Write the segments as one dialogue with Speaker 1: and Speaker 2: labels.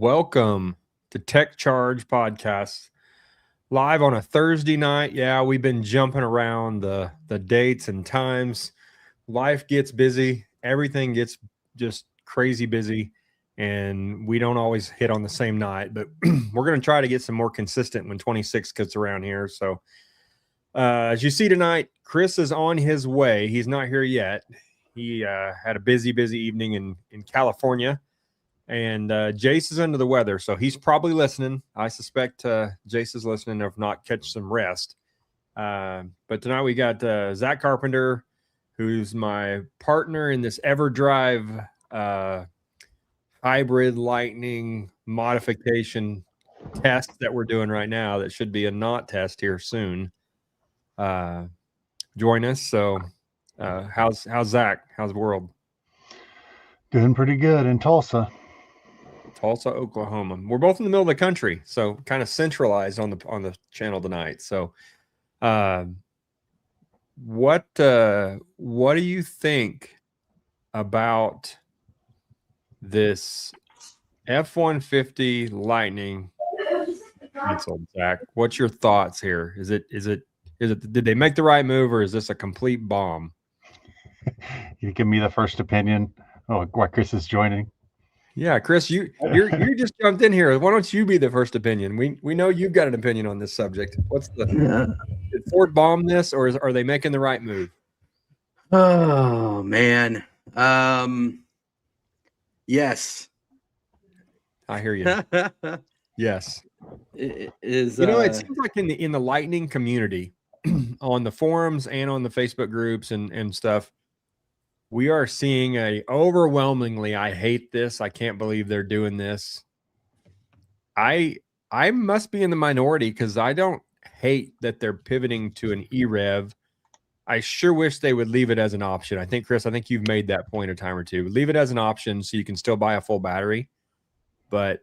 Speaker 1: Welcome to Tech Charge Podcast, live on a Thursday night. Yeah, we've been jumping around the dates and times. Life gets busy. Everything gets just crazy busy, and we don't always hit on the same night, but we're going to try to get some more consistent when 26 gets around here. So as you see tonight, Chris is on his way. He's not here yet. He had a busy evening in California. And Jace is under the weather, so he's probably listening. I suspect Jace is listening, if not, catch some rest. But tonight we got Zach Carpenter, who's my partner in this Everdrive hybrid Lightning modification test that we're doing right now. That should be a not test here soon. Join us. So how's Zach? How's the world?
Speaker 2: Doing pretty good in Tulsa,
Speaker 1: Oklahoma. We're both in the middle of the country, so kind of centralized on the channel tonight. So, what do you think about this F150 Lightning? Zach, what's your thoughts here? Is it? Did they make the right move, or is this a complete bomb?
Speaker 2: You give me the first opinion. Oh, why Chris is joining.
Speaker 1: Yeah, Chris, you just jumped in here. Why don't you be the first opinion? We know you've got an opinion on this subject. Did Ford bomb this, or are they making the right move?
Speaker 3: Oh man, yes.
Speaker 1: I hear you. Yes,
Speaker 3: it is.
Speaker 1: It seems like in the Lightning community, on the forums and on the Facebook groups and stuff, we are seeing overwhelmingly, I hate this. I can't believe they're doing this. I must be in the minority because I don't hate that they're pivoting to an EREV. I sure wish they would leave it as an option. I think, Chris, you've made that point a time or two. Leave it as an option so you can still buy a full battery. But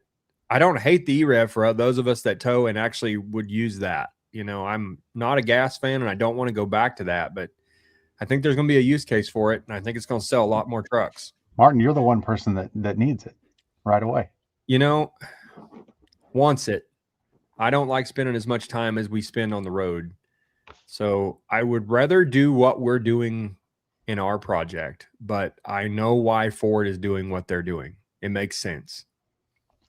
Speaker 1: I don't hate the EREV for those of us that tow and actually would use that. I'm not a gas fan and I don't want to go back to that, but I think there's going to be a use case for it, and I think it's going to sell a lot more trucks.
Speaker 2: Martin, you're the one person that needs it right away.
Speaker 1: Wants it. I don't like spending as much time as we spend on the road. So I would rather do what we're doing in our project, but I know why Ford is doing what they're doing. It makes sense.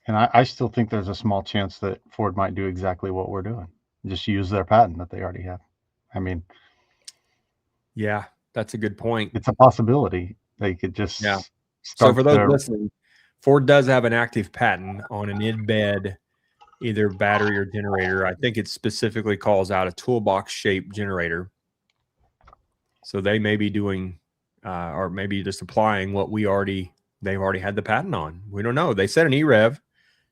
Speaker 2: And I still think there's a small chance that Ford might do exactly what we're doing. Just use their patent that they already have. I mean...
Speaker 1: Yeah, that's a good point.
Speaker 2: It's a possibility. They could just
Speaker 1: So for those listening, Ford does have an active patent on an in-bed either battery or generator. I think it specifically calls out a toolbox-shaped generator. So they may be doing, or maybe just applying what they've already had the patent on. We don't know. They said an EREV.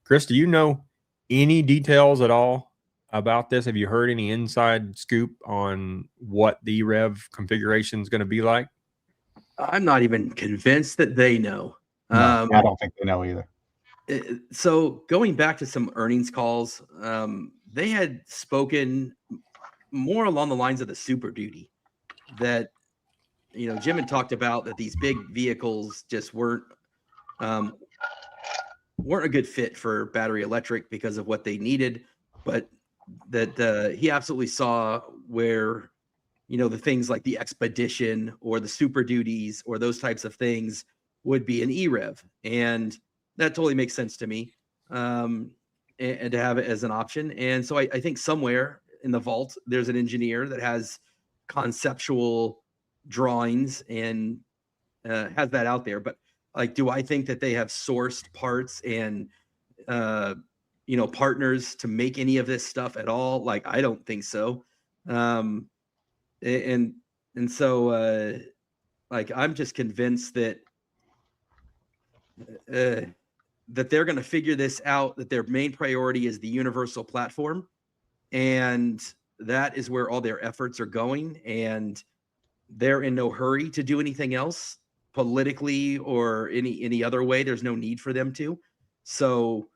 Speaker 1: Chris, do you know any details at all about this? Have you heard any inside scoop on what the EREV configuration is going to be like?
Speaker 3: I'm not even convinced that they know.
Speaker 2: No, I don't think they know either.
Speaker 3: So going back to some earnings calls, they had spoken more along the lines of the Super Duty that, Jim had talked about that these big vehicles just weren't a good fit for battery electric because of what they needed, but that he absolutely saw where, the things like the Expedition or the Super Duties or those types of things would be an EREV. And that totally makes sense to me, and to have it as an option. And so I think somewhere in the vault, there's an engineer that has conceptual drawings and has that out there. But do I think that they have sourced parts and, partners to make any of this stuff at all? I don't think so. And so I'm just convinced that that they're going to figure this out, that their main priority is the universal platform, and that is where all their efforts are going, and they're in no hurry to do anything else politically or any other way. There's no need for them to. So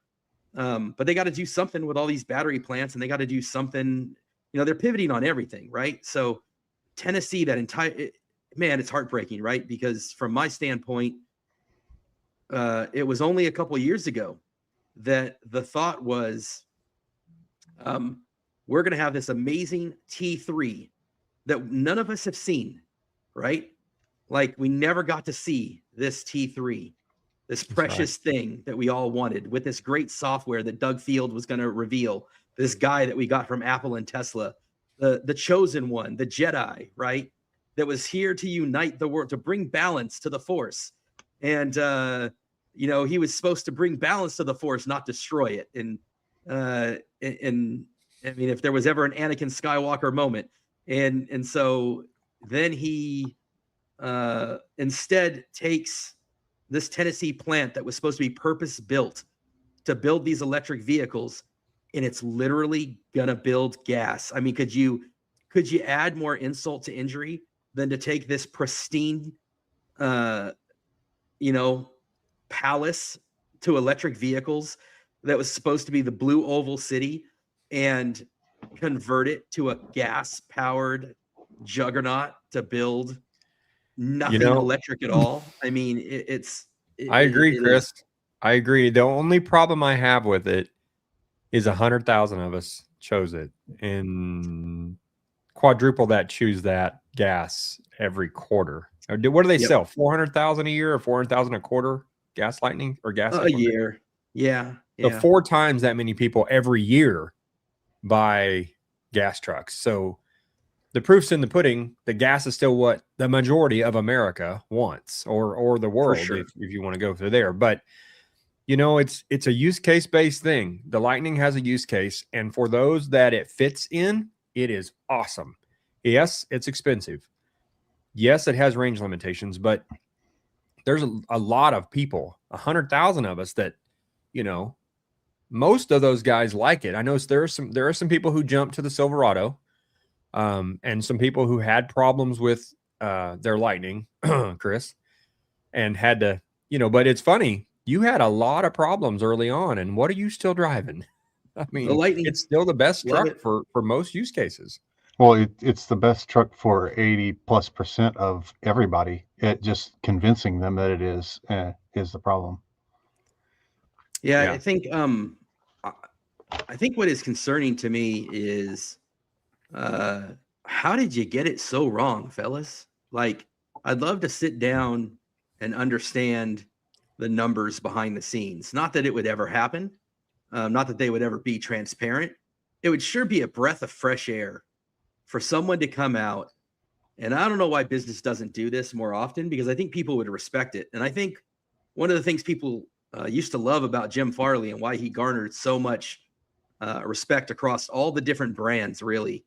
Speaker 3: but they got to do something with all these battery plants, and they got to do something, they're pivoting on everything, right? So Tennessee, it's heartbreaking, right? Because from my standpoint, it was only a couple of years ago that the thought was, we're going to have this amazing T3 that none of us have seen, right? Like we never got to see this T3, this precious thing that we all wanted with this great software that Doug Field was going to reveal, this guy that we got from Apple and Tesla, the chosen one, the Jedi, right? That was here to unite the world, to bring balance to the Force. And, he was supposed to bring balance to the Force, not destroy it. And I mean, if there was ever an Anakin Skywalker moment, and so then he instead takes this Tennessee plant that was supposed to be purpose built to build these electric vehicles, and it's literally gonna build gas. I mean, could you add more insult to injury than to take this pristine, palace to electric vehicles that was supposed to be the blue oval city and convert it to a gas-powered juggernaut to build nothing electric at all? I mean,
Speaker 1: I agree, Chris. I agree. The only problem I have with it is 100,000 of us chose it, and quadruple that choose that gas every quarter. What do they sell? 400,000 a year or 400,000 a quarter? Gas Lightning or gas
Speaker 3: a year? Yeah.
Speaker 1: So 4 times that many people every year buy gas trucks. So the proof's in the pudding. The gas is still what the majority of America wants, or the world, if you want to go through there. But it's a use case based thing. The Lightning has a use case, and for those that it fits in, it is awesome. Yes, it's expensive. Yes, it has range limitations, but there's a lot of people, 100,000 of us that, most of those guys like it. I know there are some people who jumped to the Silverado, and some people who had problems with their Lightning, Chris, and had to, but it's funny. You had a lot of problems early on, and what are you still driving? I mean, the Lightning, it's still the best truck for most use cases.
Speaker 2: Well, it's the best truck for 80+% of everybody. It just convincing them that it is the problem.
Speaker 3: Yeah, I think what is concerning to me is how did you get it so wrong, fellas? Like, I'd love to sit down and understand the numbers behind the scenes. Not that it would ever happen, not that they would ever be transparent. It would sure be a breath of fresh air for someone to come out. And I don't know why business doesn't do this more often, because I think people would respect it. And I think one of the things people used to love about Jim Farley and why he garnered so much respect across all the different brands really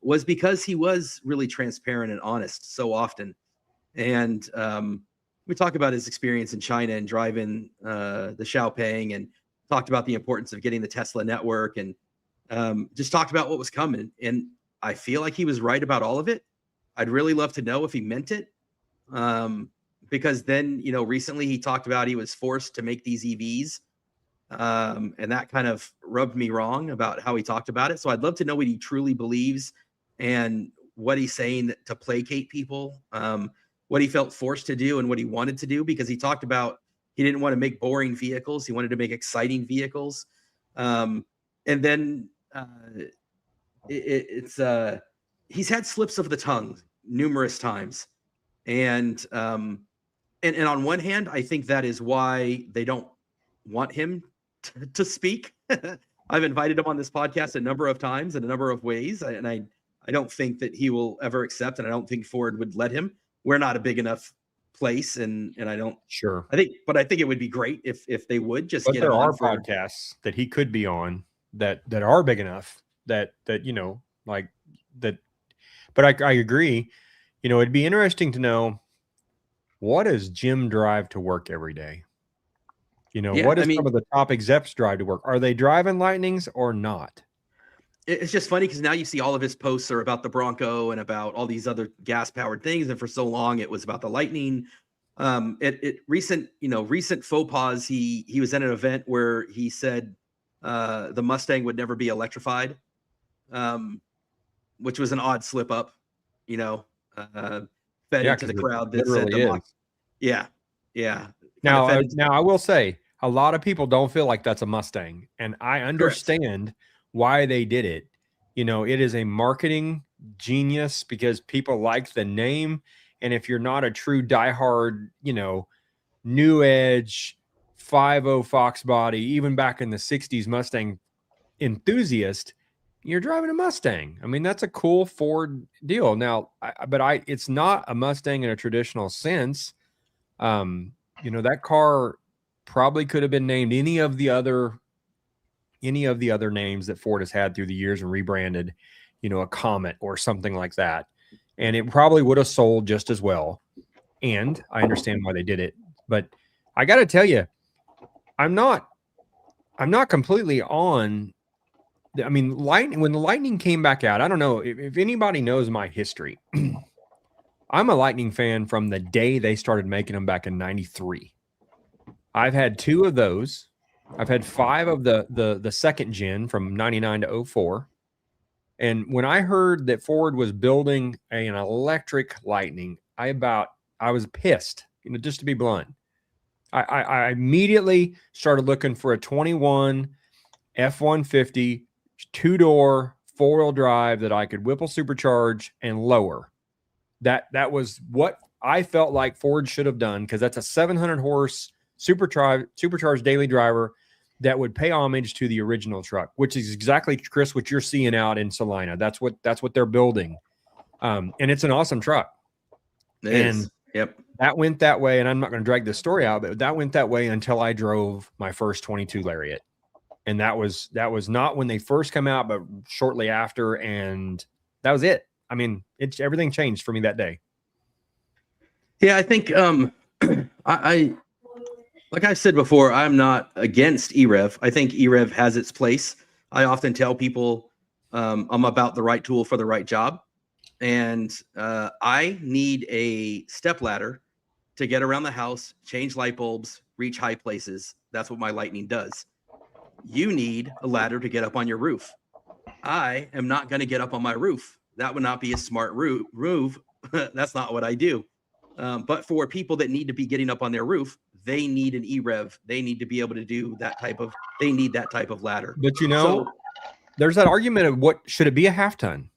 Speaker 3: was because he was really transparent and honest so often. And we talked about his experience in China and driving the Xiaopeng, and talked about the importance of getting the Tesla network, and just talked about what was coming. And I feel like he was right about all of it. I'd really love to know if he meant it. Because then, recently he talked about he was forced to make these EVs. And that kind of rubbed me wrong about how he talked about it. So I'd love to know what he truly believes and what he's saying to placate people, what he felt forced to do and what he wanted to do, because he talked about he didn't want to make boring vehicles. He wanted to make exciting vehicles. And then he's had slips of the tongue numerous times. And on one hand, I think that is why they don't want him to speak. I've invited him on this podcast a number of times in a number of ways, and I don't think that he will ever accept, and I don't think Ford would let him. We're not a big enough place, and I don't.
Speaker 1: Sure.
Speaker 3: I think it would be great if they would just
Speaker 1: but
Speaker 3: get.
Speaker 1: There are podcasts that he could be on that are big enough that like that. But I agree. It'd be interesting to know, what does Jim drive to work every day? What does some of the top execs drive to work? Are they driving Lightnings or not?
Speaker 3: It's just funny because now you see all of his posts are about the Bronco and about all these other gas-powered things, and for so long it was about the Lightning. Recent faux pas. He was at an event where he said the Mustang would never be electrified, which was an odd slip up. Fed into the crowd that said the Mach. Yeah.
Speaker 1: Now I will say, a lot of people don't feel like that's a Mustang, and I understand why they did it. You know, it is a marketing genius because people like the name, and if you're not a true diehard, you know, new edge 5.0 Fox body, even back in the 60s Mustang enthusiast, you're driving a Mustang. I mean, that's a cool Ford deal. Now, it's not a Mustang in a traditional sense. You know, that car probably could have been named any of the other names that Ford has had through the years and rebranded, you know, a Comet or something like that. And it probably would have sold just as well. And I understand why they did it. But I got to tell you, I'm not completely on. I mean, when the Lightning came back out, I don't know if anybody knows my history. I'm a Lightning fan from the day they started making them back in '93. I've had 2 of those. I've had 5 of the second gen from '99 to '04. And when I heard that Ford was building an electric Lightning, I was pissed, you know, just to be blunt. I immediately started looking for a 21 F150 2-door 4-wheel drive that I could Whipple supercharge and lower. That was what I felt like Ford should have done, because that's a 700 horse supercharged daily driver that would pay homage to the original truck, which is exactly, Chris, what you're seeing out in Salina. That's what they're building, and it's an awesome truck.
Speaker 3: It is. Yep.
Speaker 1: That went that way, and I'm not going to drag the story out, but that went that way until I drove my first 22 Lariat. And that was not when they first come out, but shortly after, and that was it. I mean, everything changed for me that day.
Speaker 3: Yeah, I think I like I said before, I'm not against EREV. I think EREV has its place. I often tell people I'm about the right tool for the right job, and I need a step ladder to get around the house, change light bulbs, reach high places. That's what my Lightning does. You need a ladder to get up on your roof. I am not going to get up on my roof. That would not be a smart move. That's not what I do. But for people that need to be getting up on their roof, they need an EREV. They need to be able to do they need that type of ladder.
Speaker 1: But you know, there's that argument of what should it be a half ton?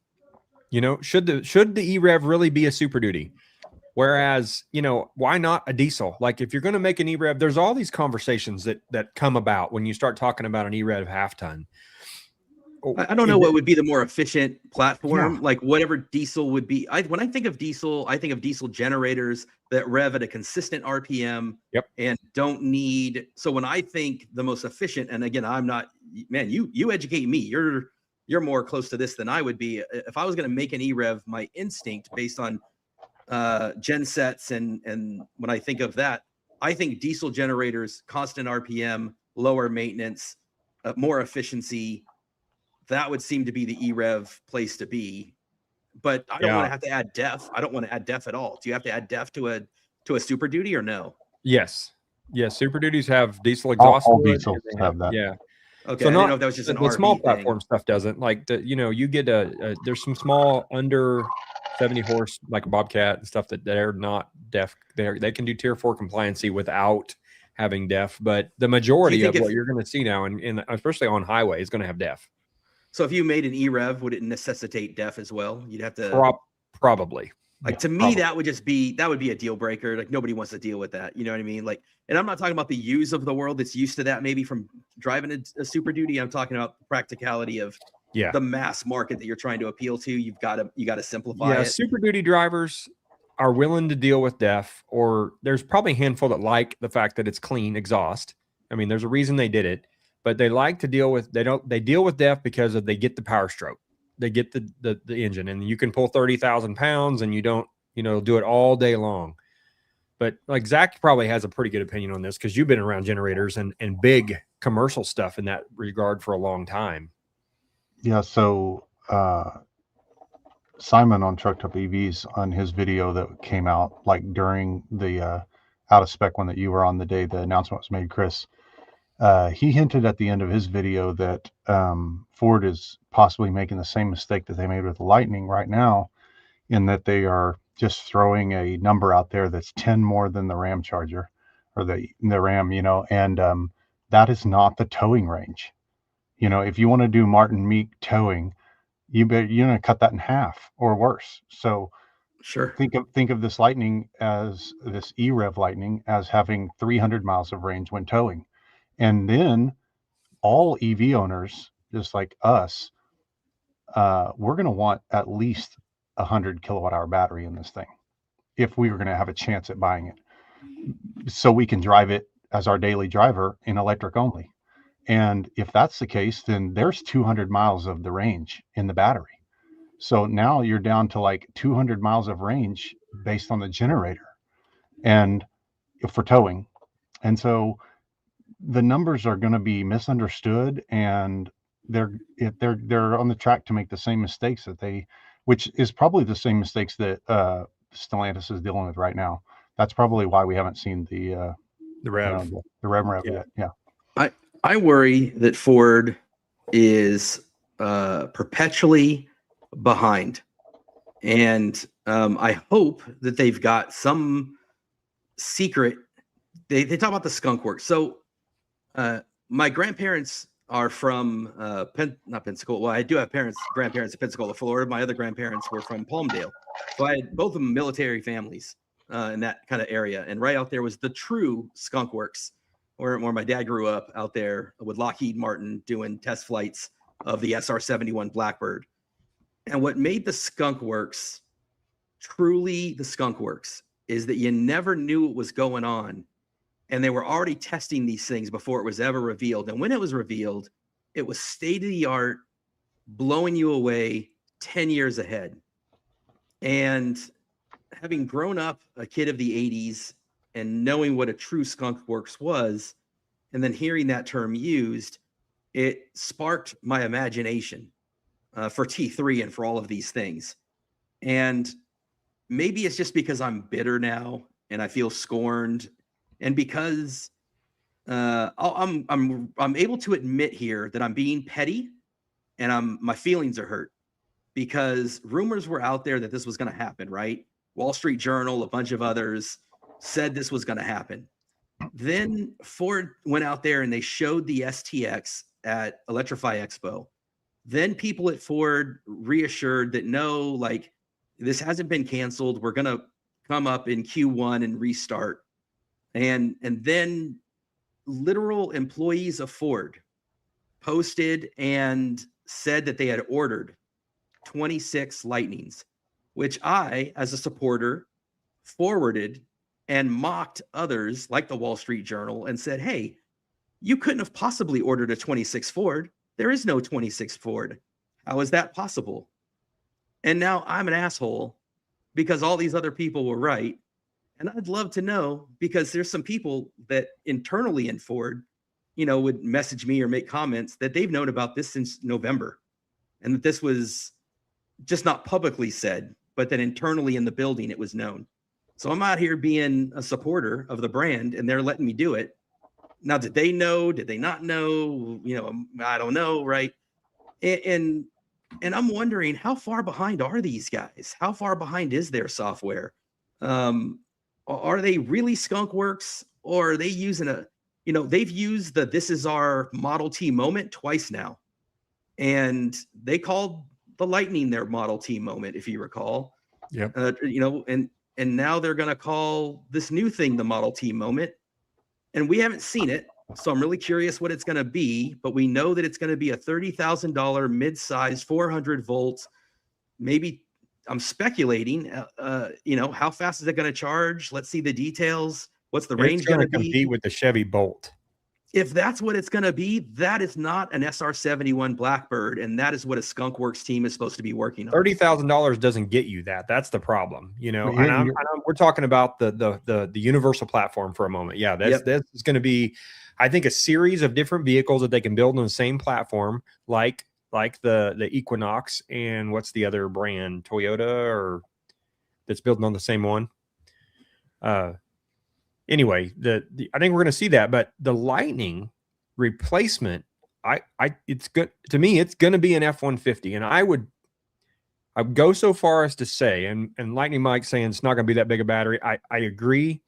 Speaker 1: You know, should the EREV really be a Super Duty? Whereas, you know, why not a diesel? Like, if you're going to make an EREV, there's all these conversations that come about when you start talking about an EREV half ton.
Speaker 3: I don't know what would be the more efficient platform, like whatever diesel would be. When I think of diesel, I think of diesel generators that rev at a consistent RPM and don't need. So when I think the most efficient, and again, I'm not, man, you educate me. You're more close to this than I would be. If I was going to make an EREV, my instinct based on gen sets and when I think of that, I think diesel generators, constant RPM, lower maintenance, more efficiency. That would seem to be the EREV place to be. But I don't want to have to add DEF. I don't want to add DEF at all. Do you have to add DEF to a Super Duty or no?
Speaker 1: Yes. Super Duties have diesel exhaust.
Speaker 2: All diesels have that.
Speaker 1: Yeah.
Speaker 3: Okay.
Speaker 1: So
Speaker 3: I didn't know if that was just an
Speaker 1: the small
Speaker 3: RV
Speaker 1: platform
Speaker 3: thing.
Speaker 1: stuff doesn't, like, you get there's some small under 70 horse like a Bobcat and stuff that they're not DEF. They can do tier 4 compliancy without having DEF, but the majority of what you're going to see now, and especially on highway, is going to have DEF.
Speaker 3: So if you made an EREV, would it necessitate DEF as well? You'd have to
Speaker 1: probably.
Speaker 3: Like, to me, that would be a deal breaker. Like, nobody wants to deal with that. You know what I mean? Like, and I'm not talking about the use of the world that's used to that, maybe from driving a Super Duty. I'm talking about the practicality of the mass market that you're trying to appeal to. You got to simplify it.
Speaker 1: Super Duty drivers are willing to deal with DEF, or there's probably a handful that like the fact that it's clean exhaust. I mean, there's a reason they did it, but they like to deal with, they deal with DEF because they get the power stroke. They get the engine, and you can pull 30,000 pounds and you don't, do it all day long. But like Zach probably has a pretty good opinion on this, because you've been around generators and big commercial stuff in that regard for a long time.
Speaker 2: Yeah. So Simon on Trucked Up EVs, on his video that came out like during the out of spec one that you were on the day the announcement was made, Chris, he hinted at the end of his video that Ford is possibly making the same mistake that they made with the Lightning right now, in that they are just throwing a number out there that's 10 more than the Ram Charger, or the Ram, and that is not the towing range. If you want to do Martin Meek towing, you're going to cut that in half or worse. So
Speaker 3: Sure.
Speaker 2: think of this Lightning, as this EREV Lightning, as having 300 miles of range when towing. And then all EV owners, just like us, we're going to want at least 100 kilowatt hour battery in this thing if we were going to have a chance at buying it, so we can drive it as our daily driver in electric only. And if that's the case, then there's 200 miles of the range in the battery. So now you're down to like 200 miles of range based on the generator and for towing. And so the numbers are going to be misunderstood, and they're on the track to make the same mistakes which is probably the same mistakes that Stellantis is dealing with right now. That's probably why we haven't seen the
Speaker 1: Rev.
Speaker 2: The Rev yet. Yeah.
Speaker 3: I worry that Ford is perpetually behind, and I hope that they've got some secret. They talk about the skunk works. So my grandparents are from not Pensacola. Well, I do have grandparents in Pensacola, Florida. My other grandparents were from Palmdale. So I had both of them military families in that kind of area. And right out there was the true skunk works, where my dad grew up, out there with Lockheed Martin doing test flights of the SR-71 Blackbird. And what made the skunk works truly the skunk works is that you never knew what was going on. And they were already testing these things before it was ever revealed. And when it was revealed, it was state of the art, blowing you away 10 years ahead. And having grown up a kid of the 80s and knowing what a true skunk works was, and then hearing that term used, it sparked my imagination for T3 and for all of these things. And maybe it's just because I'm bitter now and I feel scorned, and because I'm able to admit here that I'm being petty, and my feelings are hurt, because rumors were out there that this was going to happen, right? Wall Street Journal, a bunch of others said this was going to happen. Then Ford went out there and they showed the STX at Electrify Expo. Then people at Ford reassured that no, like, this hasn't been canceled. We're going to come up in Q1 and restart. And then literal employees of Ford posted and said that they had ordered 26 Lightnings, which I, as a supporter, forwarded and mocked others like the Wall Street Journal and said, hey, you couldn't have possibly ordered a 26 Ford. There is no 26 Ford. How is that possible? And now I'm an asshole because all these other people were right. And I'd love to know, because there's some people that internally in Ford, would message me or make comments that they've known about this since November, and that this was just not publicly said, but that internally in the building it was known. So I'm out here being a supporter of the brand, and they're letting me do it. Now, did they know? Did they not know? I don't know, right? And I'm wondering, how far behind are these guys? How far behind is their software? Are they really skunk works, or are they using they've used the "this is our Model T moment" twice now, and they called the Lightning their Model T moment, if you recall.
Speaker 1: Yep.
Speaker 3: And now they're going to call this new thing the Model T moment, and we haven't seen it, so I'm really curious what it's going to be. But we know that it's going to be a $30,000 mid-size, 400 volts, maybe. I'm speculating, how fast is it going to charge? Let's see the details. What's the range going to be?
Speaker 1: Compete with the Chevy Bolt.
Speaker 3: If that's what it's going to be, that is not an SR-71 Blackbird, and that is what a Skunk Works team is supposed to be working on.
Speaker 1: $30,000 doesn't get you that. That's the problem, And we're talking about the universal platform for a moment. Yeah, this is going to be, I think, a series of different vehicles that they can build on the same platform, like the Equinox, and what's the other brand, Toyota, or that's building on the same one. Anyway, I think we're going to see that, but the Lightning replacement, it's good to me. It's going to be an F-150, and I would go so far as to say, and Lightning Mike saying it's not going to be that big a battery. I agree.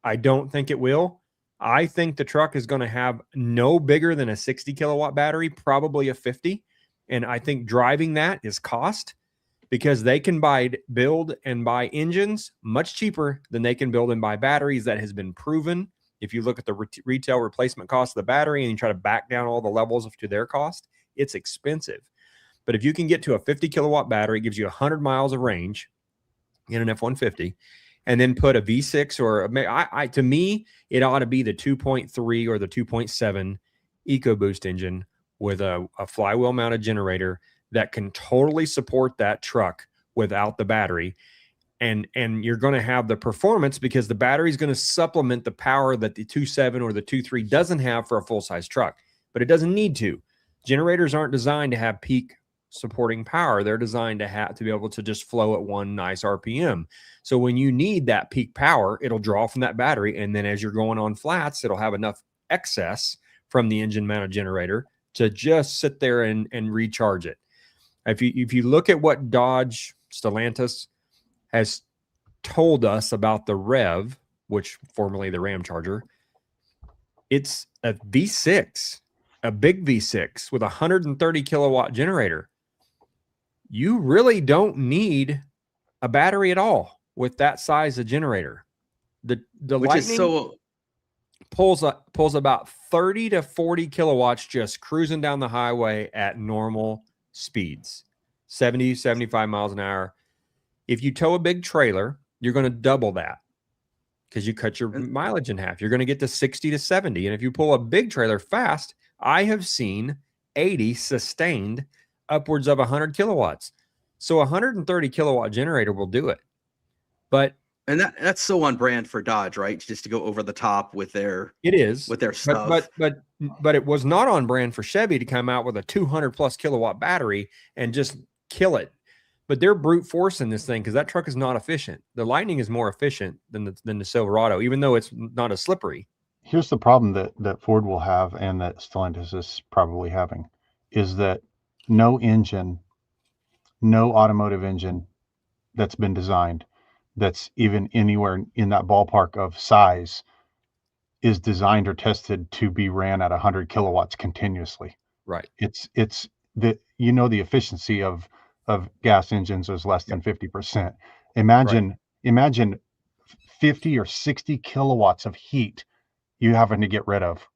Speaker 1: I don't think it will. I think the truck is going to have no bigger than a 60 kilowatt battery, probably a 50. And I think driving that is cost, because they can build and buy engines much cheaper than they can build and buy batteries. That has been proven. If you look at the retail replacement cost of the battery and you try to back down all the levels to their cost, it's expensive. But if you can get to a 50 kilowatt battery, it gives you 100 miles of range in an F-150, and then put a V6 or to me, it ought to be the 2.3 or the 2.7 EcoBoost engine with a flywheel mounted generator that can totally support that truck without the battery. And you're going to have the performance, because the battery is going to supplement the power that the 2.7 or the 2.3 doesn't have for a full-size truck, but it doesn't need to. Generators aren't designed to have peak supporting power. They're designed to be able to just flow at one nice RPM. So when you need that peak power, it'll draw from that battery. And then as you're going on flats, it'll have enough excess from the engine mounted generator to just sit there and recharge it. If you look at what Dodge Stellantis has told us about the REV, which formerly the Ram Charger, it's a V6, a big V6 with a 130 kilowatt generator. You really don't need a battery at all with that size of generator. The
Speaker 3: Which
Speaker 1: Lightning
Speaker 3: is so
Speaker 1: pulls about 30 to 40 kilowatts just cruising down the highway at normal speeds, 70, 75 miles an hour. If you tow a big trailer, you're going to double that, because you cut your mileage in half. You're going to get to 60 to 70. And if you pull a big trailer fast, I have seen 80 sustained upwards of 100 kilowatts. So a 130 kilowatt generator will do it. But
Speaker 3: that's so on brand for Dodge, right? Just to go over the top with their stuff.
Speaker 1: But it was not on brand for Chevy to come out with a 200 plus kilowatt battery and just kill it. But they're brute forcing this thing, because that truck is not efficient. The Lightning is more efficient than the Silverado, even though it's not as slippery.
Speaker 2: Here's the problem that Ford will have, and that Stellantis is probably having, is that no automotive engine that's been designed that's even anywhere in that ballpark of size is designed or tested to be ran at 100 kilowatts continuously.
Speaker 1: Right.
Speaker 2: It's the efficiency of gas engines is less than 50%. Imagine 50 or 60 kilowatts of heat you having to get rid of.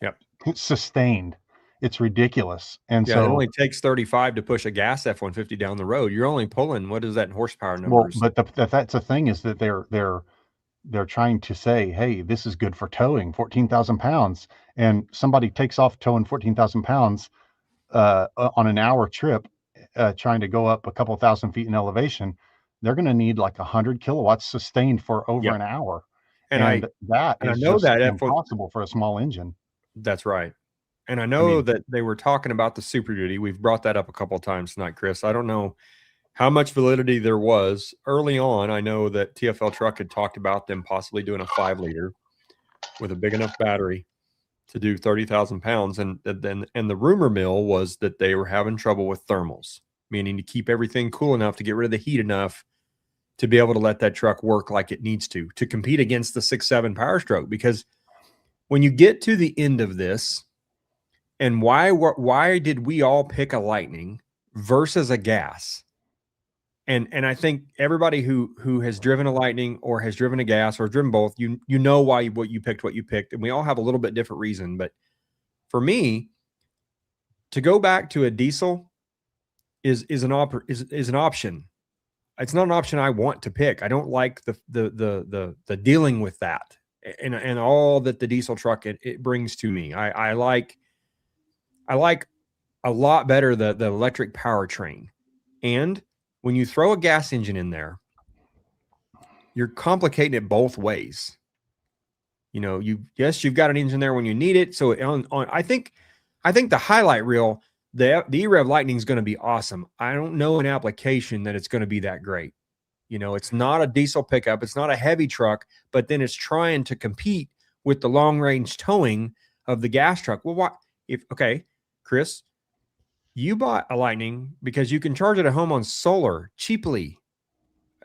Speaker 1: Yep.
Speaker 2: Sustained. It's ridiculous. And
Speaker 1: so it only takes 35 to push a gas F-150 down the road. You're only pulling, what is that in horsepower numbers?
Speaker 2: Well, but that's the thing, is that they're trying to say, hey, this is good for towing 14,000 pounds. And somebody takes off towing 14,000 pounds on an hour trip, trying to go up a couple thousand feet in elevation. They're going to need like 100 kilowatts sustained for over an hour. And that is impossible for a small engine.
Speaker 1: That's right. And I know that they were talking about the Super Duty. We've brought that up a couple of times tonight, Chris. I don't know how much validity there was early on. I know that TFL Truck had talked about them possibly doing a 5-liter with a big enough battery to do 30,000 pounds. And the rumor mill was that they were having trouble with thermals, meaning to keep everything cool enough to get rid of the heat enough to be able to let that truck work like it needs to compete against the 6.7 Power Stroke. Because when you get to the end of this, and why did we all pick a Lightning versus a gas? And I think everybody who has driven a Lightning or has driven a gas or driven both, you know what you picked, and we all have a little bit different reason. But for me, to go back to a diesel is an option. It's not an option I want to pick. I don't like the dealing with that and all that the diesel truck it brings to me. I like a lot better the electric powertrain. And when you throw a gas engine in there, you're complicating it both ways. You've got an engine there when you need it. So I think the highlight reel, the EREV Lightning is going to be awesome. I don't know an application that it's going to be that great. It's not a diesel pickup. It's not a heavy truck, but then it's trying to compete with the long range towing of the gas truck. Well, Chris, you bought a Lightning because you can charge it at home on solar cheaply.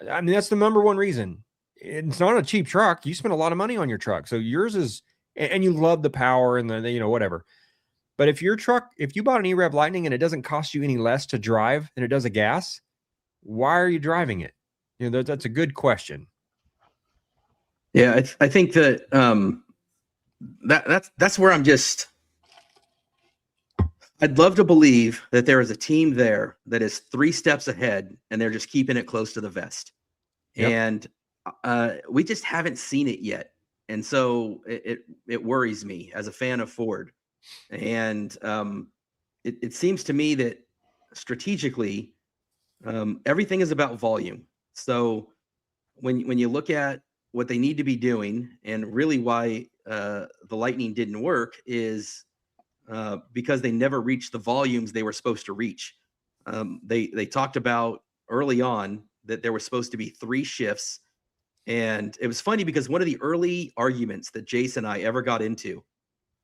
Speaker 1: I mean, that's the number one reason. It's not a cheap truck. You spend a lot of money on your truck. So yours is and you love the power and the, you know, whatever. But if you bought an EREV Lightning and it doesn't cost you any less to drive than it does a gas, why are you driving it? You know, that's a good question.
Speaker 3: Yeah, I think that that's where I'd love to believe that there is a team there that is 3 steps ahead and they're just keeping it close to the vest. Yep. And we just haven't seen it yet. And so it worries me as a fan of Ford. And it seems to me that strategically, everything is about volume. So when you look at what they need to be doing, and really why the Lightning didn't work is because they never reached the volumes they were supposed to reach. They talked about early on that there was supposed to be 3 shifts. And it was funny because one of the early arguments that Jason and I ever got into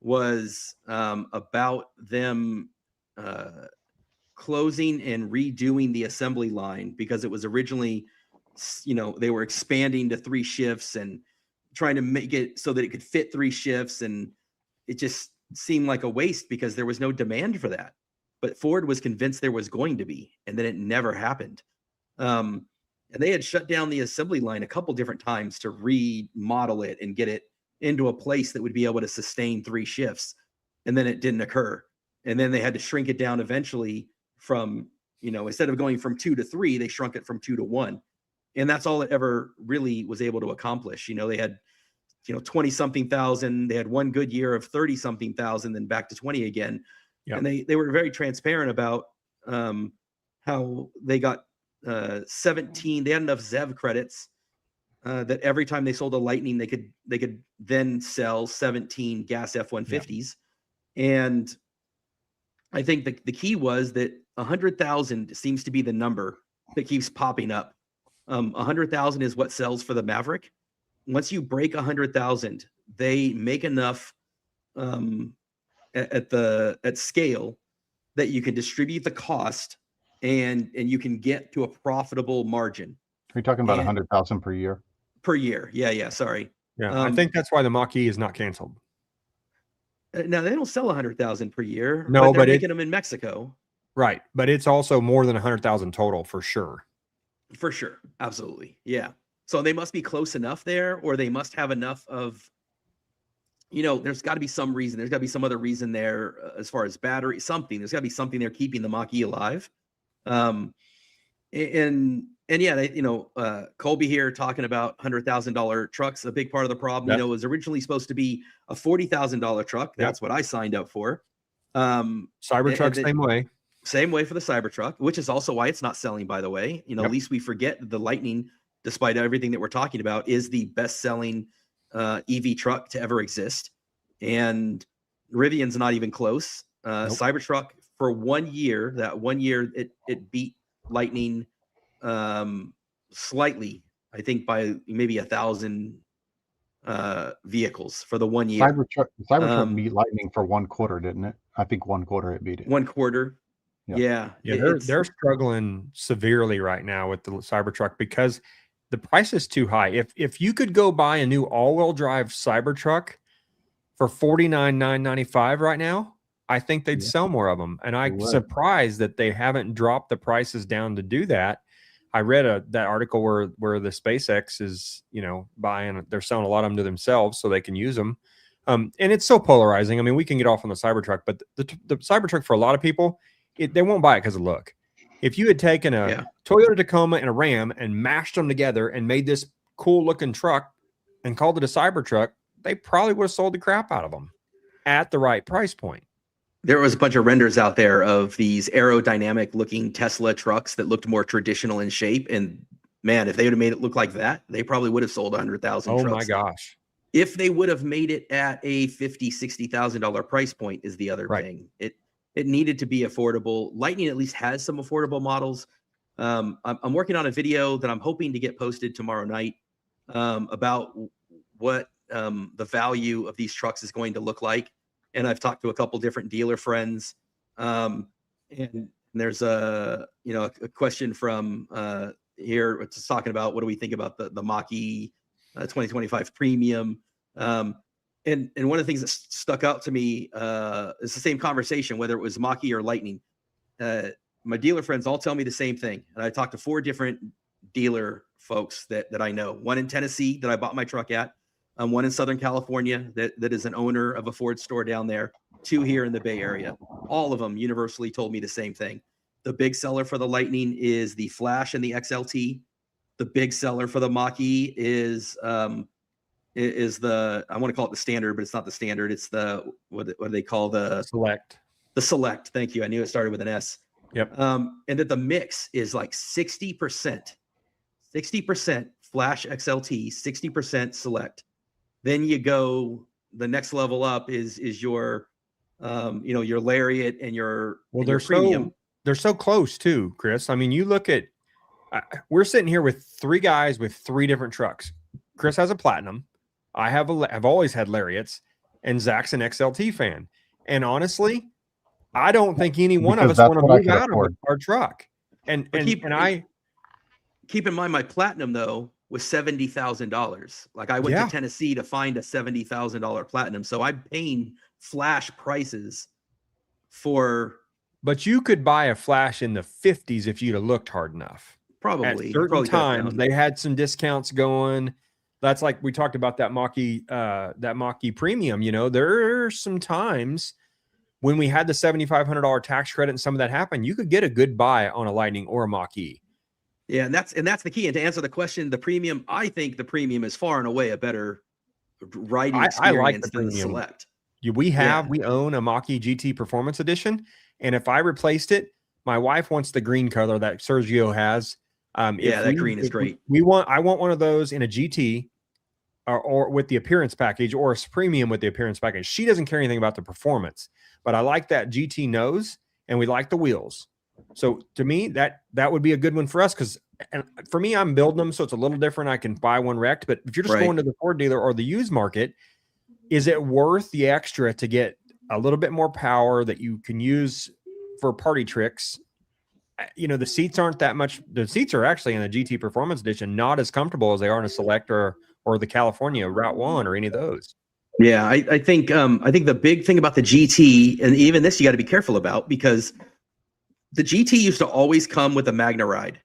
Speaker 3: was about them closing and redoing the assembly line, because it was originally, you know, they were expanding to 3 shifts and trying to make it so that it could fit 3 shifts. And it just seemed like a waste because there was no demand for that. But Ford was convinced there was going to be, and then it never happened. And they had shut down the assembly line a couple different times to remodel it and get it into a place that would be able to sustain 3 shifts. And then it didn't occur. And then they had to shrink it down eventually from, you know, instead of going from 2 to 3, they shrunk it from 2 to 1. And that's all it ever really was able to accomplish. You know, they had, you know, 20 something thousand. They had one good year of 30 something thousand, then back to 20 again. Yep. And they were very transparent about how they got 17. They had enough ZEV credits that every time they sold a Lightning, they could then sell 17 gas F150s. Yeah. And I think the key was that 100,000 seems to be the number that keeps popping up. 100,000 is what sells for the Maverick. Once you break 100,000, they make enough at scale that you can distribute the cost and you can get to a profitable margin.
Speaker 2: Are you talking about 100,000 per year?
Speaker 3: Per year. Yeah. Sorry.
Speaker 1: Yeah. I think that's why the Mach-E is not canceled.
Speaker 3: Now they don't sell 100,000 per year.
Speaker 1: No,
Speaker 3: but they're making them in Mexico.
Speaker 1: Right. But it's also more than 100,000 total for sure.
Speaker 3: For sure. Absolutely. Yeah. So they must be close enough there, or they must have enough of, you know, there's got to be some reason. There's got to be some other reason there as far as battery, something. There's got to be something there keeping the Mach-E alive. And yeah, they, you know, Colby here talking about $100,000 trucks. A big part of the problem, you know, was originally supposed to be a $40,000 truck. That's what I signed up for.
Speaker 1: Cybertruck,
Speaker 3: same way for the Cybertruck, which is also why it's not selling, by the way. You know, at least we forget that the Lightning, despite everything that we're talking about, is the best-selling EV truck to ever exist. And Rivian's not even close. Cybertruck, for 1 year, that 1 year, it beat Lightning slightly, I think by maybe 1,000 vehicles for the 1 year.
Speaker 2: Cybertruck beat Lightning for 1 quarter, didn't it? I think 1 quarter it beat it.
Speaker 3: 1 quarter. Yeah.
Speaker 1: They're struggling severely right now with the Cybertruck because the price is too high. If you could go buy a new all-wheel drive Cybertruck for $49,995 right now, I think they'd sell more of them. And I'm surprised that they haven't dropped the prices down to do that. I read that article where the SpaceX is, you know, they're selling a lot of them to themselves so they can use them. And it's so polarizing. I mean, we can get off on the Cybertruck, but the Cybertruck for a lot of people, they won't buy it because of look. If you had taken a Toyota Tacoma and a Ram and mashed them together and made this cool looking truck and called it a Cybertruck, they probably would have sold the crap out of them at the right price point.
Speaker 3: There was a bunch of renders out there of these aerodynamic looking Tesla trucks that looked more traditional in shape. And man, if they would have made it look like that, they probably would have sold 100,000 trucks.
Speaker 1: Oh my gosh.
Speaker 3: If they would have made it at a $50,000, $60,000 price point is the other thing. It needed to be affordable. Lightning at least has some affordable models. I'm working on a video that I'm hoping to get posted tomorrow night about what the value of these trucks is going to look like. And I've talked to a couple different dealer friends. And there's a question from here. It's talking about what do we think about the Mach-E 2025 Premium. And one of the things that stuck out to me is the same conversation, whether it was Mach-E or Lightning. My dealer friends all tell me the same thing. And I talked to 4 different dealer folks that I know. One in Tennessee that I bought my truck at. One in Southern California that is an owner of a Ford store down there. 2 here in the Bay Area. All of them universally told me the same thing. The big seller for the Lightning is the Flash and the XLT. The big seller for the Mach-E is the, I want to call it the standard, but it's not the standard. It's the, what do they call the
Speaker 1: Select?
Speaker 3: The Select. Thank you. I knew it started with an S.
Speaker 1: Yep.
Speaker 3: And that the mix is like 60% Flash XLT, 60% Select. Then you go, the next level up is your, your Lariat and your,
Speaker 1: they're
Speaker 3: Premium.
Speaker 1: They're so close too, Chris. I mean, you look at, we're sitting here with 3 guys with 3 different trucks. Chris has a Platinum. I've always had Lariats, and Zach's an XLT fan. And honestly, I don't think any one of us want to move out of our truck. And keep
Speaker 3: in mind, my Platinum though was $70,000. Like I went to Tennessee to find a $70,000 Platinum, so I'm paying Flash prices for.
Speaker 1: But you could buy a Flash in the 50s if you'd have looked hard enough.
Speaker 3: Probably.
Speaker 1: At certain times, they had some discounts going. That's like we talked about that Mach-E Premium. You know, there are some times when we had the $7,500 tax credit and some of that happened, you could get a good buy on a Lightning or a Mach-E.
Speaker 3: Yeah, and that's the key. And to answer the question, the Premium, I think the Premium is far and away a better riding experience
Speaker 1: I like the
Speaker 3: than the
Speaker 1: Premium.
Speaker 3: Select.
Speaker 1: We own a Mach-E GT Performance Edition, and if I replaced it, my wife wants the green color that Sergio has.
Speaker 3: That green is great.
Speaker 1: I want one of those in a GT or with the appearance package, or a Premium with the appearance package. She doesn't care anything about the performance, but I like that GT nose, and we like the wheels. So to me, that would be a good one for us, because for me, I'm building them, so it's a little different. I can buy one wrecked, but if you're just going to the Ford dealer or the used market, is it worth the extra to get a little bit more power that you can use for party tricks? You know, the seats aren't that much. The seats are actually in the GT Performance Edition not as comfortable as they are in a Select or the California Route 1 or any of those.
Speaker 3: Yeah, I think the big thing about the GT, and even this you got to be careful about, because the GT used to always come with a Magna Ride.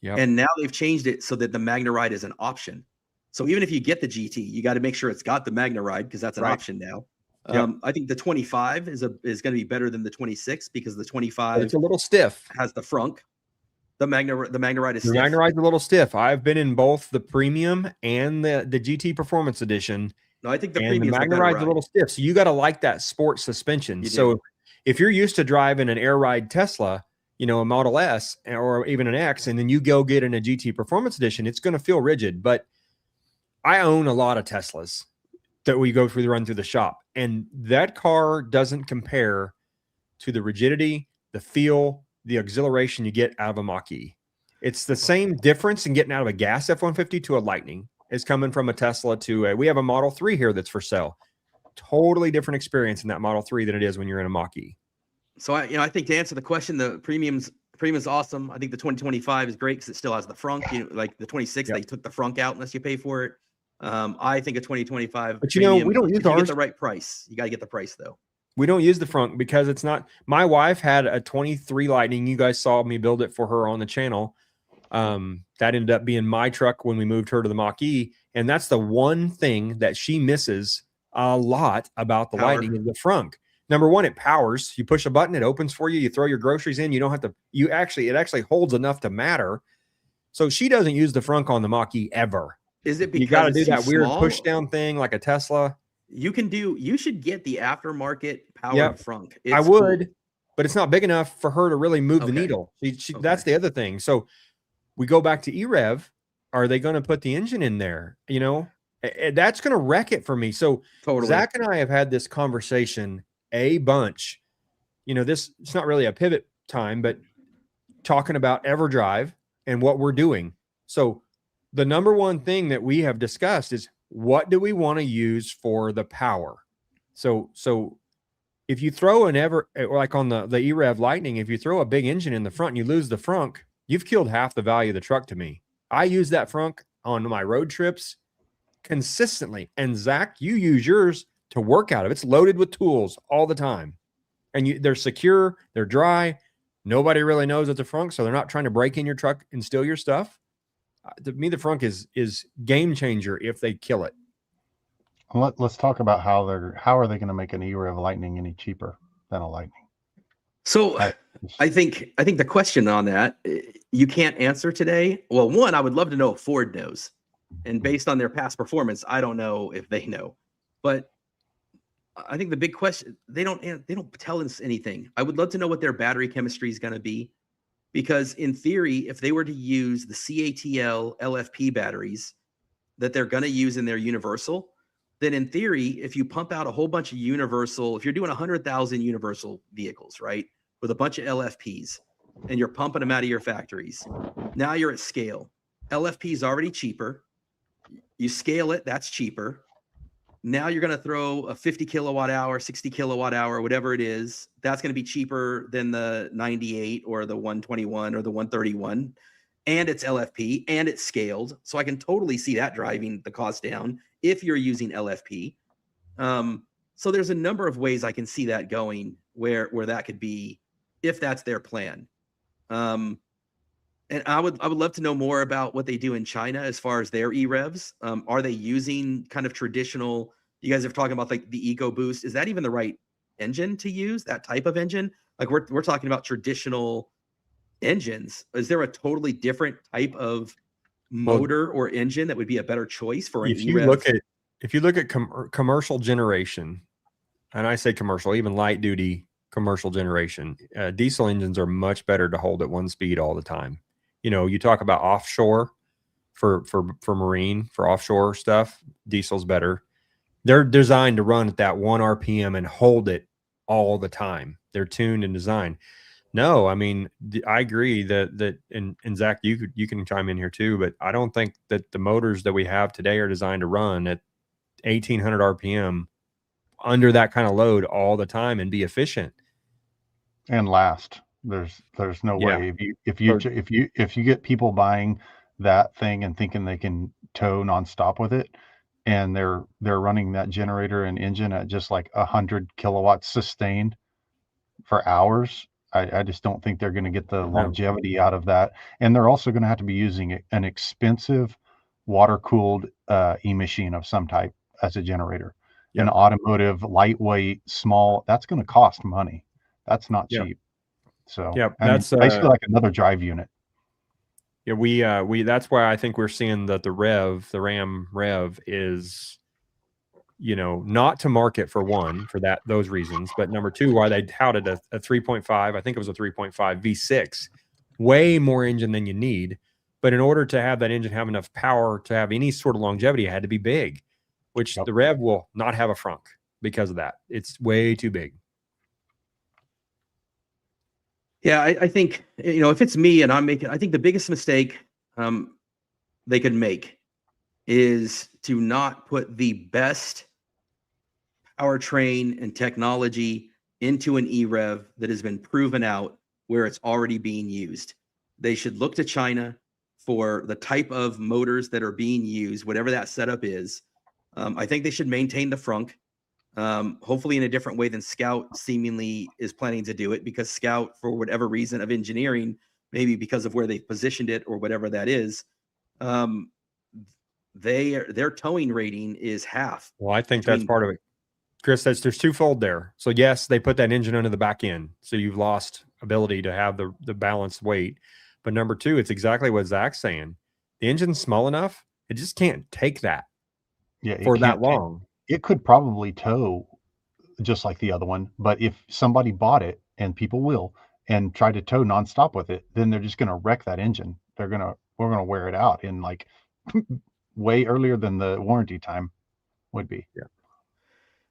Speaker 1: Yep.
Speaker 3: And now they've changed it so that the Magna Ride is an option. So even if you get the GT, you got to make sure it's got the Magna Ride, because that's an option now.
Speaker 1: Yep.
Speaker 3: I think the 25 is going to be better than the 26, because the 25
Speaker 1: it's a little stiff.
Speaker 3: Has the frunk. The Magna Ride is stiff.
Speaker 1: The Magna Ride's a little stiff. I've been in both the Premium and the GT Performance Edition.
Speaker 3: No, I think the Premium
Speaker 1: Magna Ride's a little stiff. So you got to like that sport suspension. So if you're used to driving an air ride Tesla, you know, a Model S or even an X, and then you go get in a GT Performance Edition, it's going to feel rigid. But I own a lot of Teslas that we go through the run through the shop, and that car doesn't compare to the rigidity, the feel, the exhilaration you get out of a Mach-E. It's the same difference in getting out of a gas F-150 to a Lightning is coming from a Tesla to we have a Model 3 here that's for sale. Totally different experience in that Model 3 than it is when you're in a Mach-E.
Speaker 3: So I think to answer the question, the Premium's awesome. I think the 2025 is great because it still has the frunk. You know, like the 26, they took the frunk out unless you pay for it. I think a 2025.
Speaker 1: But Premium, we don't use ours.
Speaker 3: Get the right price. You got to get the price though.
Speaker 1: We don't use the front because it's not. My wife had a 23 Lightning. You guys saw me build it for her on the channel. That ended up being my truck when we moved her to the Mach-E, and that's the one thing that she misses a lot about the Lightning is the frunk. Number one, it powers. You push a button, it opens for you. You throw your groceries in. You don't have to. It actually holds enough to matter. So she doesn't use the frunk on the Mach-E ever.
Speaker 3: Is it because
Speaker 1: you got to do that weird
Speaker 3: small?
Speaker 1: Push down thing like a Tesla?
Speaker 3: You should get the aftermarket powered frunk.
Speaker 1: I would, but it's not big enough for her to really move the needle. That's the other thing. So we go back to EREV. Are they going to put the engine in there? You know, that's going to wreck it for me. So Zach and I have had this conversation a bunch. You know, it's not really a pivot time, but talking about Everdrive and what we're doing. So the number one thing that we have discussed is, what do we want to use for the power? So if you throw like on the EREV Lightning, if you throw a big engine in the front and you lose the frunk, you've killed half the value of the truck to me. I use that frunk on my road trips consistently. And Zach, you use yours to work out of. It's loaded with tools all the time. And they're secure, they're dry. Nobody really knows it's a frunk, so they're not trying to break in your truck and steal your stuff. To me, the frunk is game changer if they kill it.
Speaker 2: Let's talk about how are they going to make an EREV Lightning any cheaper than a Lightning?
Speaker 3: So I think the question on that you can't answer today. Well, one, I would love to know if Ford knows, and based on their past performance, I don't know if they know. But I think the big question, they don't tell us anything. I would love to know what their battery chemistry is going to be, because in theory, if they were to use the CATL LFP batteries that they're going to use in their universal, then in theory, if you pump out a whole bunch of universal, if you're doing 100,000 universal vehicles, right, with a bunch of LFPs, and you're pumping them out of your factories, now you're at scale. LFP is already cheaper. You scale it, that's cheaper. Now you're going to throw a 50 kilowatt hour, 60 kilowatt hour, whatever it is. That's going to be cheaper than the 98 or the 121 or the 131. And it's LFP and it's scaled. So I can totally see that driving the cost down if you're using LFP. So there's a number of ways I can see that going where that could be, if that's their plan. And I would love to know more about what they do in China as far as their EREVs. Are they using kind of traditional? You guys are talking about like the EcoBoost. Is that even the right engine to use? That type of engine? Like we're talking about traditional engines. Is there a totally different type of motor or engine that would be a better choice for an EREV?
Speaker 1: If you look at commercial generation, and I say commercial, even light duty commercial generation, diesel engines are much better to hold at one speed all the time. You know, you talk about offshore for marine, for offshore stuff, diesel's better. They're designed to run at that 1 RPM and hold it all the time. They're tuned and designed. No, I mean, I agree that and Zach, you can chime in here too, but I don't think that the motors that we have today are designed to run at 1800 RPM under that kind of load all the time and be efficient
Speaker 2: and last. There's no way. If you get people buying that thing and thinking they can tow nonstop with it, and they're running that generator and engine at just like 100 kilowatts sustained for hours, I just don't think they're going to get the longevity out of that. And they're also going to have to be using an expensive water-cooled e-machine of some type as a generator. An automotive, lightweight, small, that's going to cost money. That's not cheap. So that's basically like another drive unit.
Speaker 1: Yeah, we that's why I think we're seeing that the Ram Rev is, you know, not to market for one, for those reasons, but number two, why they touted a 3.5, I think it was a 3.5 V6, way more engine than you need. But in order to have that engine have enough power to have any sort of longevity, it had to be big, which the Rev will not have a frunk because of that. It's way too big.
Speaker 3: Yeah, I think, you know, if it's me and I think the biggest mistake they could make is to not put the best powertrain and technology into an EREV that has been proven out where it's already being used. They should look to China for the type of motors that are being used, whatever that setup is. I think they should maintain the frunk. Hopefully in a different way than Scout seemingly is planning to do it, because Scout, for whatever reason of engineering, maybe because of where they positioned it or whatever that is, their towing rating is half.
Speaker 1: Well, I think that's part of it. Chris says there's twofold there. So yes, they put that engine under the back end, so you've lost ability to have the balanced weight. But number two, it's exactly what Zach's saying. The engine's small enough, it just can't take that for that long.
Speaker 2: It could probably tow just like the other one, but if somebody bought it, and people will, and try to tow nonstop with it, then they're just going to wreck that engine. We're going to wear it out in like way earlier than the warranty time would be.
Speaker 1: Yeah.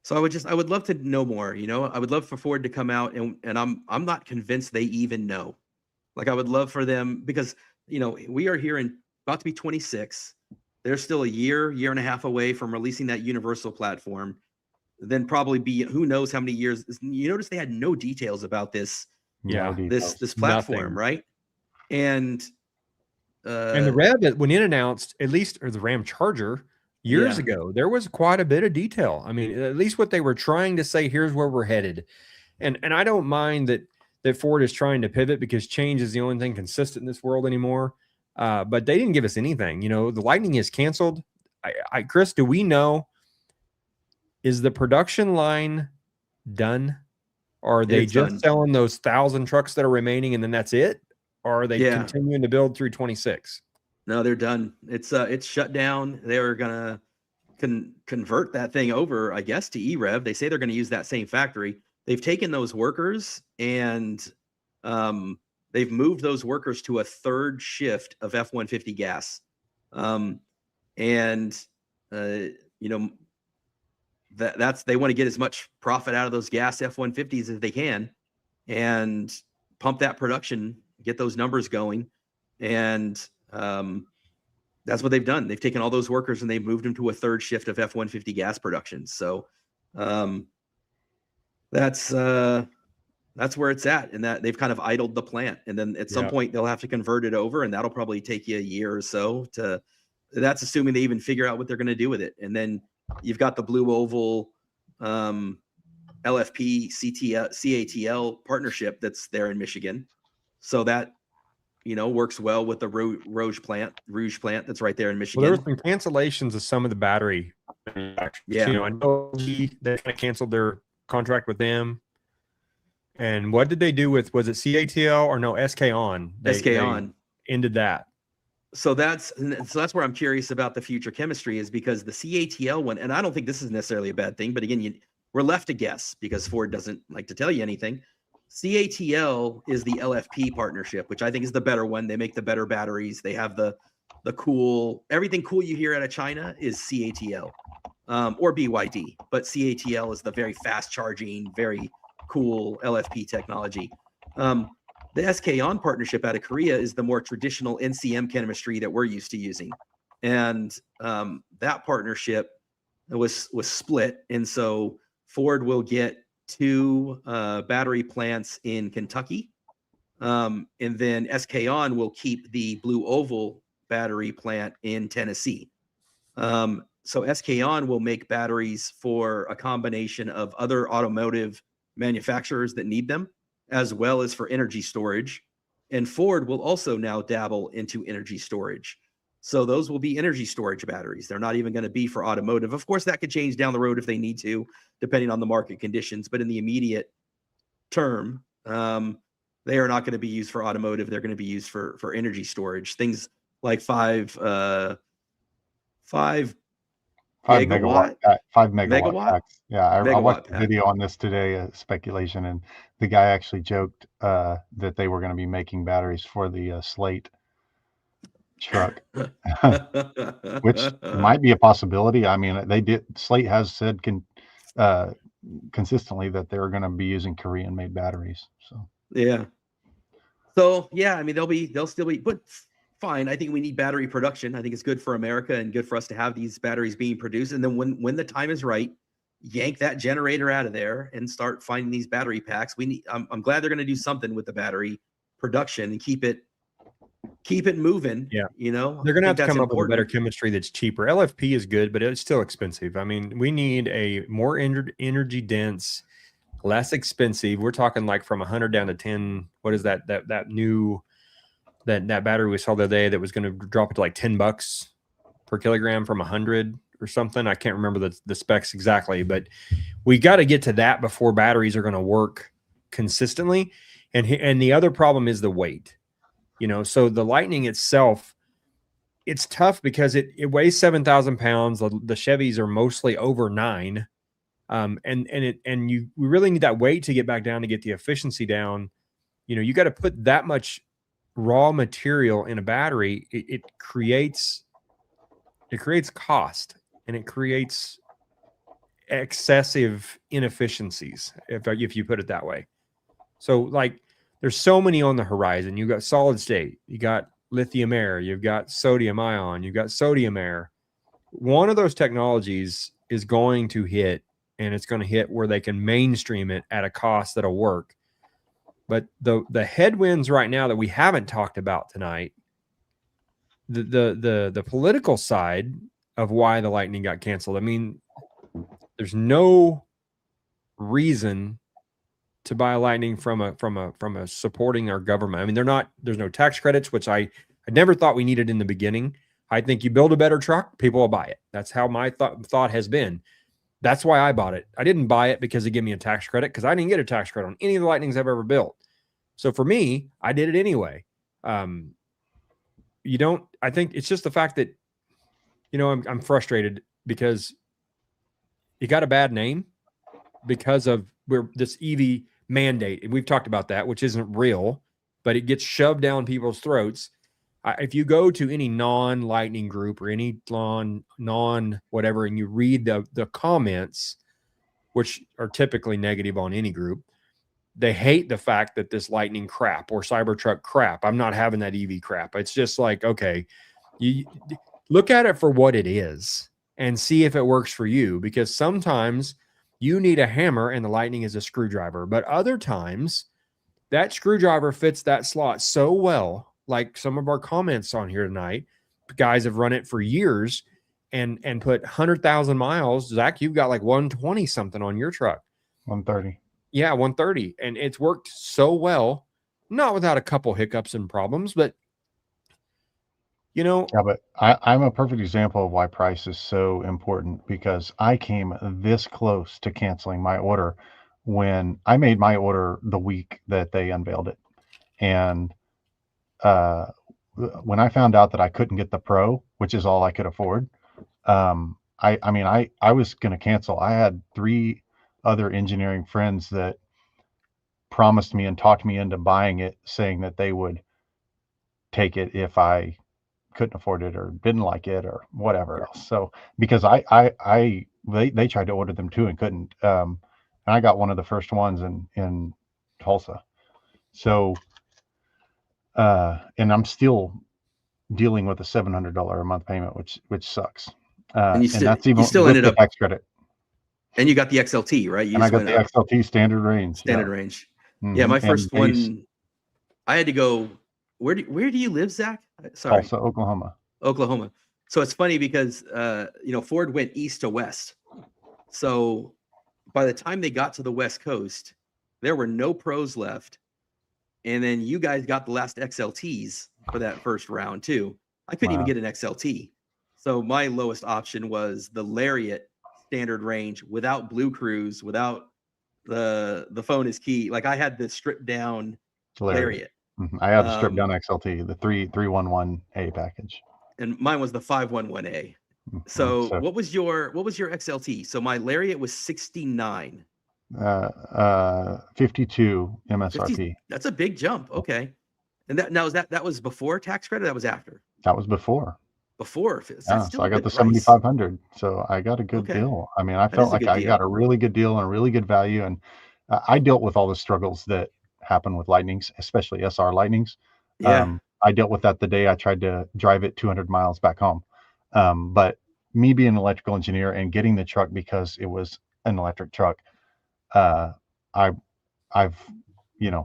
Speaker 3: So I would love to know more. You know, I would love for Ford to come out, and I'm not convinced they even know. Like, I would love for them, because, you know, we are here in about to be 26. They're still a year and a half away from releasing that universal platform. Then probably be who knows how many years. You notice they had no details about this.
Speaker 1: Yeah,
Speaker 3: this platform, nothing. Right? And
Speaker 1: the Rev, when it announced, at least, or the Ram Charger, years ago, there was quite a bit of detail. I mean, at least what they were trying to say, here's where we're headed. And I don't mind that Ford is trying to pivot, because change is the only thing consistent in this world anymore. But they didn't give us anything. You know, the Lightning is canceled. Chris, do we know, is the production line done? Or are they just selling those 1,000 trucks that are remaining and then that's it? Or are they continuing to build through 26?
Speaker 3: No, they're done. It's shut down. They're gonna convert that thing over, I guess, to EREV. They say they're going to use that same factory. They've taken those workers and they've moved those workers to a third shift of F-150 gas. You know, that's they want to get as much profit out of those gas F-150s as they can and pump that production, get those numbers going. And that's what they've done. They've taken all those workers and they've moved them to a third shift of F-150 gas production. So that's where it's at, and that they've kind of idled the plant. And then at some point they'll have to convert it over, and that'll probably take you a year or so to, that's assuming they even figure out what they're going to do with it. And then you've got the Blue Oval LFP CATL partnership that's there in Michigan. So that, you know, works well with the Rouge plant that's right there in Michigan.
Speaker 1: Well, there were some cancellations of some of the battery manufacturers.
Speaker 3: Yeah.
Speaker 1: You know, I know they kind of canceled their contract with them. And what did they do with, was it CATL or no, SK On?
Speaker 3: SK On
Speaker 1: ended that.
Speaker 3: So that's where I'm curious about the future chemistry, is because the CATL one, and I don't think this is necessarily a bad thing, but again, we're left to guess because Ford doesn't like to tell you anything. CATL is the LFP partnership, which I think is the better one. They make the better batteries. They have the cool, everything cool you hear out of China is CATL or BYD, but CATL is the very fast charging, very cool LFP technology. The SK On partnership out of Korea is the more traditional NCM chemistry that we're used to using. And that partnership was split. And so Ford will get 2 battery plants in Kentucky. And then SK On will keep the Blue Oval battery plant in Tennessee. So SK On will make batteries for a combination of other automotive manufacturers that need them, as well as for energy storage. And Ford will also now dabble into energy storage. So those will be energy storage batteries. They're not even going to be for automotive. Of course, that could change down the road if they need to, depending on the market conditions. But in the immediate term, they are not going to be used for automotive. They're going to be used for energy storage. Things like 5
Speaker 2: megawatt packs. Yeah, I watched a video on this today, speculation, and the guy actually joked that they were going to be making batteries for the Slate truck, which might be a possibility. I mean, Slate has said consistently that they're going to be using Korean-made batteries. So
Speaker 3: yeah. So yeah, I mean, they'll still be, but fine. I think we need battery production. I think it's good for America and good for us to have these batteries being produced. And then when the time is right, yank that generator out of there and start finding these battery packs. I'm glad they're going to do something with the battery production and keep it moving.
Speaker 1: Yeah.
Speaker 3: You know,
Speaker 1: they're going to have to come up with a better chemistry that's cheaper. LFP is good, but it's still expensive. I mean, we need a more energy dense, less expensive. We're talking like from 100 down to 10. What is that new that battery we saw the other day that was going to drop it to like $10 per kilogram from 100 or something? I can't remember the specs exactly, but we got to get to that before batteries are going to work consistently. And the other problem is the weight. You know, so the Lightning itself, it's tough because it weighs 7,000 pounds. The Chevys are mostly over 9. We really need that weight to get back down to get the efficiency down. You know, you got to put that much raw material in a battery. It creates cost, and it creates excessive inefficiencies, if you put it that way. So like, there's so many on the horizon. You've got solid state, you got lithium air, you've got sodium ion, you've got sodium air. One of those technologies is going to hit, and it's going to hit where they can mainstream it at a cost that'll work. But the headwinds right now that we haven't talked about tonight, the political side of why the Lightning got canceled. I mean, there's no reason to buy a Lightning from a supporting our government. I mean, there's no tax credits, which I never thought we needed in the beginning. I think you build a better truck, people will buy it. That's how my thought has been. That's why I bought it. I didn't buy it because it gave me a tax credit, because I didn't get a tax credit on any of the Lightnings I've ever built. So for me, I did it anyway. I think it's just the fact that, I'm frustrated because it got a bad name because of this EV mandate. And we've talked about that, which isn't real, but it gets shoved down people's throats. If you go to any non-Lightning group or any non-whatever, and you read the comments, which are typically negative on any group, they hate the fact that this Lightning crap or Cybertruck crap, I'm not having that EV crap. It's just like, okay, you look at it for what it is and see if it works for you, because sometimes you need a hammer and the Lightning is a screwdriver, but other times that screwdriver fits that slot so well. Like some of our comments on here tonight, guys have run it for years and put 100,000 miles. Zach, you've got like 120 something on your truck.
Speaker 2: 130.
Speaker 1: Yeah, 130. And it's worked so well, not without a couple hiccups and problems, but
Speaker 2: Yeah, but I'm a perfect example of why price is so important, because I came this close to canceling my order when I made my order the week that they unveiled it. And when I found out that I couldn't get the Pro, which is all I could afford, I was going to cancel. I had 3 other engineering friends that promised me and talked me into buying it, saying that they would take it if I couldn't afford it or didn't like it or whatever else. So because they tried to order them too and couldn't, and I got one of the first ones in Tulsa. So and I'm still dealing with a $700 a month payment, which sucks.
Speaker 3: And
Speaker 2: that's even
Speaker 3: you still
Speaker 2: with
Speaker 3: ended
Speaker 2: the
Speaker 3: up
Speaker 2: tax credit.
Speaker 3: And you got the XLT, right?
Speaker 2: And I got the XLT standard range.
Speaker 3: Standard range.
Speaker 2: Mm-hmm.
Speaker 3: Yeah, my first one, I had to go. Where do you live, Zach? Sorry,
Speaker 2: Tulsa, Oklahoma.
Speaker 3: Oklahoma. So it's funny because Ford went east to west. So by the time they got to the West Coast, there were no Pros left. And then you guys got the last XLTs for that first round too. I couldn't even get an XLT. So my lowest option was the Lariat standard range without Blue Cruise, without the phone is key. Like I had the stripped down Lariat.
Speaker 2: Mm-hmm. I had the stripped down XLT, the 311A package. And
Speaker 3: mine was the 511A. Mm-hmm. So what was your XLT? So my Lariat was 69.
Speaker 2: 52 MSRP.
Speaker 3: 50, that's a big jump. Okay. And that was before tax credit? That was after?
Speaker 2: That was before.
Speaker 3: Before.
Speaker 2: So I got the 7,500. So I got a good deal. I mean, I felt like I got a really good deal and a really good value. And I dealt with all the struggles that happen with Lightnings, especially SR Lightnings.
Speaker 3: Yeah.
Speaker 2: I dealt with that the day I tried to drive it 200 miles back home. But me being an electrical engineer and getting the truck because it was an electric truck, I've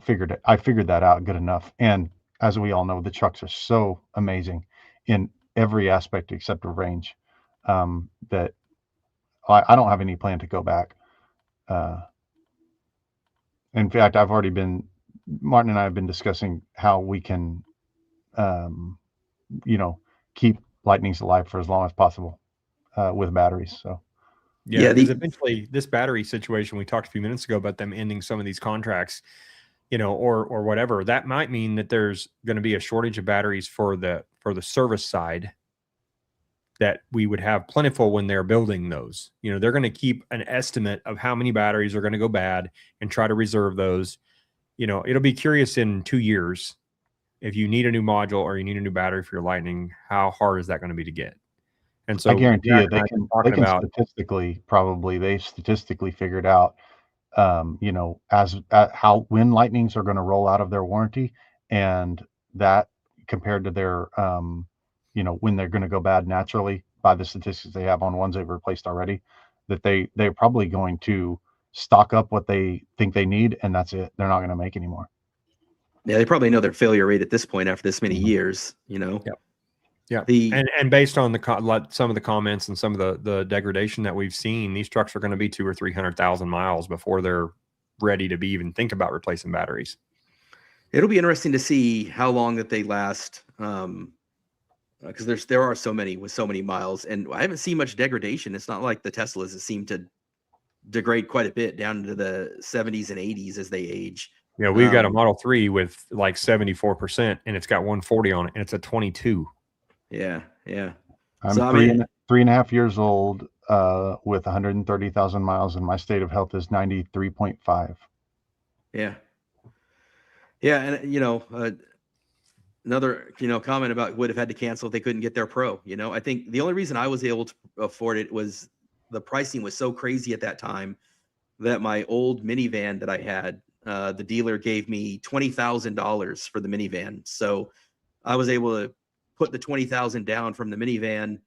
Speaker 2: figured that out good enough. And as we all know, the trucks are so amazing in every aspect except of range, that I don't have any plan to go back. In fact, Martin and I have been discussing how we can, keep Lightnings alive for as long as possible with batteries. So.
Speaker 1: Yeah, because eventually this battery situation we talked a few minutes ago about them ending some of these contracts, or whatever, that might mean that there's going to be a shortage of batteries for the service side that we would have plentiful when they're building those. They're going to keep an estimate of how many batteries are going to go bad and try to reserve those. It'll be curious in 2 years if you need a new module or you need a new battery for your Lightning, how hard is that going to be to get? And so
Speaker 2: I guarantee you they can statistically figured out, when Lightnings are going to roll out of their warranty, and that compared to their, when they're going to go bad naturally by the statistics they have on ones they've replaced already, that they're probably going to stock up what they think they need, and that's it. They're not going to make anymore.
Speaker 3: Yeah, they probably know their failure rate at this point after this many years,
Speaker 1: Yep. Yeah.
Speaker 3: The
Speaker 1: And based on some of the comments and some of the degradation that we've seen, these trucks are going to be 200,000 or 300,000 miles before they're ready to be even think about replacing batteries.
Speaker 3: it'll be interesting to see how long that they last. Because there are so many with so many miles, and I haven't seen much degradation. It's not like the Teslas that seem to degrade quite a bit down into the 70s and 80s as they age.
Speaker 1: Yeah, we've got a Model 3 with like 74%, and it's got 140 on it, and it's a 22.
Speaker 3: Yeah.
Speaker 2: I'm
Speaker 3: So, I
Speaker 2: three
Speaker 3: mean,
Speaker 2: and a half years old with 130,000 miles, and my state of health is 93.5.
Speaker 3: Yeah. And another comment about would have had to cancel if they couldn't get their Pro. I think the only reason I was able to afford it was the pricing was so crazy at that time that my old minivan that I had, the dealer gave me $20,000 for the minivan. So I was able to put the 20,000 down from the minivan,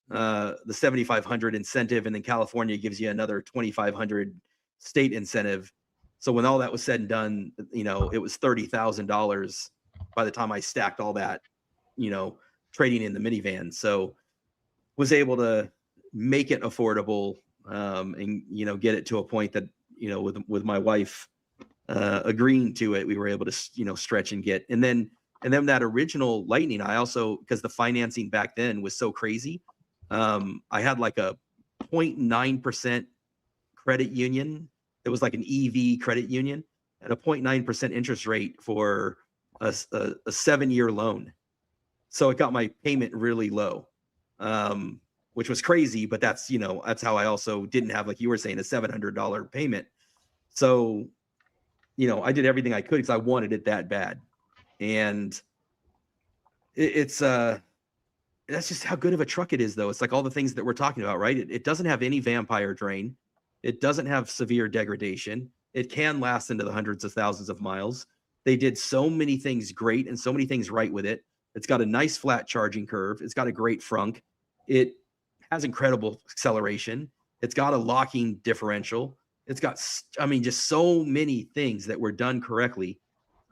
Speaker 3: the 7,500 incentive, and then California gives you another 2,500 state incentive. So when all that was said and done, it was $30,000 by the time I stacked all that, trading in the minivan. So was able to make it affordable, and get it to a point that with my wife agreeing to it, we were able to stretch and get. And then that original Lightning, I also, because the financing back then was so crazy, I had like a 0.9% credit union. It was like an EV credit union at a 0.9% interest rate for a 7-year loan. So it got my payment really low, which was crazy, but that's how I also didn't have, like you were saying, a $700 payment. So, I did everything I could because I wanted it that bad. And it's that's just how good of a truck it is, though. It's like all the things that we're talking about, right? It doesn't have any vampire drain. It doesn't have severe degradation. It can last into the hundreds of thousands of miles. They did so many things great and so many things right with it. It's got a nice flat charging curve. It's got a great frunk. It has incredible acceleration. It's got a locking differential. It's got, just so many things that were done correctly.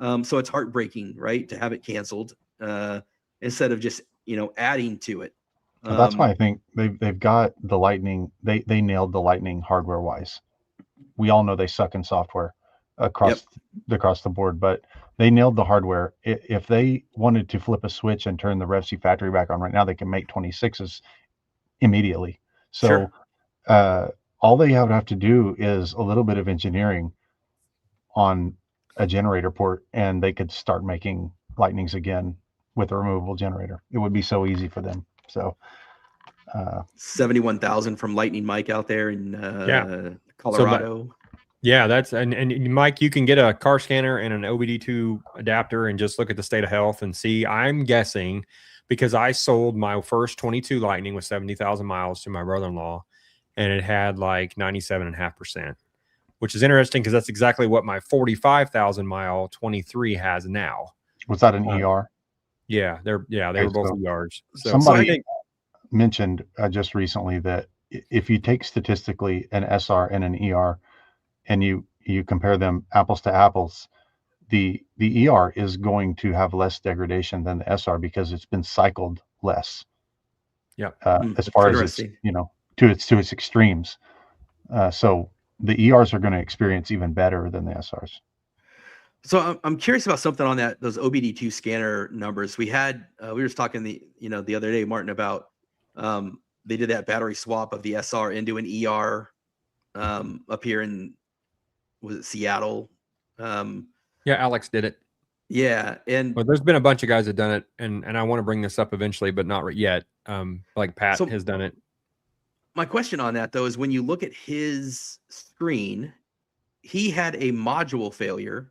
Speaker 3: So it's heartbreaking, right, to have it canceled instead of just, adding to it.
Speaker 2: So that's why I think they've got the Lightning. They nailed the Lightning hardware wise. We all know they suck in software across the board, but they nailed the hardware. If they wanted to flip a switch and turn the RevC factory back on right now, they can make 26s immediately. So all they would have to do is a little bit of engineering on a generator port, and they could start making Lightnings again with a removable generator. It would be so easy for them. So
Speaker 3: 71,000 from Lightning Mike out there in Colorado.
Speaker 1: That's and Mike, you can get a car scanner and an OBD2 adapter and just look at the state of health and see. I'm guessing, because I sold my first 22 Lightning with 70,000 miles to my brother-in-law, and it had like 97.5%, which is interesting because that's exactly what my 45,000 mile 23 has now.
Speaker 2: Was that an ER?
Speaker 1: Yeah, they were both ERs. So
Speaker 2: somebody mentioned just recently that if you take statistically an SR and an ER and you compare them apples to apples, the ER is going to have less degradation than the SR because it's been cycled less.
Speaker 1: Yeah.
Speaker 2: As far as it's, to its extremes. So the ERs are going to experience even better than the SRs.
Speaker 3: So I'm curious about something on those OBD2 scanner numbers. We were just talking the other day, Martin, about they did that battery swap of the SR into an ER up here in, was it Seattle?
Speaker 1: Alex did it.
Speaker 3: Yeah,
Speaker 1: but there's been a bunch of guys that done it, and I want to bring this up eventually, but not yet. Like Pat has done it.
Speaker 3: My question on that though is when you look at his screen, he had a module failure,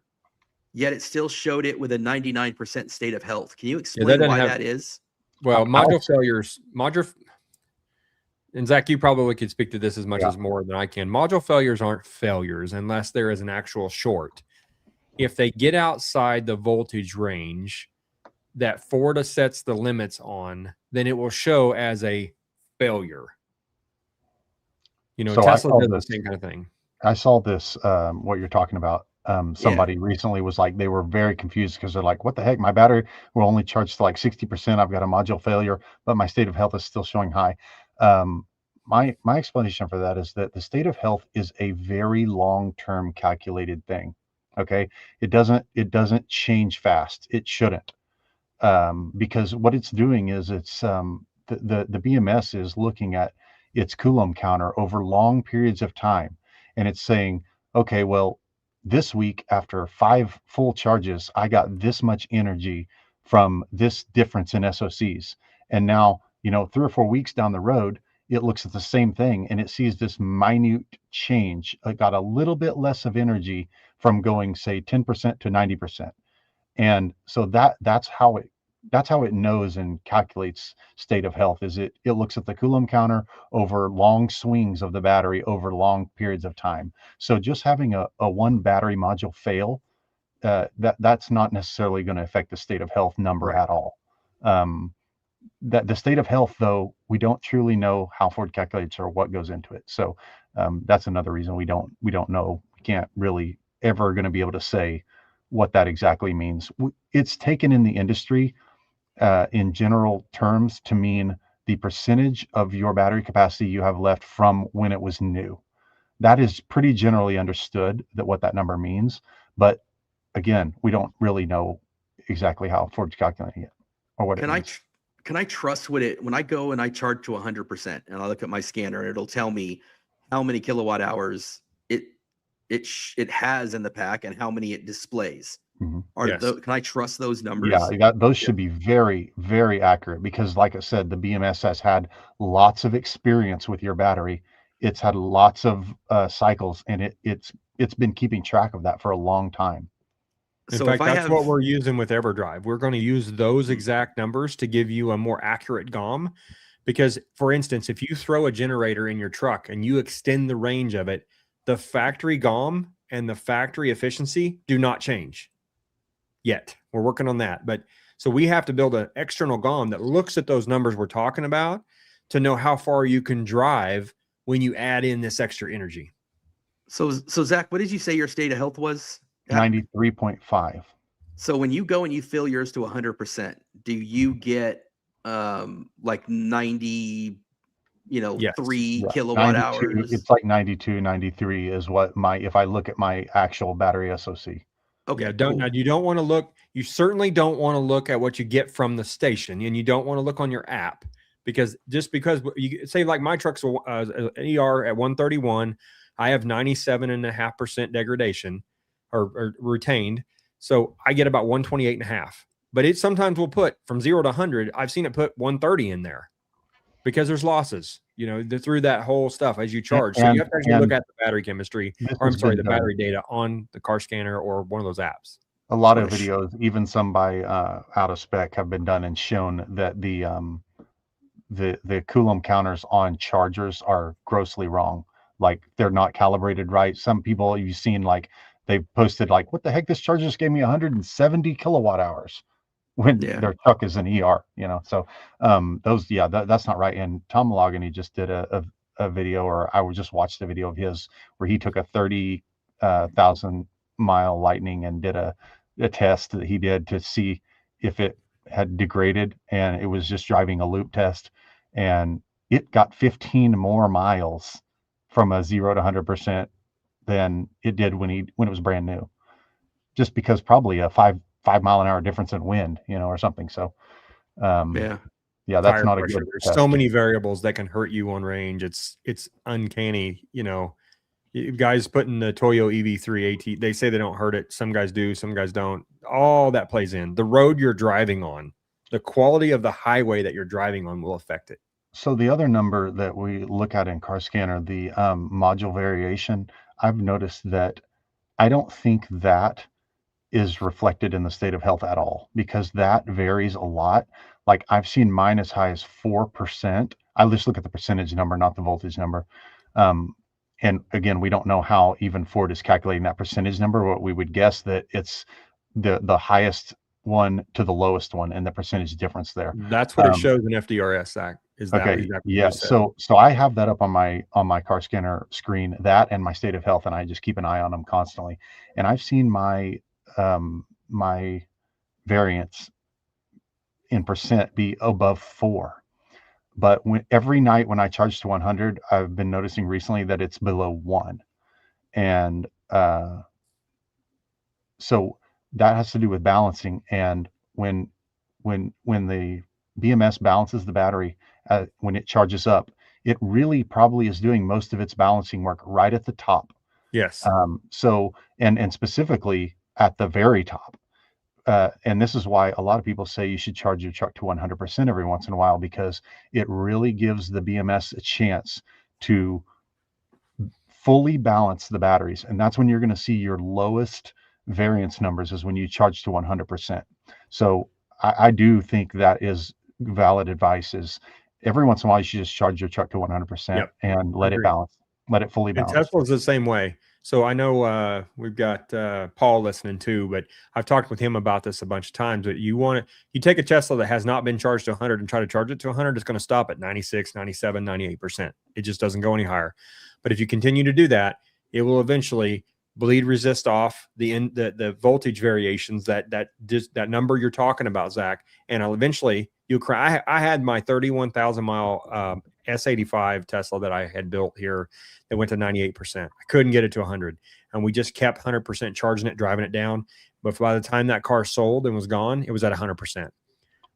Speaker 3: yet it still showed it with a 99% state of health. Can you explain why that is?
Speaker 1: Well, module failures, and Zach, you probably could speak to this as much as more than I can. Module failures aren't failures unless there is an actual short. If they get outside the voltage range that Ford sets the limits on, then it will show as a failure. So Tesla does the same kind of thing.
Speaker 2: I saw this, what you're talking about. Somebody recently was like, they were very confused because they're like, what the heck? My battery will only charge to like 60%. I've got a module failure, but my state of health is still showing high. My explanation for that is that the state of health is a very long-term calculated thing. Okay. It doesn't change fast. It shouldn't. Because what it's doing is it's the BMS is looking at its Coulomb counter over long periods of time, and it's saying, okay, well, this week after 5 full charges, I got this much energy from this difference in SOCs, and now 3 or 4 weeks down the road, it looks at the same thing and it sees this minute change. It got a little bit less of energy from going, say, 10% to 90%. And so that's how it knows and calculates state of health. Is it looks at the Coulomb counter over long swings of the battery over long periods of time. So just having a one battery module fail, that's not necessarily going to affect the state of health number at all. That the state of health, though, we don't truly know how Ford calculates or what goes into it. So that's another reason we don't know. We can't really ever going to be able to say what that exactly means. It's taken in the industry in general terms to mean the percentage of your battery capacity you have left from when it was new. That is pretty generally understood, that what that number means. But again, we don't really know exactly how Ford's calculating it or what it means.
Speaker 3: Can I trust when I go and I charge to 100% and I look at my scanner and it'll tell me how many kilowatt hours it has in the pack and how many it displays? Can I trust those numbers?
Speaker 2: Yeah, those should be very, very accurate, because like I said, the BMS has had lots of experience with your battery. It's had lots of cycles, and it's been keeping track of that for a long time.
Speaker 1: In fact, that's what we're using with Everdrive. We're going to use those exact numbers to give you a more accurate GOM. Because, for instance, if you throw a generator in your truck and you extend the range of it, the factory GOM and the factory efficiency do not change yet. We're working on that. But so we have to build an external GOM that looks at those numbers we're talking about to know how far you can drive when you add in this extra energy.
Speaker 3: So Zach, what did you say your state of health was?
Speaker 2: 93.5.
Speaker 3: So when you go and you fill yours to 100%, do you get like 90,
Speaker 1: Yes.
Speaker 3: 3 kilowatt hours?
Speaker 2: It's like 92, 93 is what if I look at my actual battery SOC.
Speaker 3: Okay.
Speaker 1: Yeah, now you don't want to look. You certainly don't want to look at what you get from the station, and you don't want to look on your app, because you say, like, my truck's an ER at 131, I have 97.5% degradation or retained, so I get about 128.5. But it sometimes will put from 0 to 100. I've seen it put 130 in there because there's losses, through that whole stuff as you charge. So you have to actually look at the battery chemistry, the battery data on the car scanner or one of those apps.
Speaker 2: A lot of videos, even some by out of spec, have been done and shown that the Coulomb counters on chargers are grossly wrong. Like, they're not calibrated right. Some people you've seen, like, they've posted like, what the heck, this charger just gave me 170 kilowatt hours when their truck is an ER, so that's not right. And Tom Malogany just did a video, or I would just watch the video of his, where he took a 30,000 mile Lightning and did a test that he did to see if it had degraded, and it was just driving a loop test, and it got 15 more miles from a 0 to 100% than it did when it was brand new, just because probably a 5 mile an hour difference in wind, or something. So that's not a good
Speaker 1: There's
Speaker 2: test.
Speaker 1: so many variables that can hurt you on range. It's uncanny. Guys putting the Toyo EV3 AT, they say they don't hurt it. Some guys do, some guys don't. All that plays in. The road you're driving on, the quality of the highway that you're driving on will affect it.
Speaker 2: So the other number that we look at in Car Scanner, the module variation, I've noticed that I don't think that is reflected in the state of health at all, because that varies a lot. Like, I've seen mine as high as 4%. I just look at the percentage number, not the voltage number. And again, we don't know how even Ford is calculating that percentage number, but we would guess that it's the highest one to the lowest one and the percentage difference there.
Speaker 1: That's what it shows in FDRS, Zach. Is that
Speaker 2: Okay.
Speaker 1: exactly what you
Speaker 2: Yeah.
Speaker 1: just said?
Speaker 2: So I have that up on my car scanner screen, that and my state of health, and I just keep an eye on them constantly. And I've seen my variance in percent be above 4. But every night when I charge to 100, I've been noticing recently that it's below 1. And so that has to do with balancing. And when the BMS balances the battery, when it charges up, it really probably is doing most of its balancing work right at the top.
Speaker 1: Yes.
Speaker 2: So and specifically at the very top. And this is why a lot of people say you should charge your truck to 100% every once in a while, because it really gives the BMS a chance to fully balance the batteries. And that's when you're going to see your lowest variance numbers, is when you charge to 100%. So I do think that is valid advice, is every once in a while you should just charge your truck to 100%
Speaker 1: Yep.
Speaker 2: and let it
Speaker 1: Agreed.
Speaker 2: balance, let it fully
Speaker 1: And
Speaker 2: balance.
Speaker 1: Tesla's the same way. So I know we've got Paul listening too, but I've talked with him about this a bunch of times. But you take a Tesla that has not been charged to 100 and try to charge it to 100, it's going to stop at 96, 97, 98%. It just doesn't go any higher. But if you continue to do that, it will eventually bleed resist off the voltage variations, that number you're talking about, Zach, and eventually you'll cry. I had my 31,000 mile S85 Tesla that I had built here that went to 98%. I couldn't get it to 100, and we just kept 100% charging it, driving it down. But by the time that car sold and was gone, it was at 100%,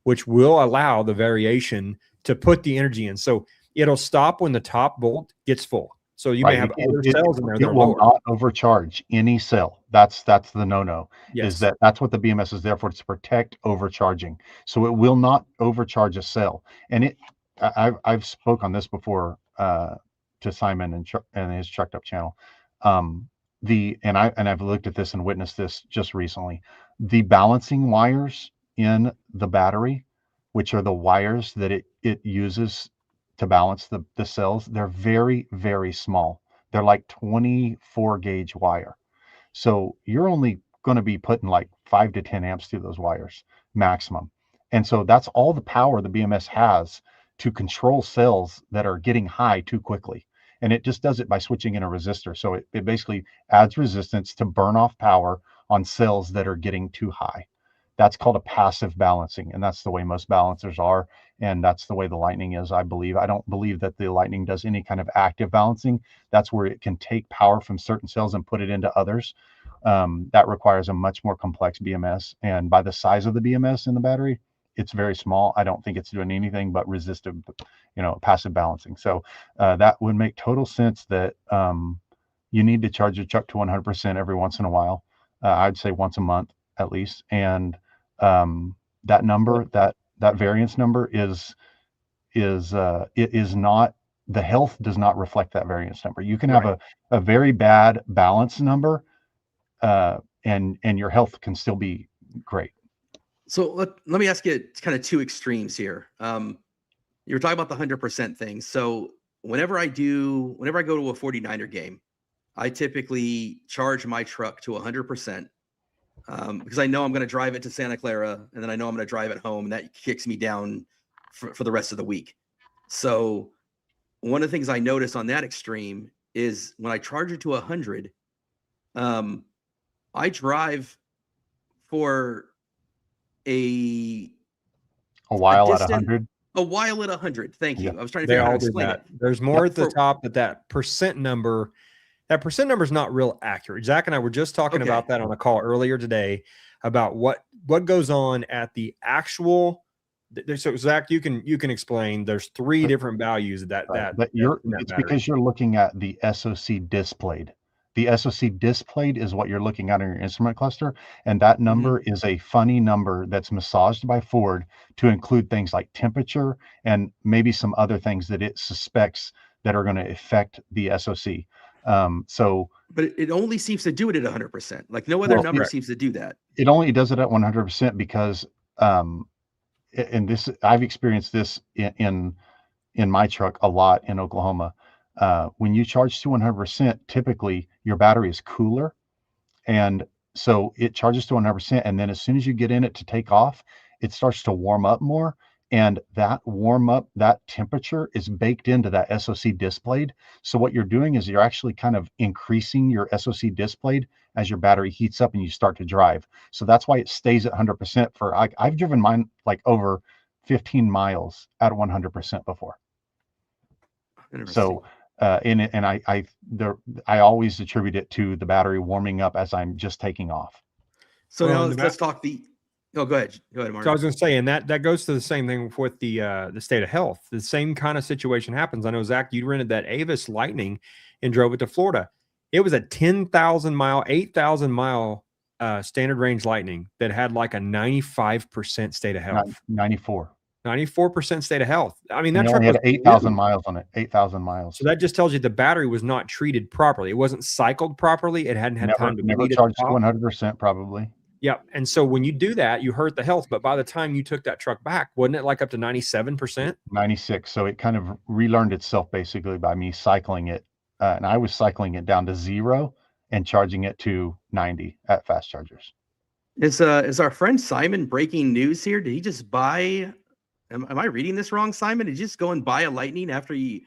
Speaker 1: which will allow the variation to put the energy in. So it'll stop when the top volt gets full. So you may have other cells in there that
Speaker 2: It
Speaker 1: are
Speaker 2: will
Speaker 1: lower.
Speaker 2: not overcharge any cell. That's the no-no.
Speaker 1: Yes.
Speaker 2: Is that's what the BMS is there for, to protect overcharging. So it will not overcharge a cell. And I've spoke on this before to Simon and his Trucked Up channel. I've looked at this and witnessed this just recently. The balancing wires in the battery, which are the wires that it uses to balance the cells, they're very, very small. They're like 24 gauge wire. So you're only going to be putting like 5 to 10 amps through those wires maximum. And so that's all the power the BMS has to control cells that are getting high too quickly. And it just does it by switching in a resistor. So it basically adds resistance to burn off power on cells that are getting too high. That's called a passive balancing, and that's the way most balancers are, and that's the way the Lightning is, I believe. I don't believe that the Lightning does any kind of active balancing. That's where it can take power from certain cells and put it into others. That requires a much more complex BMS, and by the size of the BMS in the battery, it's very small. I don't think it's doing anything but resistive, passive balancing. So that would make total sense that you need to charge your truck to 100% every once in a while. I'd say once a month at least. And that number, that variance number is not, the health does not reflect that variance number. You can have a very bad balance number, and your health can still be great.
Speaker 3: So let me ask you kind of two extremes here. You were talking about the 100% thing. So whenever I go to a 49er game, I typically charge my truck to 100%. Because I know I'm going to drive it to Santa Clara, and then I know I'm going to drive it home, and that kicks me down for the rest of the week. So one of the things I notice on that extreme is when I charge it to 100, I drive for a
Speaker 2: while at 100.
Speaker 3: A while at 100. Thank you.
Speaker 2: Yeah.
Speaker 3: I was trying to figure out how to explain it.
Speaker 1: There's more at the top, but that percent number is not real accurate. Zach and I were just talking about that on a call earlier today, about what goes on at the actual. So Zach, you can explain. There's 3 different values but
Speaker 2: it's because you're looking at the SOC displayed. The SOC displayed is what you're looking at in your instrument cluster, and that number is a funny number that's massaged by Ford to include things like temperature and maybe some other things that it suspects that are going to affect the SOC.
Speaker 3: But it only seems to do it at 100%. Like no other number seems to do that.
Speaker 2: It only does it at 100% because, and this, I've experienced this in my truck a lot in Oklahoma. When you charge to 100%, typically your battery is cooler, and so it charges to 100%, and then as soon as you get in it to take off, it starts to warm up more, And that warm up, that temperature is baked into that SoC displayed. So what you're doing is you're actually kind of increasing your SoC displayed as your battery heats up and you start to drive. So that's why it stays at 100% for, I've driven mine like over 15 miles at 100% before. So, I always attribute it to the battery warming up as I'm just taking off.
Speaker 3: So now let's talk go ahead. Go ahead, Mark.
Speaker 1: So I was going to say, and that goes to the same thing with the state of health. The same kind of situation happens. I know, Zach, you rented that EREV Lightning and drove it to Florida. It was a 10,000 mile, 8,000 mile standard range Lightning that had like a 95% state of health. 94% state of health. I mean, that truck
Speaker 2: had 8,000 miles on it. 8,000 miles.
Speaker 1: So that just tells you the battery was not treated properly. It wasn't cycled properly. It hadn't had time to
Speaker 2: never charged 100% probably.
Speaker 1: Yeah. And so when you do that, you hurt the health. But by the time you took that truck back, wasn't it like up to 97%?
Speaker 2: 96. So it kind of relearned itself basically by me cycling it. And I was cycling it down to 0 and charging it to 90 at fast chargers.
Speaker 3: Is our friend Simon breaking news here? Did he just buy? Am I reading this wrong, Simon? Did you just go and buy a Lightning after you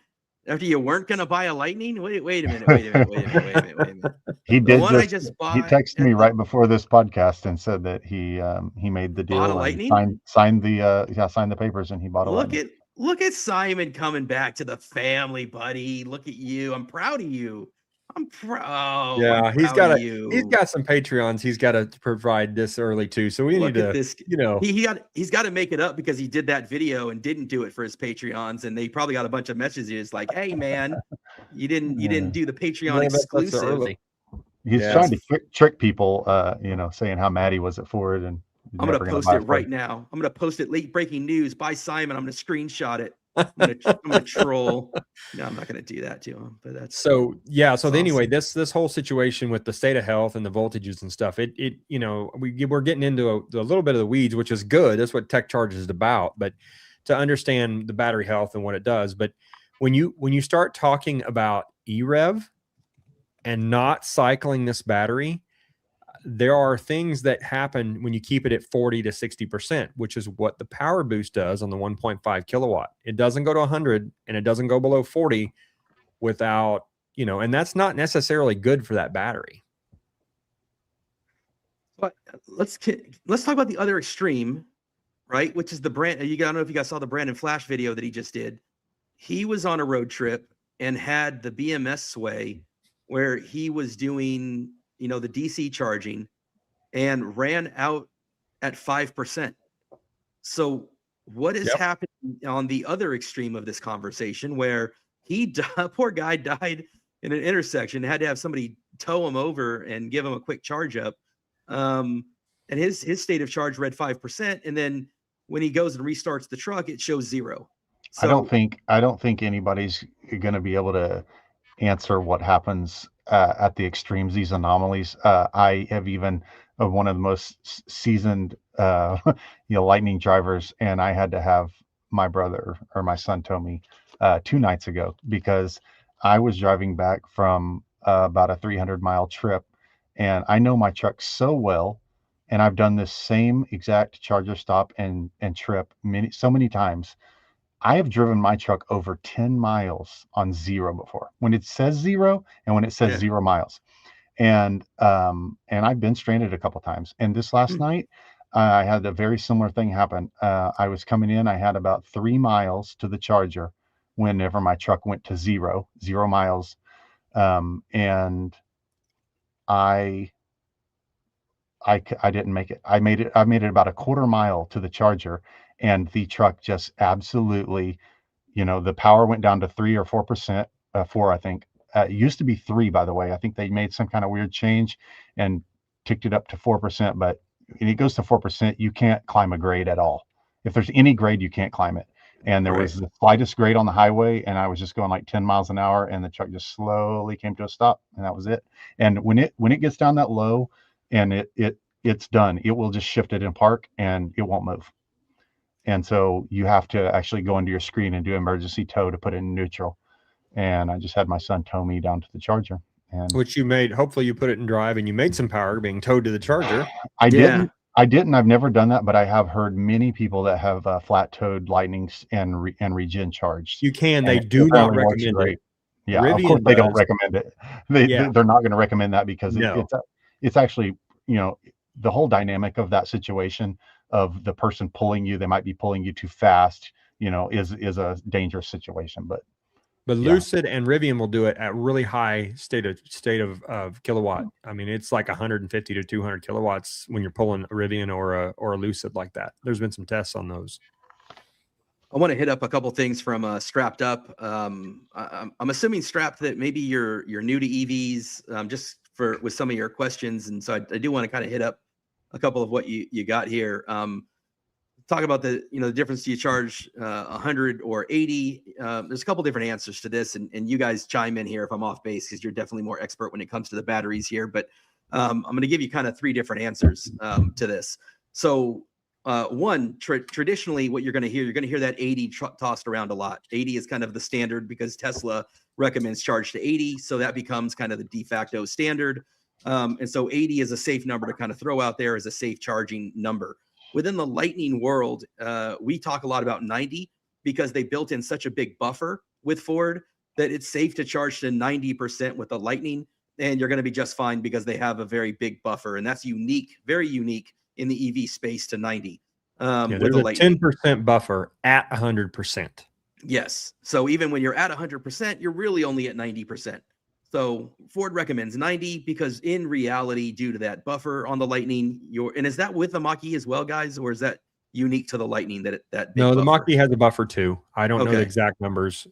Speaker 3: weren't going to buy a Lightning? Wait a minute.
Speaker 2: He did. He texted me right before this podcast and said that he made the deal.
Speaker 3: Bought a Lightning?
Speaker 2: Signed the papers, and he bought a Lightning.
Speaker 3: Look at Simon coming back to the family, buddy. Look at you. I'm proud of you. I'm proud.
Speaker 1: Yeah, he's got some Patreons he's got to provide this early too. So we need to,
Speaker 3: he's got to make it up because he did that video and didn't do it for his Patreons, and they probably got a bunch of messages like, "Hey man, you didn't do the Patreon exclusive."
Speaker 2: He's trying to trick people, saying how mad he was at Ford, and
Speaker 3: I'm going to post it right now. I'm going to post it. Late breaking news by Simon. I'm going to screenshot it. I'm going to troll. No, I'm not going to do that to him. But that's
Speaker 1: so. Yeah. So
Speaker 3: awesome.
Speaker 1: Anyway, this whole situation with the state of health and the voltages and stuff, we're getting into a little bit of the weeds, which is good. That's what Tech Charge is about. But to understand the battery health and what it does. But when you start talking about EREV and not cycling this battery, there are things that happen when you keep it at 40 to 60%, which is what the power boost does on the 1.5 kilowatt. It doesn't go to 100 and it doesn't go below 40 without, and that's not necessarily good for that battery.
Speaker 3: But let's talk about the other extreme, right? Which is the brand. I don't know if you guys saw the Brandon Flash video that he just did. He was on a road trip and had the BMS sway where he was doing the DC charging and ran out at 5%. So what is happening on the other extreme of this conversation where poor guy died in an intersection, had to have somebody tow him over and give him a quick charge up. And his state of charge read 5%. And then when he goes and restarts the truck, it shows 0. So,
Speaker 2: I don't think anybody's going to be able to answer what happens at the extremes, these anomalies. I have even one of the most seasoned Lightning drivers, and I had to have my brother or my son tow me 2 nights ago because I was driving back from about a 300-mile trip, and I know my truck so well, and I've done this same exact charger stop and trip so many times. I have driven my truck over 10 miles on 0 before, when it says 0 and when it says 0 miles. And I've been stranded a couple times. And this last night, I had a very similar thing happen. I was coming in, I had about 3 miles to the charger whenever my truck went to 0 miles. And I didn't make it. I made it about a quarter mile to the charger, and the truck just absolutely, the power went down to 3 or 4%, 4, I think. It used to be 3, by the way. I think they made some kind of weird change and ticked it up to 4%, but when it goes to 4%, you can't climb a grade at all. If there's any grade, you can't climb it. And there was the slightest grade on the highway, and I was just going like 10 miles an hour, and the truck just slowly came to a stop, and that was it. And when it gets down that low and it's done, it will just shift it in park and it won't move. And so you have to actually go into your screen and do emergency tow to put it in neutral. And I just had my son tow me down to the charger. And
Speaker 1: which you made, hopefully you put it in drive and you made some power being towed to the charger.
Speaker 2: I didn't. I didn't. I've never done that, but I have heard many people that have flat-toed Lightnings and regen charged,
Speaker 1: You can.
Speaker 2: and
Speaker 1: They
Speaker 2: it
Speaker 1: do not
Speaker 2: apparently works
Speaker 1: recommend it.
Speaker 2: great. Yeah, of course
Speaker 1: Rivian
Speaker 2: they don't
Speaker 1: does.
Speaker 2: recommend it.
Speaker 1: Yeah.
Speaker 2: They're not going to recommend that because
Speaker 1: No.
Speaker 2: it's actually, you know, the whole dynamic of that situation of the person pulling you, they might be pulling you too fast, you know, is a dangerous situation. But
Speaker 1: But
Speaker 2: yeah.
Speaker 1: Lucid and Rivian will do it at really high state of kilowatt. I mean, it's like 150 to 200 kilowatts when you're pulling a Rivian or a Lucid like that. There's been some tests on those.
Speaker 3: I want to hit up a couple things from Strapped Up. I'm assuming Strapped that maybe you're new to EVs, just with some of your questions, and so I do want to kind of hit up a couple of what you got here. Talk about the difference. Do you charge 100 or 80? There's a couple different answers to this, and you guys chime in here if I'm off base because you're definitely more expert when it comes to the batteries here. But I'm going to give you kind of three different answers to this. So one, traditionally, what you're going to hear that 80 tossed around a lot. 80 is kind of the standard because Tesla recommends charge to 80, so that becomes kind of the de facto standard. And so 80 is a safe number to kind of throw out there as a safe charging number. Within the Lightning world, we talk a lot about 90 because they built in such a big buffer with Ford that it's safe to charge to 90% with the Lightning, and you're going to be just fine because they have a very big buffer, and that's unique, very unique in the EV space to 90.
Speaker 1: There's
Speaker 3: with the
Speaker 1: a
Speaker 3: Lightning.
Speaker 1: 10% buffer at 100%.
Speaker 3: Yes. So even when you're at 100%, you're really only at 90%. So Ford recommends 90 because in reality, due to that buffer on the Lightning, and is that with the Mach-E as well, guys, or is that unique to the Lightning that big
Speaker 1: No, the
Speaker 3: buffer?
Speaker 1: Mach-E has a buffer too. I don't know the exact numbers.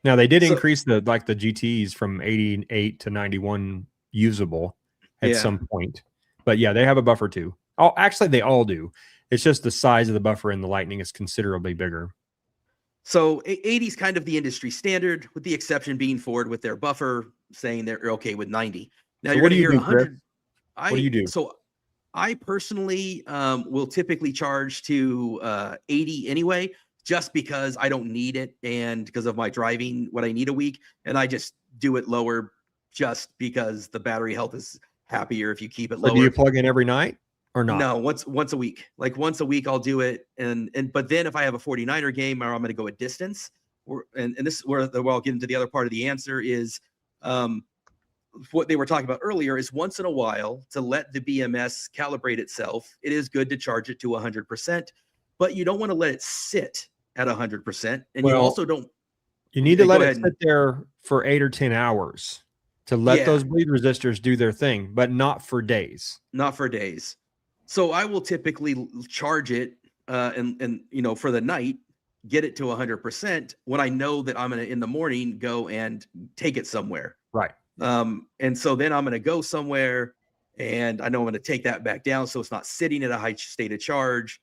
Speaker 1: Now they did increase the GTs from 88 to 91 usable at some point, but yeah, they have a buffer too. Oh, actually, they all do. It's just the size of the buffer in the Lightning is considerably bigger.
Speaker 3: So 80 is kind of the industry standard, with the exception being Ford with their buffer saying they're okay with 90. Now you're going to hear 100.
Speaker 1: What do you do?
Speaker 3: So I personally will typically charge to 80 anyway, just because I don't need it and because of my driving, what I need a week, and I just do it lower just because the battery health is happier if you keep it lower.
Speaker 1: Do you plug in every night? Or not?
Speaker 3: No, once a week. Like once a week I'll do it, but then if I have a 49er game or I'm going to go a distance, and this is where I'll get into the other part of the answer is what they were talking about earlier is once in a while to let the BMS calibrate itself. It is good to charge it to 100%, but you don't want to let it sit at 100%, and you also don't.
Speaker 1: You need to let it sit there for 8 or 10 hours to let those bleed resistors do their thing, but not for days.
Speaker 3: Not for days. So I will typically charge it and for the night, get it to 100% when I know that I'm going to in the morning go and take it somewhere.
Speaker 1: Right.
Speaker 3: And so then I'm going to go somewhere and I know I'm going to take that back down so it's not sitting at a high state of charge.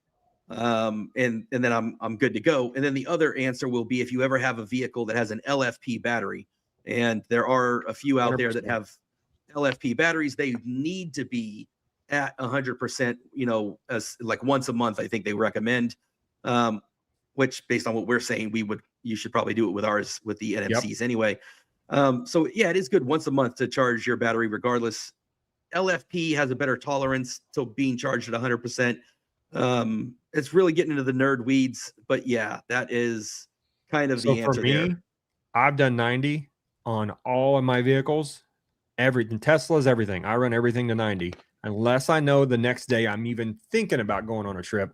Speaker 3: And then I'm good to go. And then the other answer will be if you ever have a vehicle that has an LFP battery, and there are a few out 100%. There that have LFP batteries, they need to be at 100%, as like once a month, I think they recommend, which based on what we're saying, you should probably do it with ours, with the NMCs anyway. So yeah, it is good once a month to charge your battery regardless. LFP has a better tolerance to being charged at 100%. It's really getting into the nerd weeds, but yeah, that is kind of the answer there.
Speaker 1: I've done 90 on all of my vehicles, everything, Tesla's, everything. I run everything to 90. Unless I know the next day I'm even thinking about going on a trip,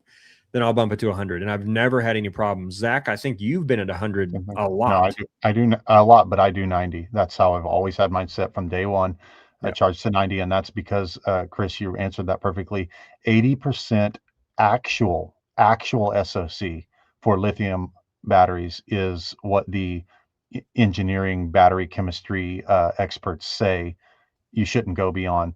Speaker 1: then I'll bump it to 100. And I've never had any problems. Zach, I think you've been at 100 a lot.
Speaker 2: No, I do a lot, but I do 90. That's how I've always had mine set from day one. I charge to 90, and that's because, Chris, you answered that perfectly. 80% actual SOC for lithium batteries is what the engineering battery chemistry experts say you shouldn't go beyond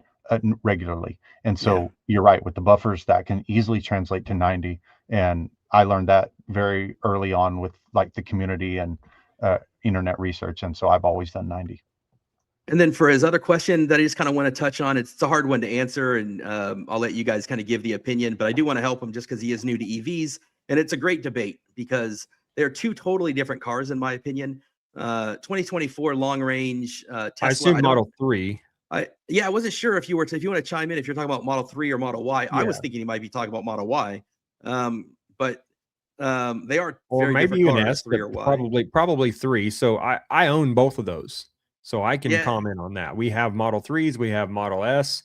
Speaker 2: regularly. And so you're right, with the buffers that can easily translate to 90. And I learned that very early on with like the community and internet research. And so I've always done 90.
Speaker 3: And then for his other question that I just kind of want to touch on, it's a hard one to answer, and I'll let you guys kind of give the opinion, but I do want to help him just because he is new to EVs. And it's a great debate because they're two totally different cars, in my opinion. 2024 long range Tesla.
Speaker 1: I assume Model 3.
Speaker 3: I wasn't sure if you want to chime in, if you're talking about Model 3 or Model Y. I was thinking you might be talking about Model Y. But they are
Speaker 1: Or
Speaker 3: very
Speaker 1: maybe
Speaker 3: different
Speaker 1: an
Speaker 3: cars,
Speaker 1: S,
Speaker 3: 3
Speaker 1: but
Speaker 3: or Y.
Speaker 1: probably 3. So I own both of those. So I can
Speaker 3: Yeah.
Speaker 1: comment on that. We have Model 3s, we have Model S.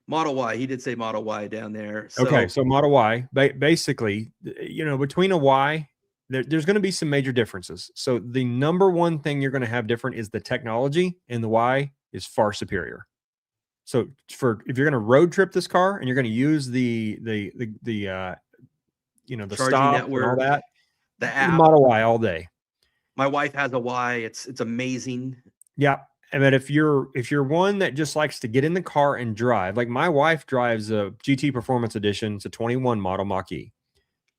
Speaker 3: Model Y. He did say Model Y down there. So,
Speaker 1: Okay, so Model Y, basically, between a Y, there's going to be some major differences. So the number one thing you're going to have different is the technology, and the Y is far superior. So if you're going to road trip this car and you're going to use the
Speaker 3: charging
Speaker 1: stop
Speaker 3: network,
Speaker 1: and all that,
Speaker 3: the app.
Speaker 1: Model Y all day.
Speaker 3: My wife has a Y. It's amazing.
Speaker 1: Yeah. And then if you're one that just likes to get in the car and drive, like my wife drives a GT Performance Edition, it's a 21 model Mach-E.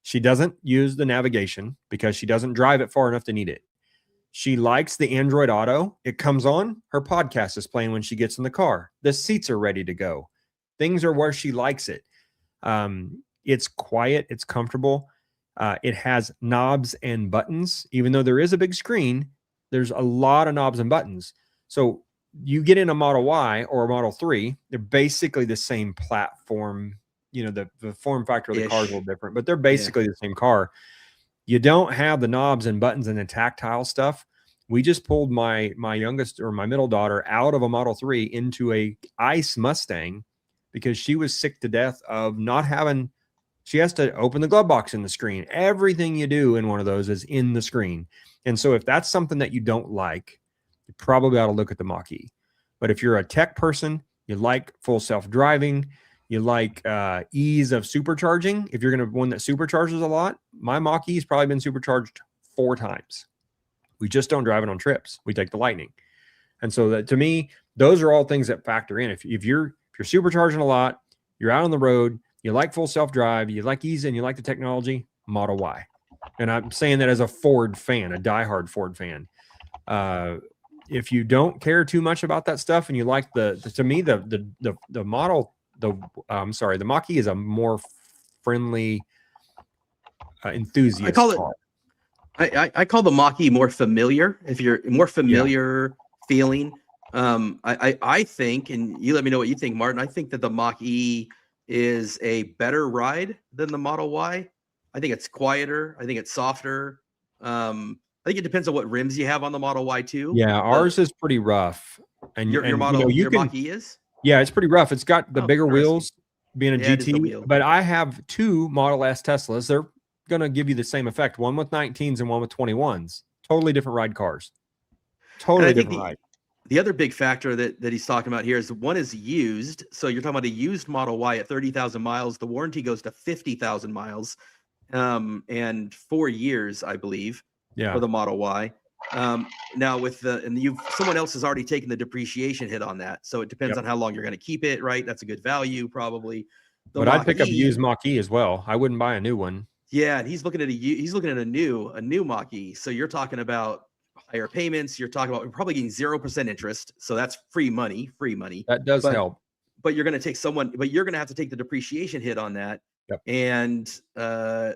Speaker 1: She doesn't use the navigation because she doesn't drive it far enough to need it. She likes the Android Auto. It comes on, her podcast is playing when she gets in the car. The seats are ready to go. Things are where she likes it. It's quiet, it's comfortable. It has knobs and buttons. Even though there is a big screen, there's a lot of knobs and buttons. So you get in a Model Y or a Model 3, they're basically the same platform. The form factor of the car is a little different, but they're basically the same car. You don't have the knobs and buttons and the tactile stuff. We just pulled my youngest or my middle daughter out of a Model 3 into a ICE Mustang because she was sick to death of not having. She has to open the glove box in the screen. Everything you do in one of those is in the screen. And so if that's something that you don't like, you probably ought to look at the Mach-E. But if you're a tech person, you like full self-driving, you like ease of supercharging. If you're going to one that supercharges a lot, my Mach-E has probably been supercharged 4 times. We just don't drive it on trips. We take the Lightning. And so that, to me, those are all things that factor in. If you're supercharging a lot, you're out on the road, you like full self-drive, you like ease, and you like the technology, Model Y. And I'm saying that as a Ford fan, a diehard Ford fan. If you don't care too much about that stuff and you like to me, the Mach-E is a more friendly enthusiast car.
Speaker 3: I call the Mach-E more familiar. If you're more familiar feeling, I think, and you let me know what you think, Martin. I think that the Mach-E is a better ride than the Model Y. I think it's quieter. I think it's softer. I think it depends on what rims you have on the Model Y too.
Speaker 1: Yeah, ours is pretty rough. And your
Speaker 3: Mach-E is?
Speaker 1: Yeah, it's pretty rough. It's got the bigger wheels, being a GT. But I have 2 Model S Teslas. They're going to give you the same effect. One with 19s and one with 21s. Totally different ride cars. Totally different ride.
Speaker 3: The other big factor that he's talking about here is one is used. So you're talking about a used Model Y at 30,000 miles. The warranty goes to 50,000 miles, and 4 years, I believe, for the Model Y. Now with someone else has already taken the depreciation hit on that. So it depends on how long you're going to keep it, right? That's a good value, probably.
Speaker 1: But I'd pick up a used Mach-E as well. I wouldn't buy a new one.
Speaker 3: Yeah, and he's looking at a new Mach-E. So you're talking about higher payments. You're talking about probably getting 0% interest. So that's free money.
Speaker 1: That does help.
Speaker 3: But you're going to have to take the depreciation hit on that.
Speaker 1: Yep.
Speaker 3: And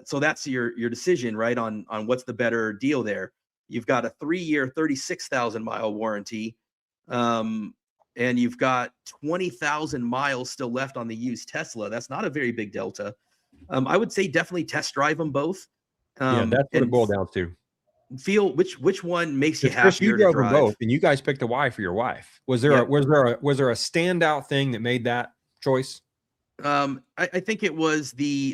Speaker 3: so that's your decision, right? On what's the better deal there. You've got a 3-year, 36,000 mile warranty. And you've got 20,000 miles still left on the used Tesla. That's not a very big delta. I would say definitely test drive them both.
Speaker 1: That's what it boiled down to.
Speaker 3: Feel which one makes you happier.
Speaker 1: Chris, you drove them both, and you guys picked a Y for your wife. Was there a standout thing that made that choice?
Speaker 3: I think it was the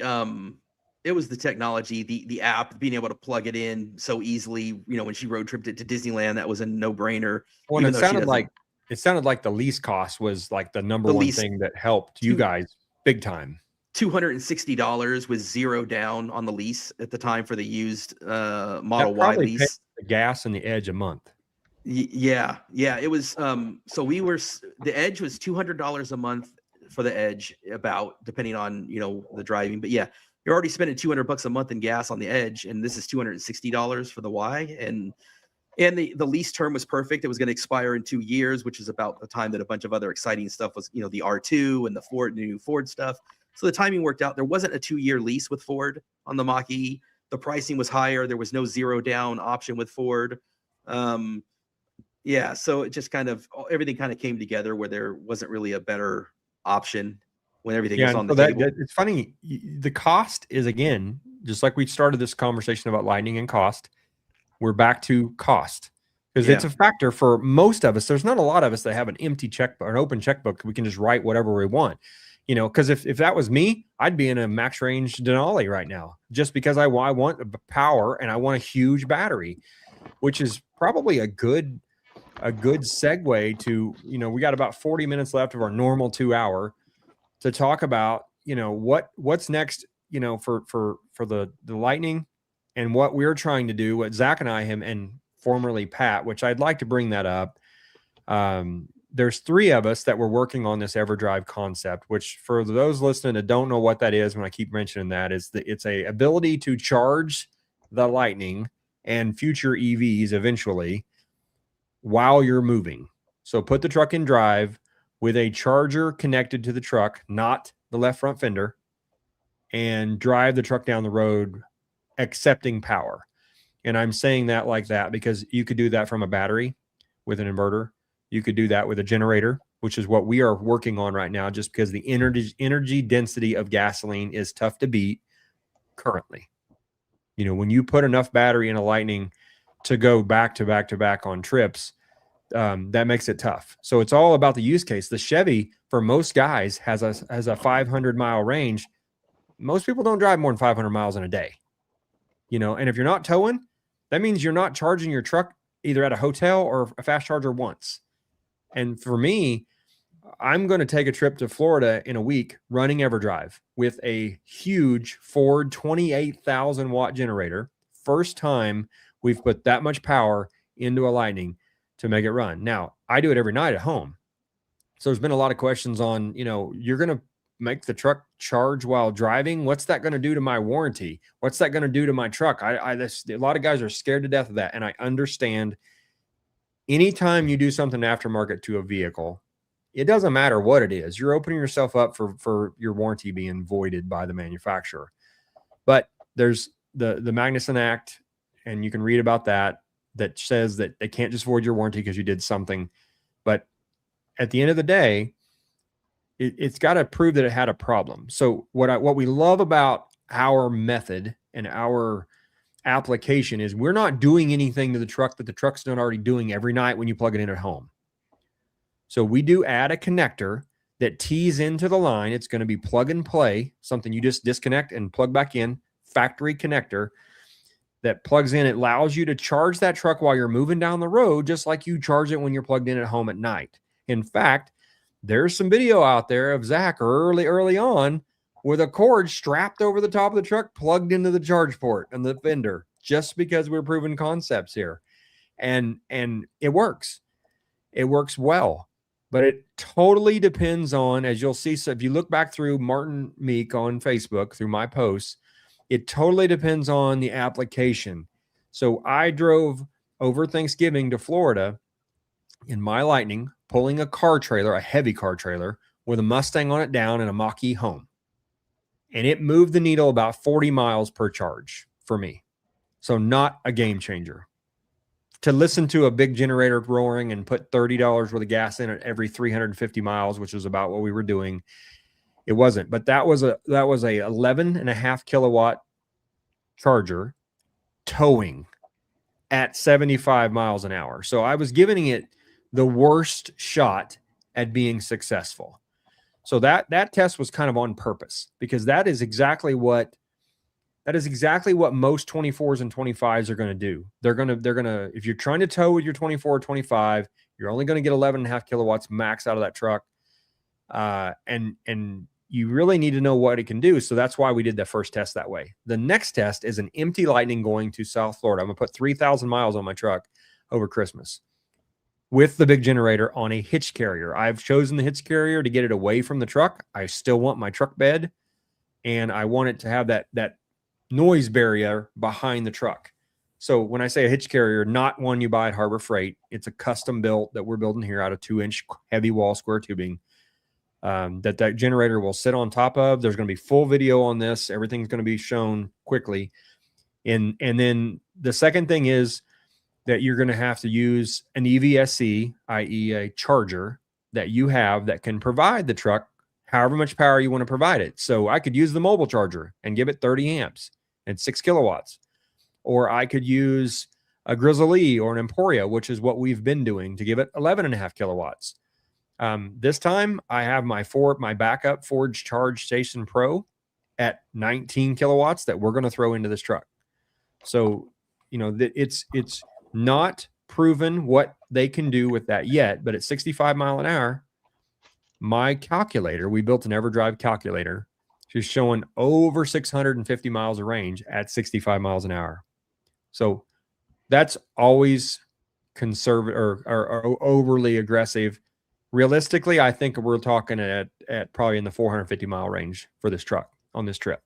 Speaker 3: technology, the app, being able to plug it in so easily. When she road tripped it to Disneyland, that was a no-brainer.
Speaker 1: Well, it sounded like the lease cost was like the number one thing that helped you guys big time.
Speaker 3: $260 with 0 down on the lease at the time for the used Model
Speaker 1: Y
Speaker 3: lease.
Speaker 1: The gas and the Edge a month.
Speaker 3: Yeah, it was. So the Edge was $200 a month for the Edge, about, depending on the driving. But yeah, you're already spending $200 a month in gas on the Edge, and this is $260 for the Y. And the lease term was perfect. It was going to expire in 2 years, which is about the time that a bunch of other exciting stuff was, the R2 and the new Ford stuff. So the timing worked out. There wasn't a 2-year lease with Ford on the Mach-E. The pricing was higher. There was no 0 down option with Ford. Yeah, so it just kind of everything kind of came together where there wasn't really a better option when everything
Speaker 1: Yeah,
Speaker 3: was
Speaker 1: and
Speaker 3: on
Speaker 1: so
Speaker 3: the table.
Speaker 1: it's funny. The cost is, again, just like we started this conversation about Lightning and cost. We're back to cost because it's
Speaker 3: Yeah.
Speaker 1: a factor for most of us. There's not a lot of us that have an empty checkbook or an open checkbook. We can just write whatever we want, because if that was me, I'd be in a max range Denali right now just because I want power and I want a huge battery, which is probably a good segue to, we got about 40 minutes left of our normal 2 hour to talk about, what's next, for the Lightning and what we're trying to do, what Zach and I him and formerly Pat, which I'd like to bring that up. There's 3 of us that were working on this Everdrive concept, which for those listening that don't know what that is, when I keep mentioning that, is that it's a ability to charge the Lightning and future EVs eventually while you're moving. So put the truck in drive with a charger connected to the truck, not the left front fender, and drive the truck down the road accepting power. And I'm saying that like that because you could do that from a battery with an inverter. You could do that with a generator, which is what we are working on right now, just because the energy density of gasoline is tough to beat currently. When you put enough battery in a Lightning to go back to back to back on trips, that makes it tough. So it's all about the use case. The Chevy, for most guys, has a 500-mile range. Most people don't drive more than 500 miles in a day. And if you're not towing, that means you're not charging your truck either at a hotel or a fast charger once. And for me, I'm going to take a trip to Florida in a week running Everdrive with a huge Ford 28,000 watt generator. First time we've put that much power into a Lightning to make it run. Now, I do it every night at home. So there's been a lot of questions on, you're going to make the truck charge while driving. What's that going to do to my warranty? What's that going to do to my truck? A lot of guys are scared to death of that. And I understand. Anytime you do something aftermarket to a vehicle, it doesn't matter what it is. You're opening yourself up for your warranty being voided by the manufacturer. But there's the Magnuson Act, and you can read about that says that they can't just void your warranty because you did something. But at the end of the day, it's got to prove that it had a problem. So what we love about our method and our application is we're not doing anything to the truck that the truck's not already doing every night when you plug it in at home. So we do add a connector that tees into the line. It's going to be plug and play, something you just disconnect and plug back in, factory connector that plugs in. It allows you to charge that truck while you're moving down the road, just like you charge it when you're plugged in at home at night. In fact, there's some video out there of Zach early on with a cord strapped over the top of the truck, plugged into the charge port and the fender, just because we're proving concepts here. And it works. It works well. But it totally depends on, as you'll see, so if you look back through Martin Meek on Facebook, through my posts, it totally depends on the application. So I drove over Thanksgiving to Florida in my Lightning, pulling a car trailer, a heavy car trailer, with a Mustang on it down and a Mach-E home. And it moved the needle about 40 miles per charge for me. So not a game changer. To listen to a big generator roaring and put $30 worth of gas in it every 350 miles, which was about what we were doing, it wasn't. But that was a 11.5 kilowatt charger towing at 75 miles an hour. So I was giving it the worst shot at being successful. So that test was kind of on purpose, because that is exactly what most 24s and 25s are going to do. They're going to, if you're trying to tow with your 24 or 25, you're only going to get 11.5 kilowatts max out of that truck. And you really need to know what it can do. So that's why we did the first test that way. The next test is an empty Lightning going to South Florida. I'm going to put 3,000 miles on my truck over Christmas with the big generator on a hitch carrier. I've chosen the hitch carrier to get it away from the truck. I still want my truck bed, and I want it to have that noise barrier behind the truck. So when I say a hitch carrier, not one you buy at Harbor Freight, it's a custom built that we're building here out of 2-inch heavy wall square tubing that generator will sit on top of. There's going to be full video on this. Everything's going to be shown quickly. And then the second thing is that you're going to have to use an EVSE, i.e. a charger that you have that can provide the truck however much power you want to provide it. So I could use the mobile charger and give it 30 amps and 6 kilowatts. Or I could use a Grizzly or an Emporia, which is what we've been doing, to give it 11.5 kilowatts. This time I have my backup Forge Charge Station Pro at 19 kilowatts that we're going to throw into this truck. So, you know, it's not proven what they can do with that yet, but at 65 mile an hour, my calculator, we built an Everdrive calculator, she's showing over 650 miles of range at 65 miles an hour. So that's always conservative or overly aggressive. Realistically, I think we're talking at probably in the 450 mile range for this truck on this trip,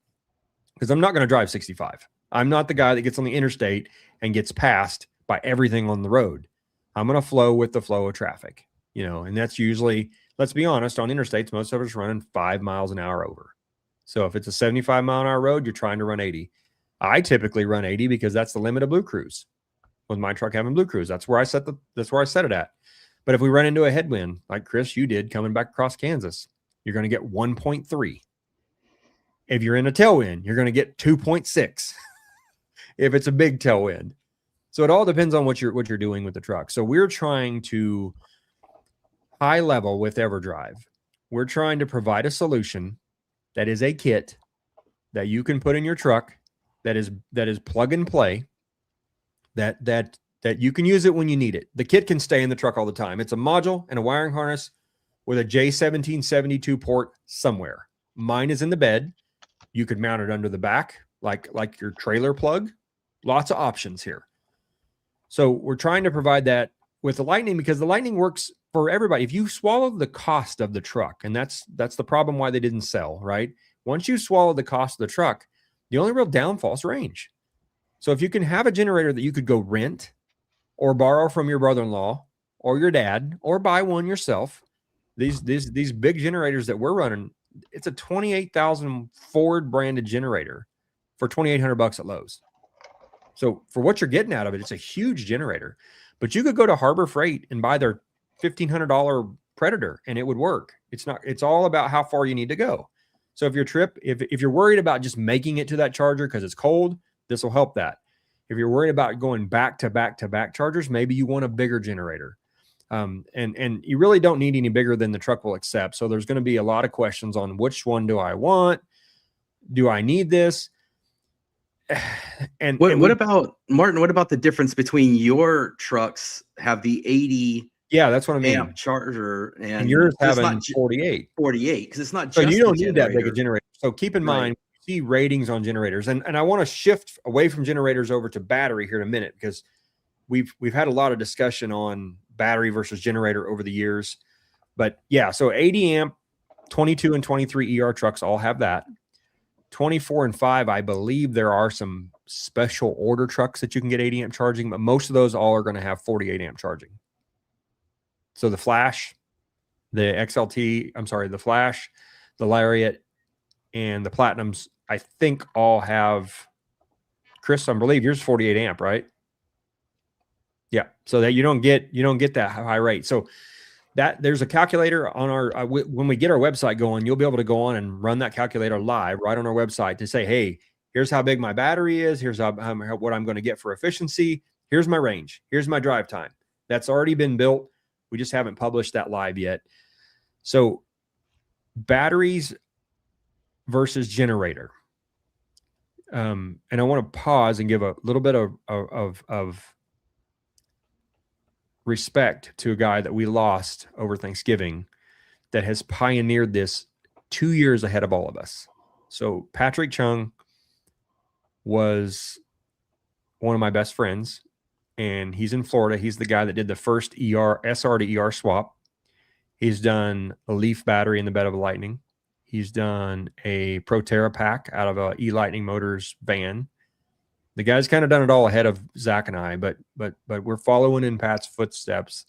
Speaker 1: because I'm not going to drive 65. I'm not the guy that gets on the interstate and gets passed by everything on the road. I'm going to flow with the flow of traffic, you know, and that's usually, let's be honest, on interstates, most of us running 5 miles an hour over. So if it's a 75 mile an hour road, you're trying to run 80. I typically run 80 because that's the limit of Blue Cruise. With my truck having Blue Cruise, that's where I set it at. But if we run into a headwind, like Chris, you did coming back across Kansas, you're going to get 1.3. If you're in a tailwind, you're going to get 2.6. If it's a big tailwind. So it all depends on what you're doing with the truck. So we're trying to high level with Everdrive. We're trying to provide a solution that is a kit that you can put in your truck that is plug and play, that you can use it when you need it. The kit can stay in the truck all the time. It's a module and a wiring harness with a J1772 port somewhere. Mine is in the bed. You could mount it under the back, like your trailer plug. Lots of options here. So we're trying to provide that with the Lightning, because the Lightning works for everybody. If you swallow the cost of the truck, and that's the problem why they didn't sell, right? Once you swallow the cost of the truck, the only real downfall is range. So if you can have a generator that you could go rent or borrow from your brother-in-law or your dad, or buy one yourself, these big generators that we're running, it's a 28,000 Ford branded generator for $2,800 at Lowe's. So for what you're getting out of it, it's a huge generator. But you could go to Harbor Freight and buy their $1,500 Predator and it would work. It's all about how far you need to go. So if you're worried about just making it to that charger because it's cold, this will help that. If you're worried about going back to back chargers, maybe you want a bigger generator. And you really don't need any bigger than the truck will accept. So there's going to be a lot of questions on which one do I want? Do I need this? And
Speaker 3: what about Martin? What about the difference between your trucks have the 80?
Speaker 1: Yeah, that's what I mean.
Speaker 3: Amp charger and
Speaker 1: yours having 48.
Speaker 3: 48, because it's not
Speaker 1: so
Speaker 3: just
Speaker 1: you don't need that big a generator. So keep in mind, see ratings on generators, and I want to shift away from generators over to battery here in a minute, because we've had a lot of discussion on battery versus generator over the years. But yeah, so 80 amp, 22 and 23 ER trucks all have that. 24 and 5, I believe there are some special order trucks that you can get 80 amp charging, but most of those all are going to have 48 amp charging. So the Flash, the Flash, the Lariat, and the Platinums, I think all have, Chris, I believe yours is 48 amp, right? Yeah. So that you don't get that high rate. So that there's a calculator on our, when we get our website going, you'll be able to go on and run that calculator live right on our website to say, hey, here's how big my battery is. Here's what I'm going to get for efficiency. Here's my range. Here's my drive time. That's already been built. We just haven't published that live yet. So batteries versus generator. And I want to pause and give a little bit of respect to a guy that we lost over Thanksgiving that has pioneered this 2 years ahead of all of us. So Patrick Chung was one of my best friends, and he's in Florida. He's the guy that did the first SR to ER swap. He's done a Leaf battery in the bed of a Lightning. He's done a Proterra pack out of a E-Lightning Motors van. The guy's kind of done it all ahead of Zach and I, but we're following in Pat's footsteps.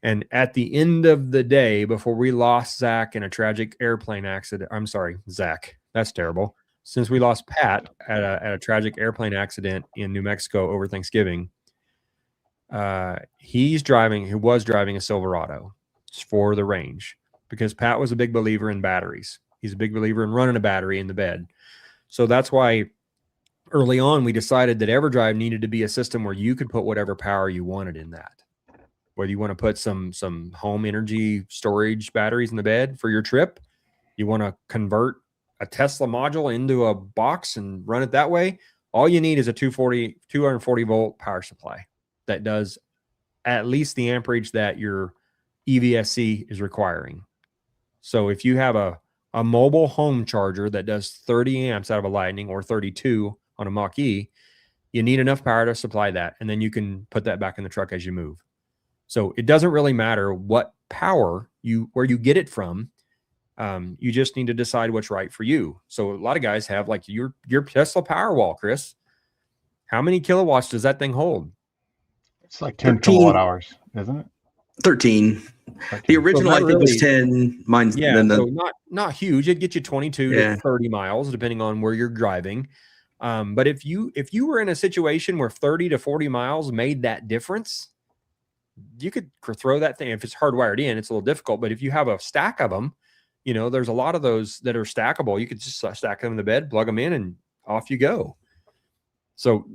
Speaker 1: And at the end of the day, before we lost Zach in a tragic airplane accident, I'm sorry, Zach, that's terrible. Since we lost Pat at a tragic airplane accident in New Mexico over Thanksgiving, he was driving a Silverado for the range because Pat was a big believer in batteries. He's a big believer in running a battery in the bed. So that's why early on we decided that Everdrive needed to be a system where you could put whatever power you wanted in that. Whether you want to put some home energy storage batteries in the bed for your trip, you want to convert a Tesla module into a box and run it that way, all you need is a 240 volt power supply that does at least the amperage that your EVSC is requiring. So if you have a mobile home charger that does 30 amps out of a Lightning or 32 on a Mach-E, you need enough power to supply that, and then you can put that back in the truck as you move. So it doesn't really matter what power where you get it from. You just need to decide what's right for you. So a lot of guys have like your Tesla Powerwall, Chris. How many kilowatts does that thing hold?
Speaker 2: It's like 10 kilowatt hours, isn't it?
Speaker 3: 13. The original, I think, was 10. Mine's
Speaker 1: so not huge. It'd get you 22 to 30 miles, depending on where you're driving. But if you were in a situation where 30 to 40 miles made that difference, you could throw that thing. If it's hardwired in, it's a little difficult. But if you have a stack of them, there's a lot of those that are stackable. You could just stack them in the bed, plug them in, and off you go. So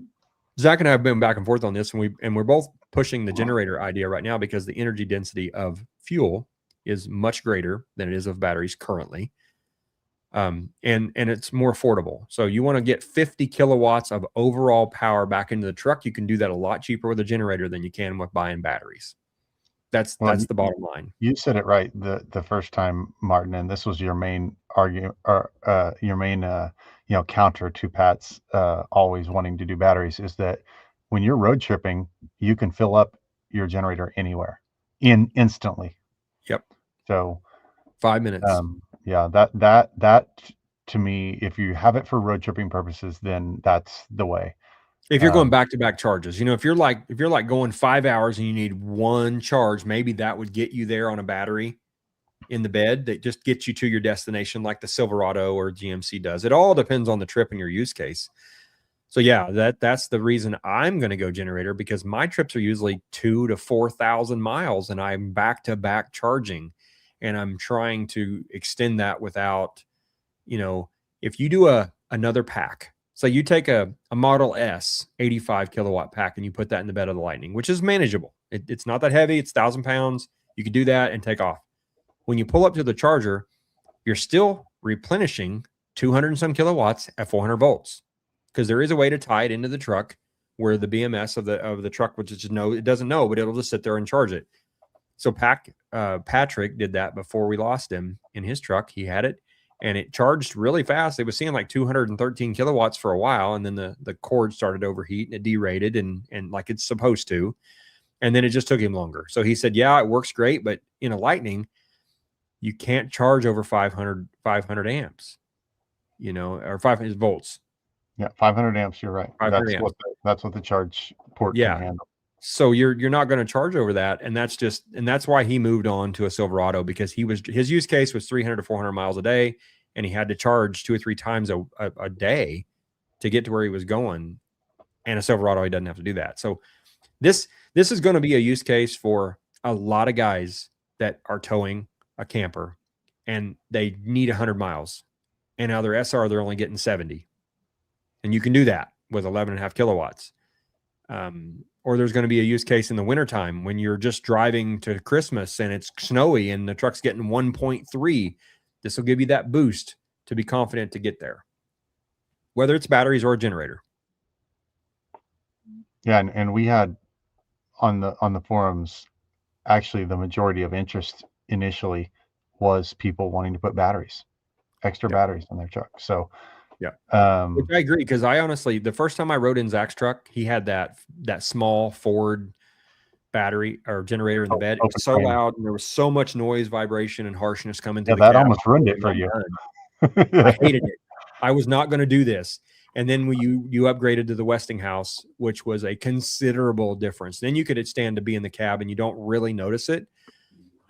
Speaker 1: Zach and I have been back and forth on this, and we're both pushing the generator idea right now because the energy density of fuel is much greater than it is of batteries currently. And it's more affordable. So you want to get 50 kilowatts of overall power back into the truck. You can do that a lot cheaper with a generator than you can with buying batteries. That's the bottom line.
Speaker 2: You said it right the first time, Martin, and this was your main argument, or your main counter to Pat's always wanting to do batteries, is that when you're road tripping, you can fill up your generator anywhere instantly.
Speaker 1: Yep.
Speaker 2: So
Speaker 1: 5 minutes.
Speaker 2: That to me, if you have it for road tripping purposes, then that's the way.
Speaker 1: If you're going back-to-back charges, if you're like going 5 hours and you need one charge, maybe that would get you there on a battery in the bed that just gets you to your destination, like the Silverado or GMC does. It all depends on the trip and your use case. So yeah, that's the reason I'm going to go generator, because my trips are usually 2,000 to 4,000 miles, and I'm back-to-back charging, and I'm trying to extend that without, if you do another pack. So you take a Model S 85 kilowatt pack and you put that in the bed of the Lightning, which is manageable. It's not that heavy. It's 1,000 pounds. You can do that and take off. When you pull up to the charger, you're still replenishing 200 and some kilowatts at 400 volts, because there is a way to tie it into the truck where the BMS of the truck, which is it doesn't know, but it'll just sit there and charge it. So Patrick did that before we lost him in his truck. He had it, and it charged really fast. It was seeing like 213 kilowatts for a while, and then the cord started to overheat and it derated and like it's supposed to, and then it just took him longer. So he said, yeah, it works great, but in a Lightning, you can't charge over 500 amps, or 500 volts.
Speaker 2: Yeah, 500 amps. You're right. That's what the charge port can handle.
Speaker 1: So you're not going to charge over that, and that's why he moved on to a Silverado, because his use case was 300 to 400 miles a day, and he had to charge 2 or 3 times a day to get to where he was going. And a Silverado, he doesn't have to do that. So this is going to be a use case for a lot of guys that are towing a camper, and they need 100 miles, and now their SR they're only getting 70, and you can do that with 11.5 kilowatts. Or there's going to be a use case in the wintertime when you're just driving to Christmas and it's snowy and the truck's getting 1.3. This will give you that boost to be confident to get there, whether it's batteries or a generator.
Speaker 2: Yeah, and we had on the forums, actually the majority of interest initially was people wanting to put extra batteries in their truck. So which I agree, because I honestly, the first time I rode in Zach's truck, he had that small Ford battery or generator in the bed. It was so loud, and there was so much noise, vibration, and harshness coming to the that
Speaker 1: cab.
Speaker 2: almost ruined it for you.
Speaker 1: I hated it. I was not going to do this. And then you upgraded to the Westinghouse, which was a considerable difference. Then you could stand to be in the cab and you don't really notice it.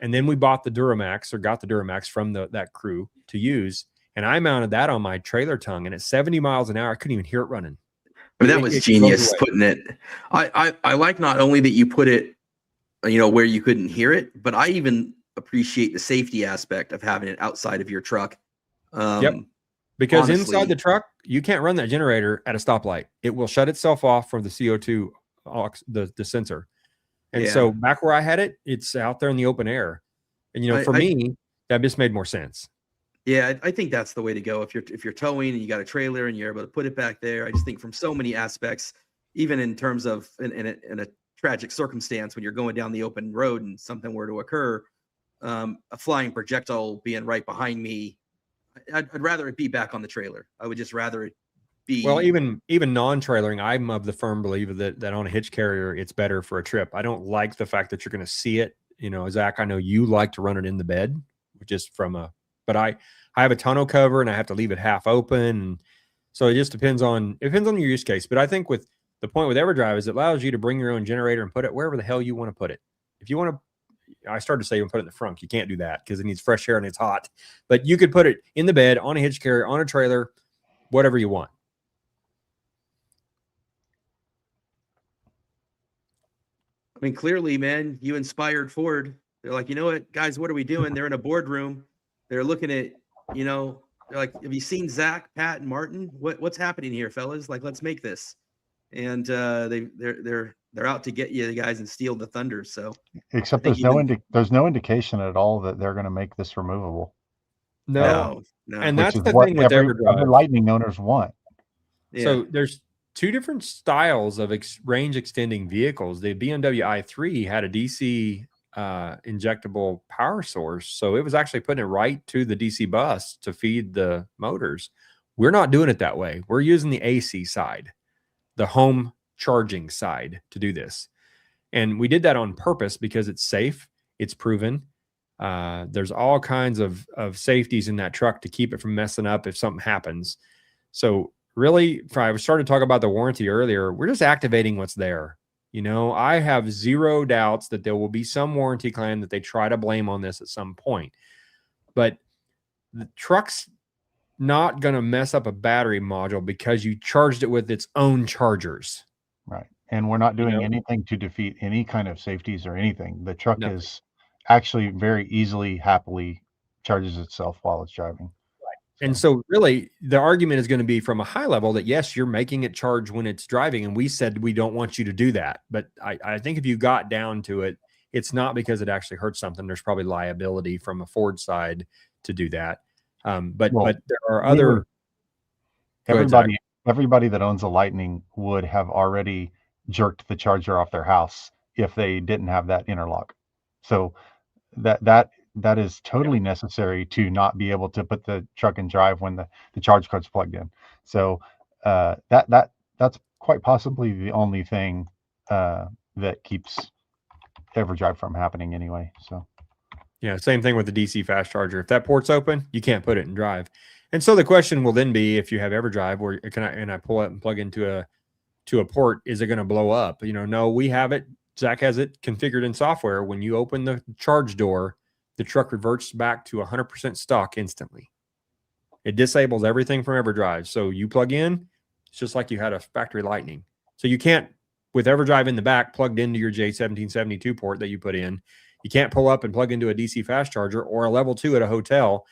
Speaker 1: And then we bought the Duramax, or got the Duramax from that crew to use. And I mounted that on my trailer tongue, and at 70 miles an hour, I couldn't even hear it running.
Speaker 3: I mean, that was genius putting it. I like not only that you put it, where you couldn't hear it, but I even appreciate the safety aspect of having it outside of your truck.
Speaker 1: Yep. Because
Speaker 3: honestly,
Speaker 1: inside the truck, you can't run that generator at a stoplight. It will shut itself off from the CO2, the sensor. And so back where I had it, it's out there in the open air. And for me, that just made more sense.
Speaker 3: Yeah, I think that's the way to go. If you're towing and you got a trailer and you're able to put it back there, I just think from so many aspects, even in terms of in a tragic circumstance when you're going down the open road and something were to occur, a flying projectile being right behind me, I'd rather it be back on the trailer. I would just rather it be.
Speaker 1: Well, even non-trailering, I'm of the firm believer that on a hitch carrier, it's better for a trip. I don't like the fact that you're going to see it. Zach, I know you like to run it in the bed, just but I have a tonneau cover and I have to leave it half open. So it just depends on your use case. But I think with the point with Everdrive is it allows you to bring your own generator and put it wherever the hell you want to put it. If you want to, I started to say you put it in the front. You can't do that because it needs fresh air and it's hot. But you could put it in the bed, on a hitch carrier, on a trailer, whatever you want.
Speaker 3: I mean, clearly, man, you inspired Ford. They're like, you know what, guys, what are we doing? They're in a boardroom. They're looking at, they're like, have you seen Zach, Pat, and Martin? What's happening here, fellas? Like, let's make this. And they're out to get you guys and steal the thunder. So,
Speaker 2: except there's no indication at all that they're going to make this removable.
Speaker 1: No. And that's the
Speaker 2: what
Speaker 1: thing with Everdrive.
Speaker 2: Lightning owners want.
Speaker 1: Yeah. So there's two different styles of range extending vehicles. The BMW i3 had a DC injectable power source, so it was actually putting it right to the DC bus to feed the motors. We're not doing it that way. We're using the AC side, the home charging side, to do this. And we did that on purpose because it's safe, it's proven. There's all kinds of safeties in that truck to keep it from messing up if something happens. So really, I started talking about the warranty earlier. We're just activating what's there. I have zero doubts that there will be some warranty claim that they try to blame on this at some point. But the truck's not going to mess up a battery module because you charged it with its own chargers.
Speaker 2: Right. And we're not doing anything to defeat any kind of safeties or anything. The truck is actually very easily, happily charges itself while it's driving.
Speaker 1: And so really the argument is going to be from a high level that yes, you're making it charge when it's driving. And we said, we don't want you to do that. But I think if you got down to it, it's not because it actually hurts something. There's probably liability from a Ford side to do that. But there are other.
Speaker 2: Everybody that owns a Lightning would have already jerked the charger off their house if they didn't have that interlock. So that is totally necessary to not be able to put the truck in drive when the charge card's plugged in. So that's quite possibly the only thing that keeps Everdrive from happening anyway. So
Speaker 1: yeah, same thing with the DC fast charger. If that port's open, you can't put it in drive. And so the question will then be, if you have Everdrive, or I pull it and plug into a port, is it going to blow up? No, we have it. Zach has it configured in software. When you open the charge door, the truck reverts back to 100% stock instantly. It disables everything from Everdrive. So you plug in, it's just like you had a factory Lightning. So you can't, with Everdrive in the back plugged into your J1772 port that you put in, you can't pull up and plug into a DC fast charger or a level 2 at a hotel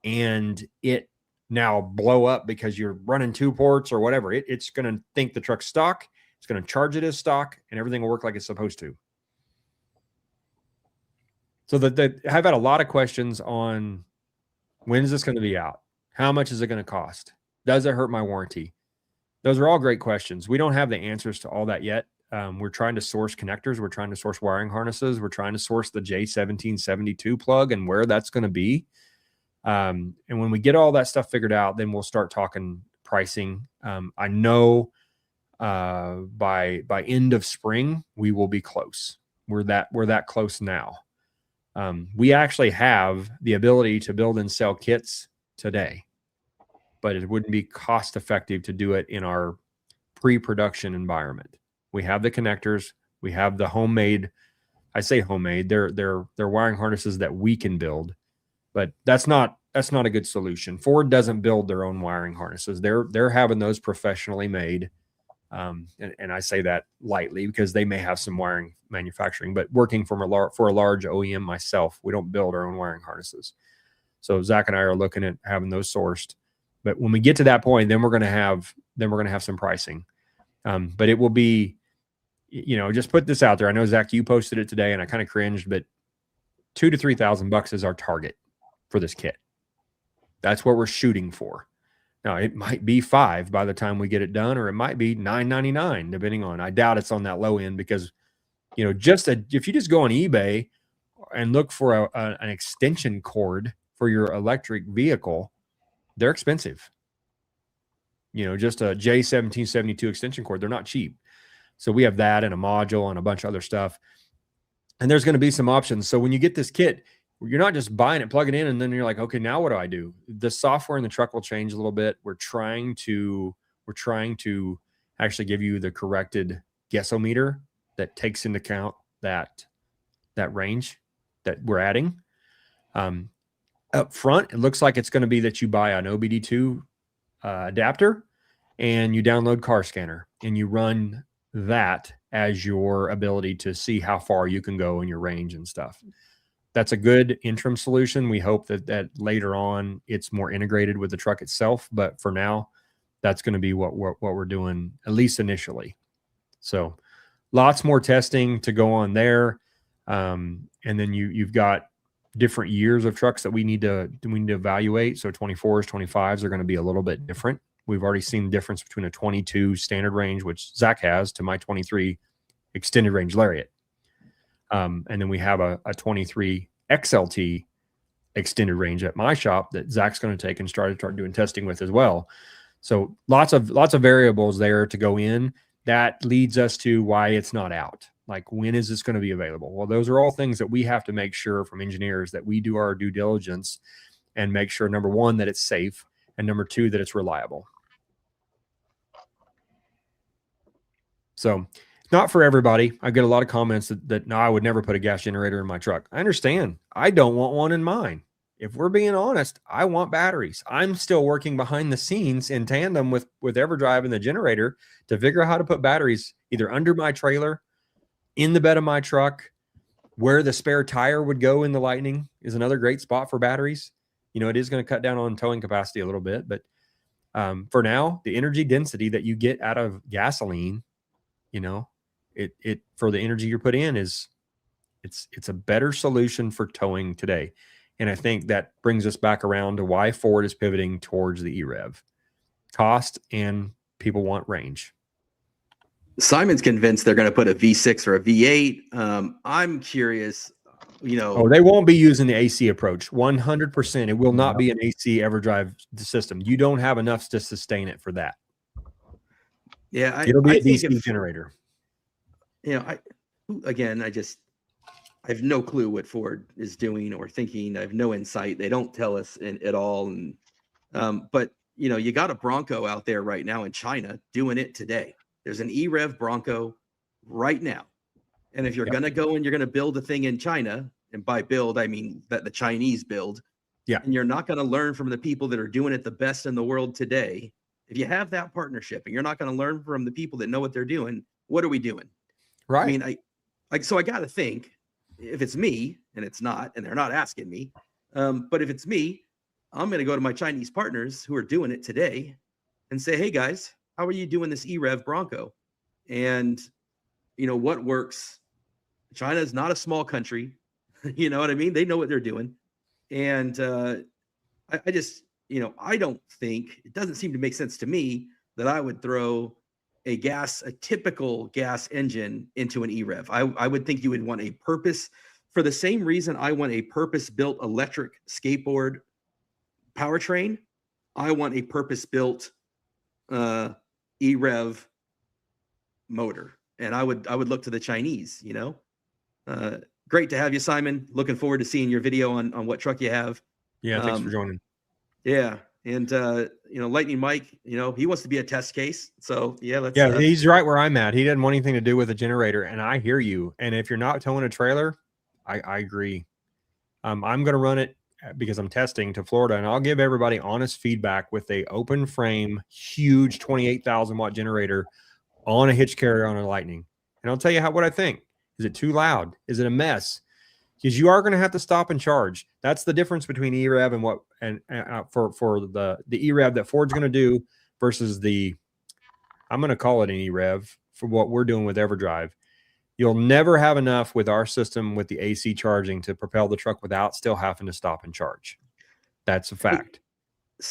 Speaker 1: and it now blow up because you're running 2 ports or whatever. It's going to think the truck's stock. It's going to charge it as stock and everything will work like it's supposed to. So I've had a lot of questions on when is this going to be out? How much is it going to cost? Does it hurt my warranty? Those are all great questions. We don't have the answers to all that yet. We're trying to source connectors. We're trying to source wiring harnesses. We're trying to source the J1772 plug and where that's going to be. And when we get all that stuff figured out, then we'll start talking pricing. I know by end of spring, we will be close. We're that close now. We actually have the ability to build and sell kits today, but it wouldn't be cost effective to do it in our pre-production environment. We have the connectors, we have the homemade, I say homemade, they're wiring harnesses that we can build, but that's not a good solution. Ford doesn't build their own wiring harnesses. They're having those professionally made. And I say that lightly because they may have some wiring manufacturing, but working for a large OEM myself, we don't build our own wiring harnesses. So Zach and I are looking at having those sourced. But when we get to that point, then we're going to have some pricing. But it will be, just put this out there. I know, Zach, you posted it today and I kind of cringed, but $2,000 to $3,000 is our target for this kit. That's what we're shooting for. Now, it might be $5 by the time we get it done, or it might be $9.99, depending on. I doubt it's on that low end because, if you just go on eBay and look for an extension cord for your electric vehicle, they're expensive. Just a J1772 extension cord, they're not cheap. So we have that and a module and a bunch of other stuff. And there's going to be some options. So when you get this kit, you're not just buying it, plug it in, and then you're like, okay, now what do I do? The software in the truck will change a little bit. We're trying to actually give you the corrected guessometer that takes into account that range that we're adding. Up front, it looks like it's going to be that you buy an OBD2 adapter and you download Car Scanner and you run that as your ability to see how far you can go in your range and stuff. That's a good interim solution. We hope that later on it's more integrated with the truck itself. But for now, that's going to be what we're doing, at least initially. So lots more testing to go on there. And then you've got different years of trucks that we need to evaluate. So 24s, 25s are going to be a little bit different. We've already seen the difference between a 22 standard range, which Zach has, to my 23 extended range Lariat. And then we have a 23 XLT extended range at my shop that Zach's going to take and start doing testing with as well. So lots of variables there to go in. That leads us to why it's not out. Like, when is this going to be available? Well, those are all things that we have to make sure from engineers that we do our due diligence and make sure, number one, that it's safe, and number two, that it's reliable. So not for everybody. I get a lot of comments that no, I would never put a gas generator in my truck. I understand. I don't want one in mine. If we're being honest, I want batteries. I'm still working behind the scenes in tandem with Everdrive and the generator to figure out how to put batteries either under my trailer, in the bed of my truck, where the spare tire would go in the Lightning is another great spot for batteries. It is going to cut down on towing capacity a little bit, but for now, the energy density that you get out of gasoline, it for the energy you're put in it's a better solution for towing today. And I think that brings us back around to why Ford is pivoting towards the EREV. Cost, and people want range.
Speaker 3: Simon's convinced they're going to put a V6 or a V8. I'm curious,
Speaker 1: Oh, they won't be using the AC approach. 100%. It will not be an AC Everdrive system. You don't have enough to sustain it for that.
Speaker 3: Yeah,
Speaker 1: it'll be a DC generator.
Speaker 3: I have no clue what Ford is doing or thinking. I have no insight. They don't tell us at all. And but you got a Bronco out there right now in China doing it today. There's an EREV Bronco right now. And if you're going to go and you're going to build a thing in China, and by build, I mean that the Chinese build, and you're not going to learn from the people that are doing it the best in the world today. If you have that partnership and you're not going to learn from the people that know what they're doing, what are we doing?
Speaker 1: Right.
Speaker 3: I mean, I got to think, if it's me, and it's not, and they're not asking me, but if it's me, I'm going to go to my Chinese partners who are doing it today and say, hey guys, how are you doing this EREV Bronco? And what works? China is not a small country. You know what I mean? They know what they're doing. And I just, I don't think, it doesn't seem to make sense to me that I would throw a typical gas engine into an EREV. I would think you would want a purpose, for the same reason I want a purpose-built electric skateboard powertrain. I want a purpose-built EREV motor. And I would look to the Chinese, Great to have you, Simon. Looking forward to seeing your video on what truck you have.
Speaker 1: Yeah, thanks for joining.
Speaker 3: Yeah. And Lightning Mike, he wants to be a test case. So let's
Speaker 1: he's right where I'm at. He doesn't want anything to do with a generator, and I hear you. And if you're not towing a trailer, I agree. I'm going to run it because I'm testing to Florida, and I'll give everybody honest feedback with a open frame, huge 28,000 watt generator on a hitch carrier on a Lightning. And I'll tell you what I think. Is it too loud? Is it a mess? Because you are going to have to stop and charge. That's the difference between EREV and what for the EREV that Ford's going to do versus the, I'm going to call it an EREV for what we're doing with Everdrive. You'll never have enough with our system with the AC charging to propel the truck without still having to stop and charge. That's a fact.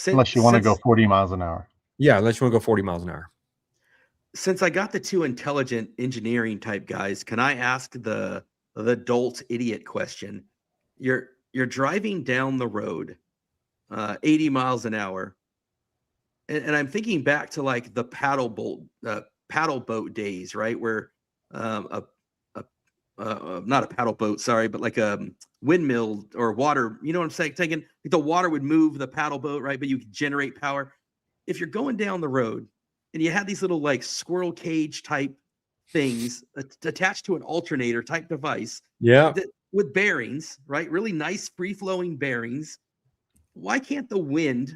Speaker 2: Unless you want to go 40 miles an hour.
Speaker 1: Yeah, unless you want to go 40 miles an hour.
Speaker 3: Since I got the two intelligent engineering type guys, can I ask the adult idiot question? You're driving down the road 80 miles an hour. And I'm thinking back to like the paddle boat days, right? Where not a paddle boat, sorry, but like a windmill or water, you know what I'm saying? Like the water would move the paddle boat, right? But you could generate power. If you're going down the road and you have these little like squirrel cage type things attached to an alternator type device,
Speaker 1: yeah,
Speaker 3: with bearings, right? Really nice free flowing bearings. Why can't the wind?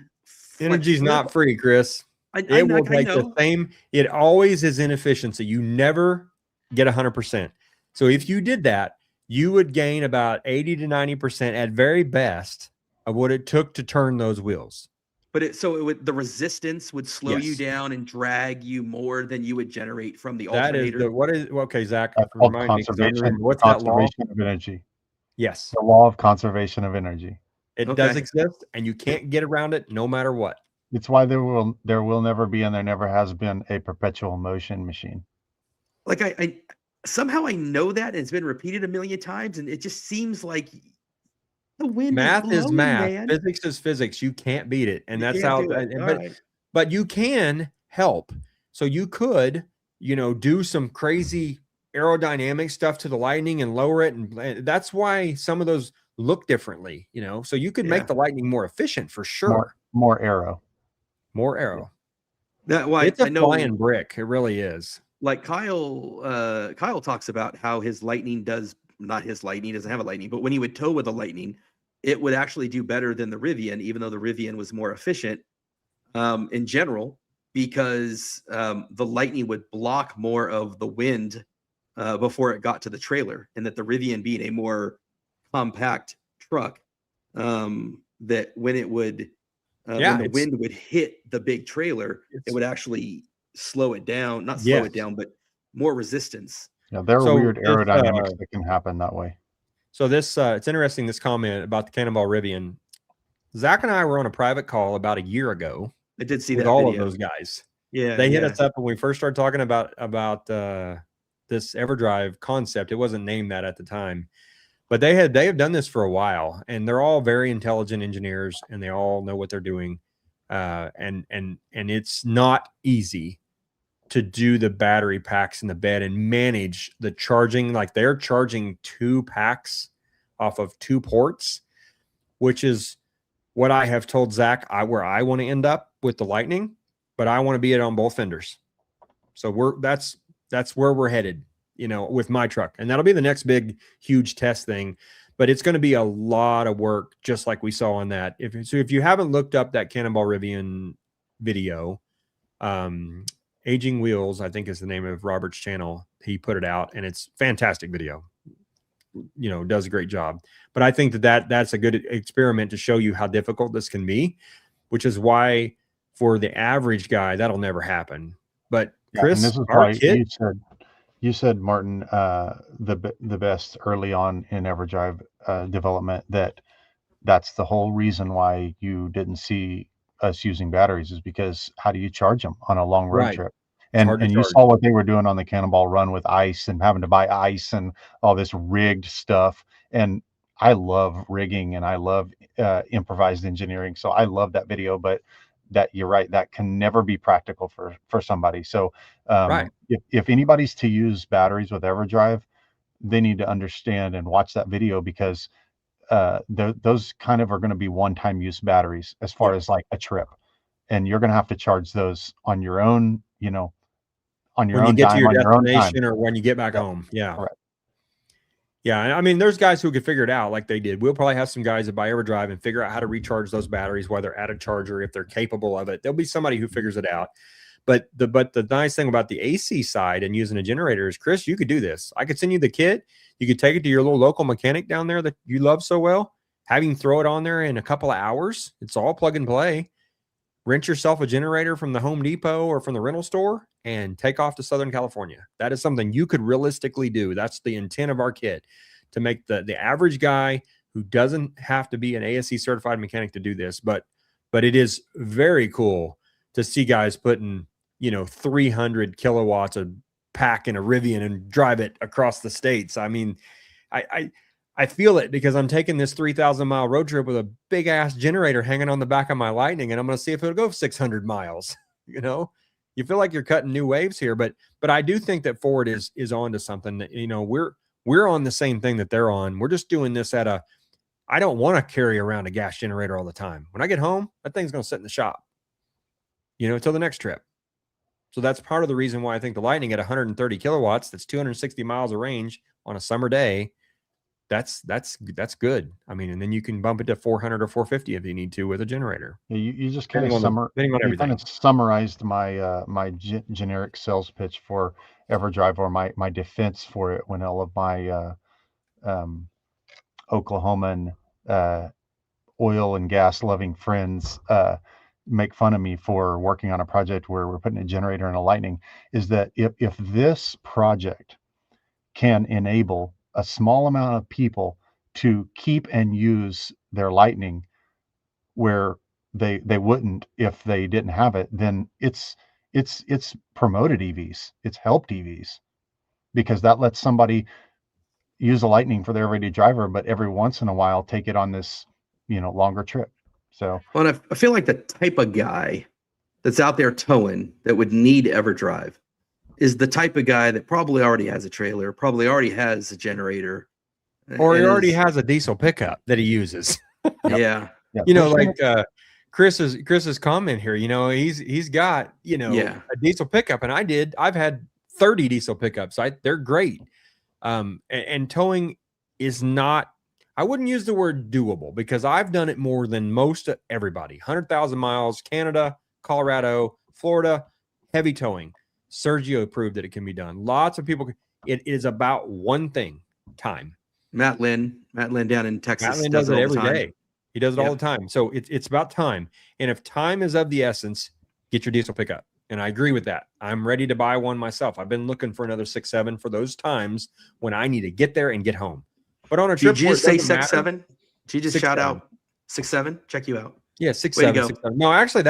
Speaker 1: Energy's not free, Chris. It will take the same. It always is inefficiency. You never get 100%. So if you did that, you would gain about 80 to 90% at very best of what it took to turn those wheels.
Speaker 3: But the resistance would slow you down and drag you more than you would generate from the alternator.
Speaker 1: That is okay, Zach.
Speaker 2: Conservation,
Speaker 1: what's that law?
Speaker 2: Conservation of energy.
Speaker 1: Yes.
Speaker 2: The law of conservation of energy.
Speaker 1: It does exist, and you can't get around it no matter what.
Speaker 2: It's why there will never be, and there never has been, a perpetual motion machine.
Speaker 3: Like I somehow I know that, and it's been repeated a million times, and it just seems like the wind.
Speaker 1: Math is math.
Speaker 3: Man.
Speaker 1: Physics is physics. You can't beat it, and that's how. But you can help. So you could, do some crazy aerodynamic stuff to the Lightning and lower it, and that's why some of those look differently. So you could make the Lightning more efficient for sure.
Speaker 2: More aero.
Speaker 1: More arrow.
Speaker 3: It's
Speaker 1: a flying brick. It really is.
Speaker 3: Like Kyle talks about how his Lightning doesn't have a Lightning, but when he would tow with a Lightning, it would actually do better than the Rivian, even though the Rivian was more efficient in general, because the Lightning would block more of the wind before it got to the trailer, and that the Rivian, being a more compact truck, that when it would when the wind would hit the big trailer, it would actually slow it down. Not slow it down, but more resistance.
Speaker 2: Yeah, there are weird aerodynamics that can happen that way.
Speaker 1: So this it's interesting, this comment about the Cannonball Rivian. Zach and I were on a private call about a year ago.
Speaker 3: I did see
Speaker 1: with
Speaker 3: that
Speaker 1: all
Speaker 3: video.
Speaker 1: of those guys.
Speaker 3: Yeah,
Speaker 1: they hit us up when we first started talking about this Everdrive concept. It wasn't named that at the time. But they have done this for a while, and they're all very intelligent engineers, and they all know what they're doing. And it's not easy to do the battery packs in the bed and manage the charging. Like, they're charging 2 packs off of 2 ports, which is what I have told Zach where I want to end up with the Lightning, but I want to be it on both fenders. So that's where we're headed, with my truck. And that'll be the next big, huge test thing. But it's going to be a lot of work, just like we saw on that. If you haven't looked up that Cannonball Rivian video, Aging Wheels, I think is the name of Robert's channel. He put it out, and it's fantastic video. Does a great job. But I think that's a good experiment to show you how difficult this can be, which is why for the average guy, that'll never happen. But Chris,
Speaker 2: this is
Speaker 1: our
Speaker 2: why
Speaker 1: kid,
Speaker 2: you said, Martin, the best early on in Everdrive development, that's the whole reason why you didn't see us using batteries, is because how do you charge them on a long road trip? And you saw what they were doing on the Cannonball run with ice and having to buy ice and all this rigged stuff. And I love rigging and I love improvised engineering. So I love that video, but you're right, that can never be practical for somebody. So if anybody's to use batteries with Everdrive, they need to understand and watch that video, because those kind of are going to be one-time use batteries as far as like a trip, and you're going to have to charge those on your own, on your own time,
Speaker 1: to your destination, or when you get back home. Yeah.
Speaker 2: Correct.
Speaker 1: Yeah. I mean, there's guys who could figure it out like they did. We'll probably have some guys that buy Everdrive and figure out how to recharge those batteries while they're at a charger, if they're capable of it. There'll be somebody who figures it out. But the nice thing about the AC side and using a generator is, Chris, you could do this. I could send you the kit. You could take it to your little local mechanic down there that you love so well. Have him throw it on there in a couple of hours. It's all plug and play. Rent yourself a generator from the Home Depot or from the rental store and take off to Southern California. That is something you could realistically do. That's the intent of our kit, to make the average guy who doesn't have to be an ASE certified mechanic to do this. But it is very cool to see guys putting, 300 kilowatts of pack in a Rivian and drive it across the states. I mean, I feel it because I'm taking this 3,000-mile road trip with a big ass generator hanging on the back of my Lightning, and I'm going to see if it'll go 600 miles. You feel like you're cutting new waves here, but I do think that Ford is on to something. That, we're on the same thing that they're on. We're just doing this I don't want to carry around a gas generator all the time. When I get home, that thing's going to sit in the shop, until the next trip. So that's part of the reason why I think the Lightning at 130 kilowatts, that's 260 miles of range on a summer day. That's good. I mean, and then you can bump it to 400 or 450 if you need to with a generator.
Speaker 2: Yeah, you just kind of summarized my generic sales pitch for Everdrive, or my defense for it, when all of my Oklahoman oil and gas loving friends make fun of me for working on a project where we're putting a generator in a Lightning, is that if this project can enable a small amount of people to keep and use their Lightning where they wouldn't if they didn't have it, then it's promoted EVs, it's helped EVs, because that lets somebody use a Lightning for their everyday driver, but every once in a while take it on this longer trip. So,
Speaker 3: well, I feel like the type of guy that's out there towing that would need Everdrive is the type of guy that probably already has a trailer, probably already has a generator,
Speaker 1: or he already has a diesel pickup that he uses.
Speaker 3: Yeah.
Speaker 1: Chris's comment here, he's got, a diesel pickup, and I've had 30 diesel pickups. They're great. And towing is not, I wouldn't use the word doable, because I've done it more than most everybody. 100,000 miles, Canada, Colorado, Florida, heavy towing. Sergio proved that it can be done. Lots of people. It is about one thing: time.
Speaker 3: Matt Lynn down in Texas.
Speaker 1: Matt Lynn does it every day. He does it all the time. So it's about time. And if time is of the essence, get your diesel pickup. And I agree with that. I'm ready to buy one myself. I've been looking for another 6.7 for those times when I need to get there and get home. But on a trip,
Speaker 3: did you just say 6.7? Did you just
Speaker 1: 6.7.
Speaker 3: Shout out 6.7? Check you out.
Speaker 1: Yeah, 6.7. 6.7. No, actually,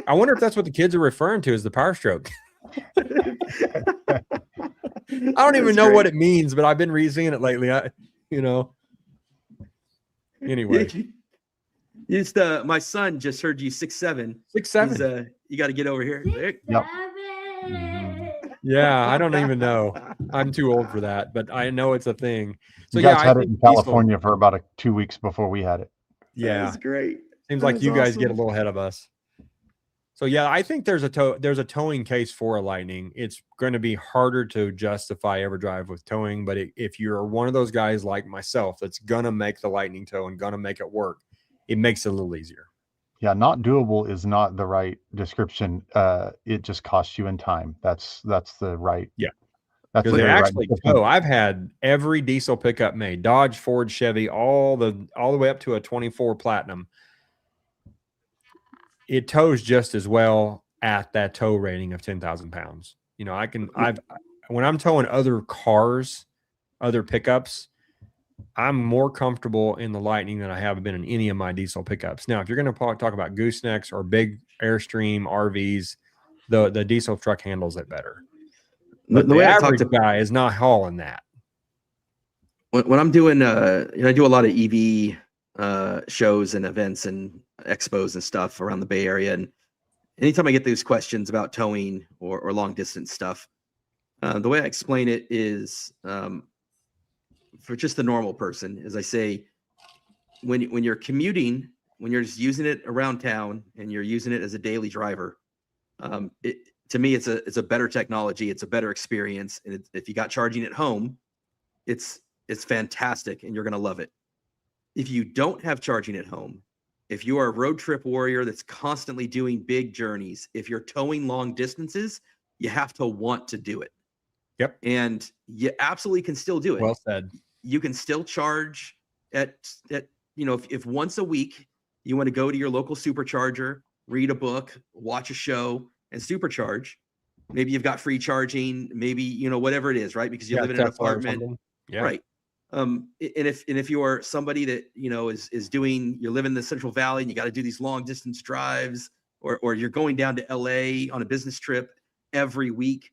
Speaker 1: I wonder if that's what the kids are referring to as the Power Stroke. I don't even know what it means, but I've been re-seeing it lately. Anyway.
Speaker 3: My son just heard you 6.7.
Speaker 1: 6.7.
Speaker 3: You got to get over here.
Speaker 2: Yep.
Speaker 1: Yeah, I don't even know. I'm too old for that, but I know it's a thing. So
Speaker 2: you guys had it in California for about 2 weeks before we had it.
Speaker 1: Yeah,
Speaker 3: that's great.
Speaker 1: Seems like you guys get a little ahead of us. So yeah, I think there's a towing case for a Lightning. It's going to be harder to justify Everdrive with towing, but if you're one of those guys like myself that's going to make the Lightning tow and going to make it work, it makes it a little easier.
Speaker 2: Yeah, not doable is not the right description. It just costs you in time. That's the right.
Speaker 1: Yeah.
Speaker 2: That's
Speaker 1: because they actually tow. I've had every diesel pickup made, Dodge, Ford, Chevy, all the way up to a 24 Platinum. It tows just as well at that tow rating of 10,000 pounds. When I'm towing other cars, other pickups, I'm more comfortable in the Lightning than I have been in any of my diesel pickups. Now, if you're going to talk about goosenecks or big Airstream RVs, the diesel truck handles it better. But the average guy is not hauling that.
Speaker 3: When I'm doing, I do a lot of EV shows and events and expos and stuff around the Bay Area. And anytime I get those questions about towing or long distance stuff, the way I explain it is for just the normal person, as I say, when you're commuting, when you're just using it around town and you're using it as a daily driver, to me, it's a better technology. It's a better experience. And if you got charging at home, it's fantastic and you're going to love it. If you don't have charging at home, if you are a road trip warrior that's constantly doing big journeys, if you're towing long distances, you have to want to do it.
Speaker 1: Yep.
Speaker 3: And you absolutely can still do it.
Speaker 1: Well said.
Speaker 3: You can still charge at if once a week you want to go to your local supercharger, read a book, watch a show, and supercharge. Maybe you've got free charging, maybe, whatever it is, right? Because you live in an
Speaker 1: Tesla or
Speaker 3: apartment.
Speaker 1: something. Yeah.
Speaker 3: Right. And if you are somebody that, you live in the Central Valley and you got to do these long distance drives, or you're going down to LA on a business trip every week,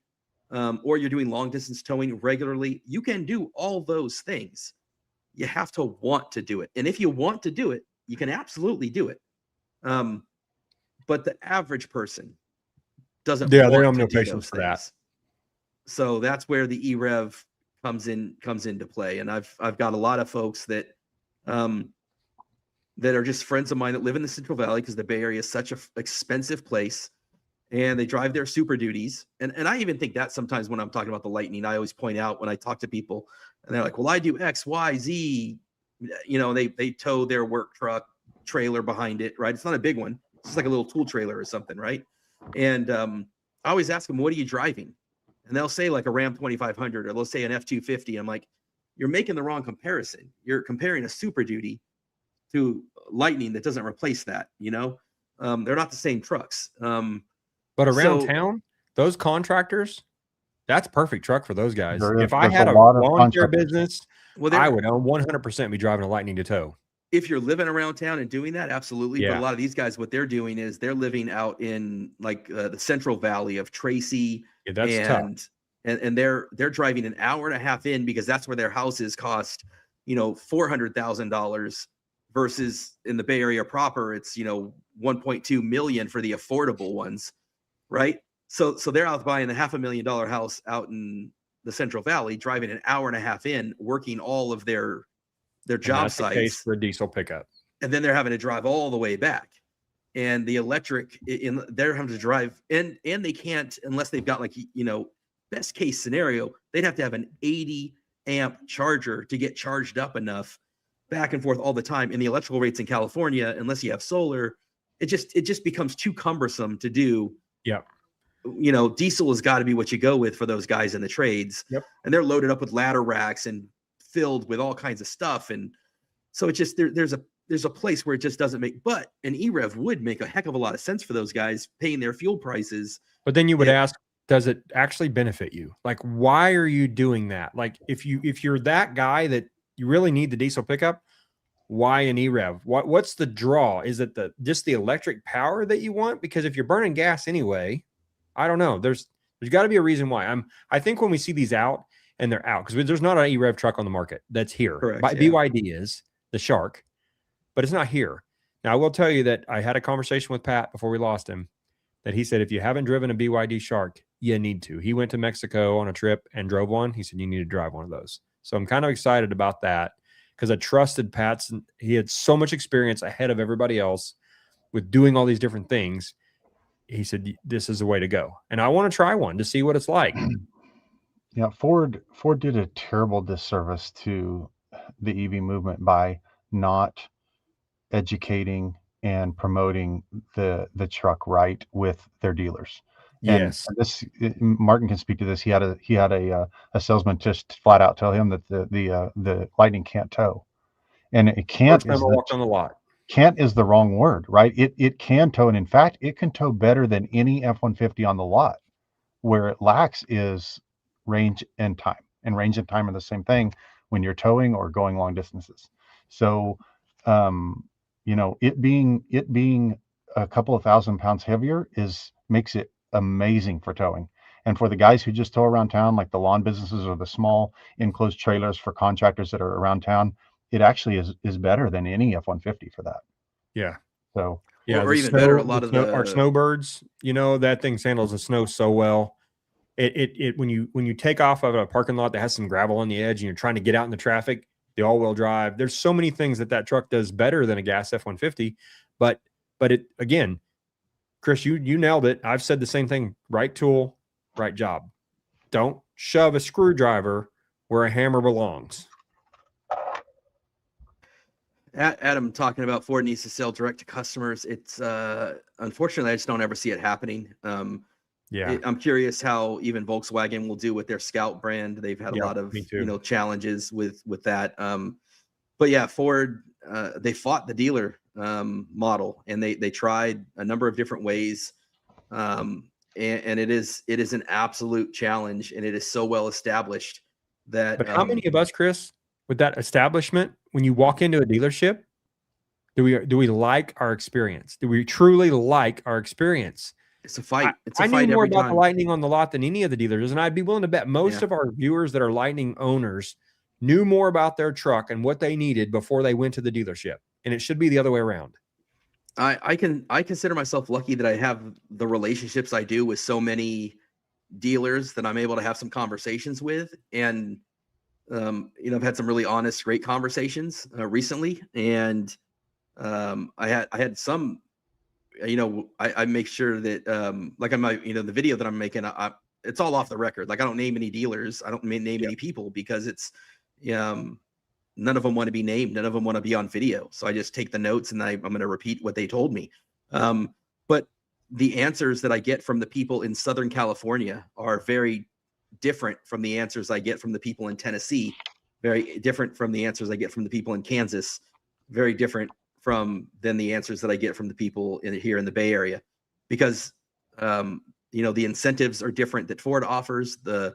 Speaker 3: or you're doing long distance towing regularly, you can do all those things. You have to want to do it. And if you want to do it, you can absolutely do it. But the average person doesn't
Speaker 1: They
Speaker 3: want
Speaker 1: don't have
Speaker 3: to
Speaker 1: no
Speaker 3: do
Speaker 1: patience
Speaker 3: those
Speaker 1: for that.
Speaker 3: things. So that's where the EREV comes into play. And I've got a lot of folks that that are just friends of mine that live in the Central Valley, because the Bay Area is such an expensive place, and they drive their Super Duties. And I even think that sometimes when I'm talking about the Lightning, I always point out when I talk to people and they're like, well, I do X, Y, Z, they tow their work truck trailer behind it, right? It's not a big one. It's just like a little tool trailer or something, right? And I always ask them, what are you driving? And they'll say like a Ram 2500, or they'll say an F250. I'm like, you're making the wrong comparison. You're comparing a Super Duty to Lightning that doesn't replace that. They're not the same trucks.
Speaker 1: But around town, those contractors, that's perfect truck for those guys. If I had a lawn care business, I would 100% be driving a Lightning to tow.
Speaker 3: If you're living around town and doing that, absolutely.
Speaker 1: Yeah.
Speaker 3: But a lot of these guys, what they're doing is they're living out in like the Central Valley of Tracy.
Speaker 1: Yeah, that's tough.
Speaker 3: And they're driving an hour and a half in, because that's where their houses cost, $400,000, versus in the Bay Area proper, it's, 1.2 million for the affordable ones. Right. So they're out buying a $500,000 house out in the Central Valley, driving an hour and a half in, working all of their job sites.
Speaker 1: The case for a diesel pickup.
Speaker 3: And then they're having to drive all the way back. And the electric, they're having to drive, and they can't, unless they've got best case scenario, they'd have to have an 80 amp charger to get charged up enough back and forth all the time. And the electrical rates in California, unless you have solar, it just becomes too cumbersome to do.
Speaker 1: Yeah.
Speaker 3: Diesel has got to be what you go with for those guys in the trades.
Speaker 1: Yep.
Speaker 3: And they're loaded up with ladder racks and filled with all kinds of stuff. And so it's just, there's a place where it just doesn't make, but an EREV would make a heck of a lot of sense for those guys paying their fuel prices.
Speaker 1: But then you would ask, does it actually benefit you? Like, why are you doing that? Like, if you're that guy that you really need the diesel pickup, why an EREV? What's the draw? Is it just the electric power that you want? Because if you're burning gas anyway, I don't know. There's got to be a reason why. I think when we see these out, and they're out, because there's not an EREV truck on the market that's here.
Speaker 3: Correct,
Speaker 1: BYD is the Shark, but it's not here. Now, I will tell you that I had a conversation with Pat before we lost him, that he said, if you haven't driven a BYD Shark, you need to. He went to Mexico on a trip and drove one. He said, you need to drive one of those. So I'm kind of excited about that, because I trusted Pat's, and he had so much experience ahead of everybody else with doing all these different things. He said, this is the way to go. And I want to try one to see what it's like.
Speaker 2: Yeah, Ford did a terrible disservice to the EV movement by not educating and promoting the truck right with their dealers.
Speaker 1: Yes.
Speaker 2: And Martin can speak to this. He had a salesman just flat out tell him that the Lightning can't tow, and it can't.
Speaker 1: Walked on the lot.
Speaker 2: Can't is the wrong word, right? It can tow, and in fact, it can tow better than any F-150 on the lot. Where it lacks is range and time, and range and time are the same thing when you're towing or going long distances. So, it being a couple of 1,000 pounds heavier makes it amazing for towing. And for the guys who just tow around town, like the lawn businesses or the small enclosed trailers for contractors that are around town, it actually is better than any F-150 for that.
Speaker 1: Yeah.
Speaker 2: So
Speaker 1: yeah,
Speaker 3: or even better, a lot of
Speaker 1: our snowbirds, that thing handles the snow so well. When you take off of a parking lot that has some gravel on the edge and you're trying to get out in the traffic, the all-wheel drive, there's so many things that truck does better than a gas F-150. But it, again, Chris, you nailed it. I've said the same thing. Right tool, right job. Don't shove a screwdriver where a hammer belongs.
Speaker 3: Adam talking about Ford needs to sell direct to customers. It's unfortunately I just don't ever see it happening.
Speaker 1: Yeah.
Speaker 3: I'm curious how even Volkswagen will do with their Scout brand. They've had a
Speaker 1: Yep,
Speaker 3: lot of
Speaker 1: me too.
Speaker 3: challenges with that. But yeah, Ford they fought the dealer model, and they tried a number of different ways. And it is an absolute challenge, and it is so well established that
Speaker 1: But how many of us, Chris, with that establishment, when you walk into a dealership, do we like our experience? Do we truly like our experience?
Speaker 3: it's a fight. It's a
Speaker 1: I knew
Speaker 3: fight
Speaker 1: more
Speaker 3: every
Speaker 1: about the
Speaker 3: time.
Speaker 1: Lightning on the lot than any of the dealers, and I'd be willing to bet most of our viewers that are Lightning owners knew more about their truck and what they needed before they went to the dealership. And it should be the other way around.
Speaker 3: I consider myself lucky that I have the relationships I do with so many dealers that I'm able to have some conversations with. And I've had some really honest, great conversations recently. And I had some, I make sure that like I'm the video that I'm making, it's all off the record. Like I don't name any dealers. I don't name any people because it's none of them want to be named. None of them want to be on video. So I just take the notes and I'm going to repeat what they told me. But the answers that I get from the people in Southern California are very different from the answers I get from the people in Tennessee, very different from the answers I get from the people in Kansas, very different than the answers that I get from the people here in the Bay Area, because the incentives are different that Ford offers. The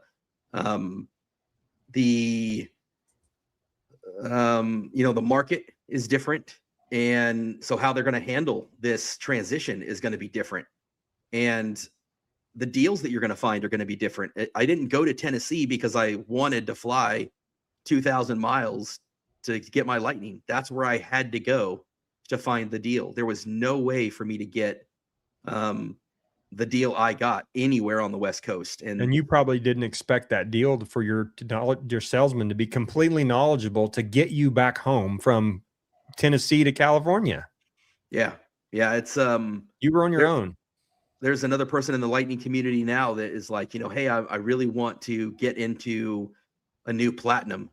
Speaker 3: market is different, and so how they're going to handle this transition is going to be different, and the deals that you're going to find are going to be different. I didn't go to Tennessee because I wanted to fly 2,000 miles to get my Lightning. That's where I had to go to find the deal. There was no way for me to get the deal I got anywhere on the West Coast.
Speaker 1: And you probably didn't expect that deal for your salesman to be completely knowledgeable to get you back home from Tennessee to California.
Speaker 3: Yeah. It's
Speaker 1: you were on your own.
Speaker 3: There's another person in the Lightning community now that is like, hey, I really want to get into a new Platinum.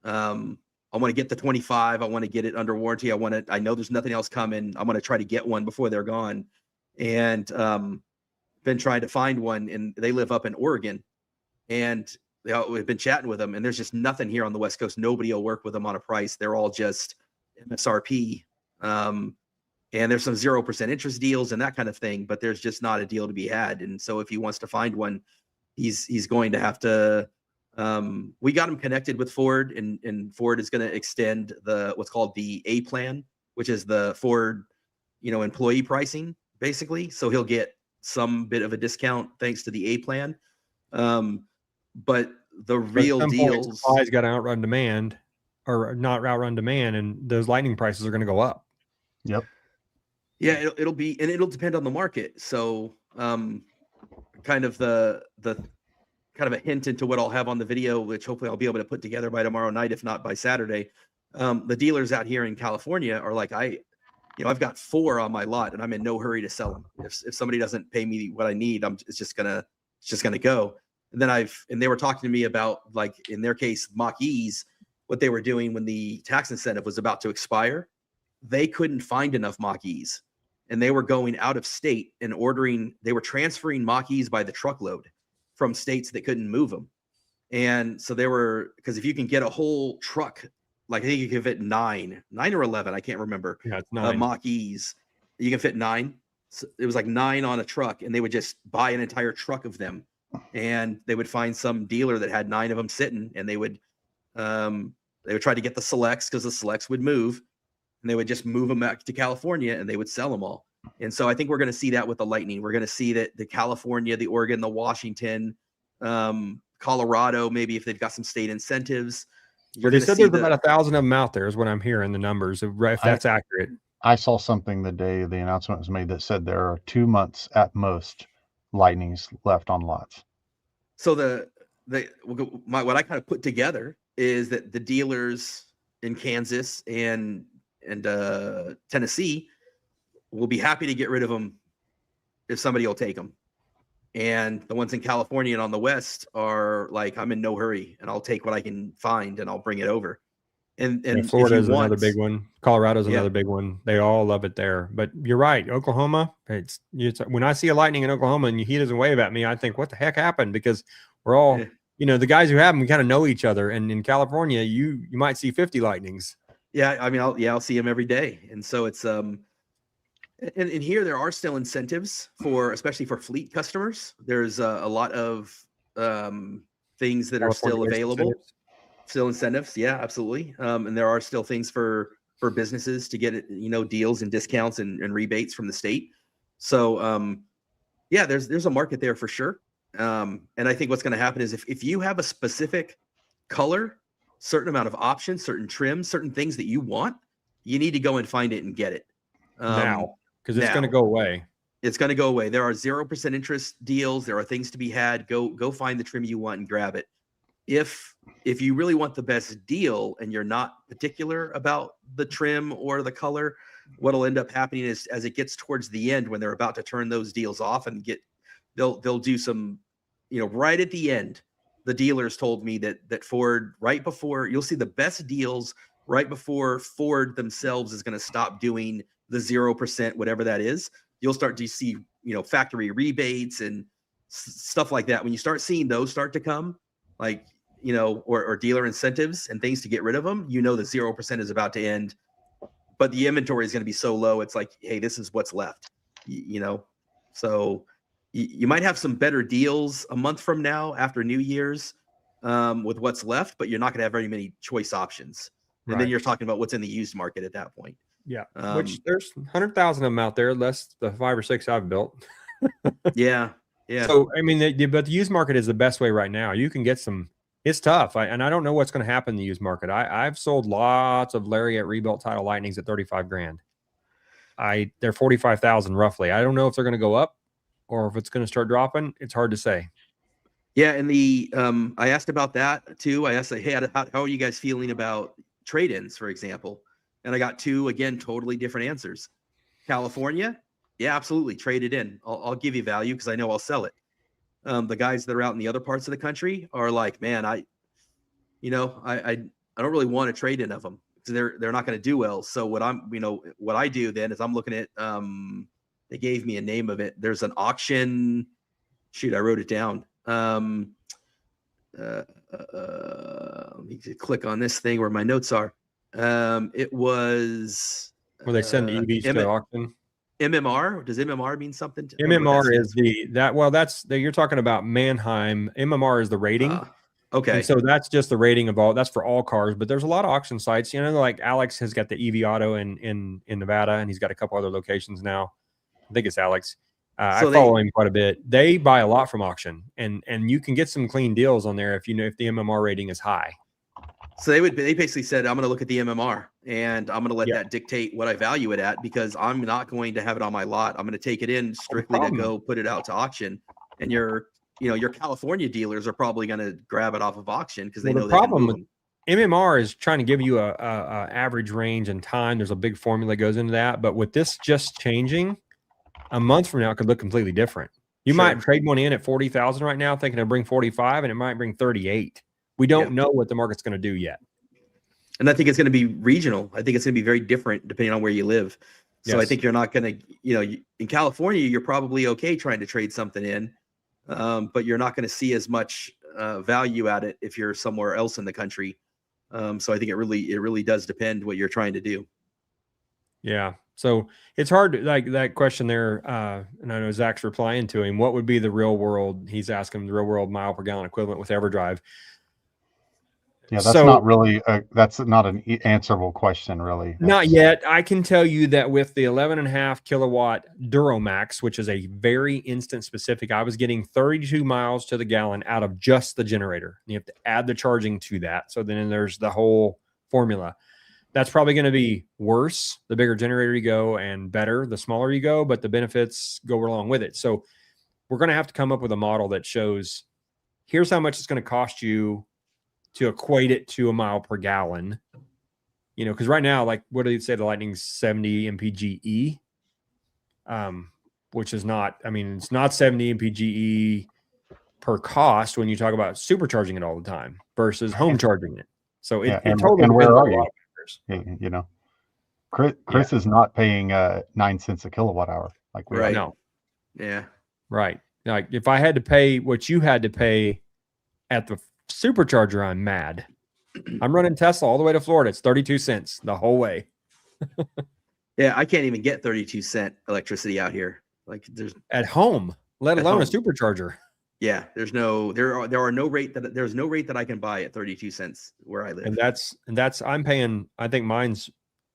Speaker 3: I want to get the 25. I want to get it under warranty. I know there's nothing else coming. I'm going to try to get one before they're gone. And been trying to find one, and they live up in Oregon, and we've been chatting with them, and there's just nothing here on the West Coast. Nobody will work with them on a price. They're all just MSRP. And there's some 0% interest deals and that kind of thing, but there's just not a deal to be had. And so if he wants to find one, he's going to have to, we got him connected with Ford, and Ford is going to extend what's called the A plan, which is the Ford, employee pricing basically. So he'll get some bit of a discount thanks to the A plan. But the real deals,
Speaker 1: supply's got to outrun demand, or not outrun demand, and those Lightning prices are going to go up.
Speaker 2: Yep.
Speaker 3: Yeah, it'll be, and it'll depend on the market. So, kind of a hint into what I'll have on the video, which hopefully I'll be able to put together by tomorrow night, if not by Saturday. The dealers out here in California are like, I've got 4 on my lot, and I'm in no hurry to sell them. If somebody doesn't pay me what I need, it's just gonna go. And then they were talking to me about, like, in their case, Mach-E's, what they were doing when the tax incentive was about to expire. They couldn't find enough Mach-E's, and they were going out of state and they were transferring Mach-E's by the truckload from states that couldn't move them. And so because if you can get a whole truck, like I think you can fit 9 or 11, I can't remember.
Speaker 1: Yeah, it's 9
Speaker 3: Mach-E's. You can fit 9. So it was like 9 on a truck, and they would just buy an entire truck of them, and they would find some dealer that had 9 of them sitting, and they would try to get the selects, because the selects would move, and they would just move them back to California, and they would sell them all. And so I think we're going to see that with the Lightning. We're going to see that the California, the Oregon, the Washington, Colorado, maybe if they've got some state incentives.
Speaker 1: They said there's about 1,000 of them out there, is what I'm hearing, the numbers, if that's accurate.
Speaker 2: I saw something the day the announcement was made that said there are 2 months at most Lightnings left on lots.
Speaker 3: So what I kind of put together is that the dealers in Kansas and Tennessee will be happy to get rid of them if somebody will take them. And the ones in California and on the West are like, I'm in no hurry, and I'll take what I can find, and I'll bring it over. And
Speaker 1: Yeah,
Speaker 3: if
Speaker 1: Florida
Speaker 3: you
Speaker 1: is another
Speaker 3: want,
Speaker 1: big one. Colorado's
Speaker 3: yeah,
Speaker 1: another big one. They all love it there. But you're right, Oklahoma. It's when I see a Lightning in Oklahoma and he doesn't wave at me, I think, what the heck happened? Because we're all,
Speaker 3: yeah,
Speaker 1: the guys who have them, we kind of know each other. And in California, you might see 50 Lightnings.
Speaker 3: yeah. I mean, I'll see him every day, and so it's and here there are still incentives for, especially for fleet customers. There's a lot of things that are still
Speaker 1: California
Speaker 3: available.
Speaker 1: incentives.
Speaker 3: Still incentives, yeah, absolutely. And there are still things for businesses to get deals and discounts and rebates from the state. So yeah, there's a market there for sure. And I think what's going to happen is if you have a specific color, certain amount of options, certain trims, certain things that you want, you need to go and find it and get it
Speaker 1: Now, because it's going to
Speaker 3: now.
Speaker 1: go away.
Speaker 3: It's going to go away. There are 0% interest deals. There are things to be had. Go find the trim you want and grab it. If you really want the best deal and you're not particular about the trim or the color, what'll end up happening is, as it gets towards the end, when they're about to turn those deals off and they'll do some, right at the end, the dealers told me that Ford, right before, you'll see the best deals right before Ford themselves is going to stop doing the 0%, whatever that is. You'll start to see, factory rebates and stuff like that. When you start seeing those start to come, like, or dealer incentives and things to get rid of them, the 0% is about to end, but the inventory is going to be so low. It's like, hey, this is what's left, so you might have some better deals a month from now after New Year's with what's left, but you're not going to have very many choice options. And then you're talking about what's in the used market at that point.
Speaker 1: Yeah. Which there's 100,000 of them out there, less the 5 or 6 I've built.
Speaker 3: Yeah. Yeah.
Speaker 1: So, I mean, but the used market is the best way right now. You can get some. It's tough, and I don't know what's going to happen in the used market. I've sold lots of Lariat rebuilt title Lightnings at 35 grand. They're 45,000 roughly. I don't know if they're going to go up or if it's going to start dropping. It's hard to say.
Speaker 3: Yeah, and I asked about that too. I asked, like, hey, how are you guys feeling about trade-ins, for example? And I got 2, again, totally different answers. California, yeah, absolutely, trade it in. I'll give you value because I know I'll sell it. The guys that are out in the other parts of the country are like, man, I don't really want a trade in of them because they're not going to do well. So what I do then is I'm looking at, they gave me a name of it. There's an auction. Shoot, I wrote it down. Let me click on this thing where my notes are. It was
Speaker 1: Where they send EVs to auction.
Speaker 3: MMR. Does MMR mean something?
Speaker 1: MMR is you're talking about Mannheim. MMR is the rating.
Speaker 3: Okay.
Speaker 1: And so that's just the rating of all. That's for all cars. But there's a lot of auction sites. Like Alex has got the EV Auto in Nevada, and he's got a couple other locations now. I think it's Alex. I follow him quite a bit. They buy a lot from auction, and you can get some clean deals on there if if the MMR rating is high.
Speaker 3: So they basically said, I'm going to look at the MMR and I'm going to let that dictate what I value it at, because I'm not going to have it on my lot. I'm going to take it in strictly to go put it out to auction. And your California dealers are probably going to grab it off of auction because they know the problem with
Speaker 1: MMR is trying to give you a average range and time. There's a big formula that goes into that, but with this just changing, a month from now it could look completely different. You might trade one in at 40,000 right now, thinking it'll bring 45, and it might bring 38. We don't know what the market's going to do yet.
Speaker 3: And I think it's going to be regional. I think it's going to be very different depending on where you live. So I think you're not going to, in California, you're probably okay trying to trade something in, but you're not going to see as much value at it if you're somewhere else in the country. So I think it really does depend what you're trying to do.
Speaker 1: Yeah. So it's hard to, like that question there. And I know Zach's replying to him. What would be the real world? He's asking the real world mile per gallon equivalent with Everdrive.
Speaker 2: Yeah, that's not an answerable question, really.
Speaker 1: Not yet. I can tell you that with the 11.5 kilowatt Duramax, which is a very instant specific, I was getting 32 miles to the gallon out of just the generator. You have to add the charging to that. So then there's the whole formula. That's probably going to be worse the bigger generator you go, and better the smaller you go, but the benefits go along with it. So we're going to have to come up with a model that shows here's how much it's going to cost you to equate it to a mile per gallon, because right now, like, what do you say? The Lightning's 70 mpge, which is not, it's not 70 mpge per cost when you talk about supercharging it all the time versus home charging it. So it
Speaker 2: and
Speaker 1: totally
Speaker 2: where
Speaker 1: depends on
Speaker 2: are
Speaker 1: a
Speaker 2: you?
Speaker 1: lot of factors.
Speaker 2: You know, Chris is not paying 9 cents a kilowatt hour like we are.
Speaker 3: Right.
Speaker 1: No.
Speaker 3: Yeah.
Speaker 1: Right. Like if I had to pay what you had to pay at the supercharger, I'm mad. I'm running Tesla all the way to Florida. It's 32 cents the whole way.
Speaker 3: Yeah, I can't even get 32-cent electricity out here. Like there's
Speaker 1: At home, let
Speaker 3: At
Speaker 1: alone a
Speaker 3: home.
Speaker 1: supercharger.
Speaker 3: yeah, there's no there are no rate that there's no rate that I can buy at 32 cents where I live.
Speaker 1: And that's I'm paying, I think mine's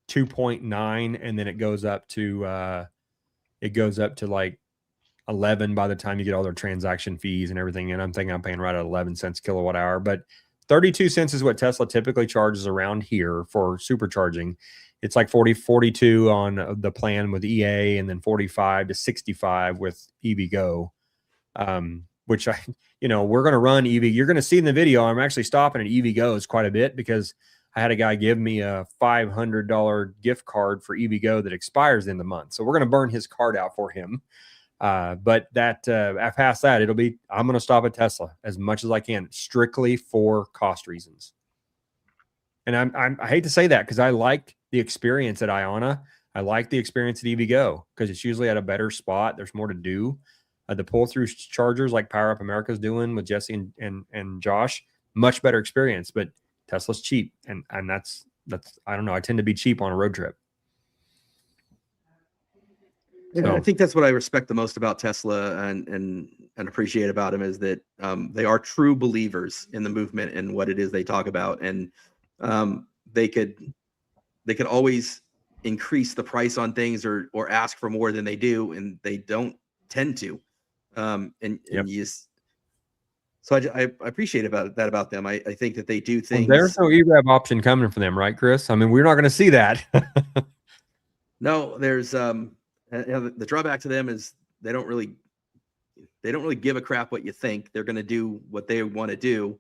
Speaker 1: 2.9 and then it goes up to like 11 by the time you get all their transaction fees and everything. And I'm thinking I'm paying right at 11 cents kilowatt hour, but 32 cents is what Tesla typically charges around here for supercharging. It's like 42 on the plan with EA and then 45 to 65 with EVgo. Which we're going to run EV. You're going to see in the video, I'm actually stopping at EVgo's quite a bit because I had a guy give me a $500 gift card for EVgo that expires in the month. So we're going to burn his card out for him. But that past that, I'm going to stop at Tesla as much as I can, strictly for cost reasons. And I hate to say that because I like the experience at Iona. I like the experience at EVgo because it's usually at a better spot. There's more to do. The pull-through chargers like Power Up America's doing with Jesse and Josh, much better experience. But Tesla's cheap, and that's I don't know. I tend to be cheap on a road trip.
Speaker 3: Yeah,
Speaker 1: So,
Speaker 3: I think that's what I respect the most about Tesla and appreciate about them is that they are true believers in the movement and what it is they talk about, and they could always increase the price on things or ask for more than they do, and they don't tend to. So I appreciate about them. I think that they do things.
Speaker 1: well, there's no EREV option coming for them, right, Chris? I mean, we're not going to see that.
Speaker 3: No, there's the drawback to them is they don't really give a crap what you think. They're going to do what they want to do.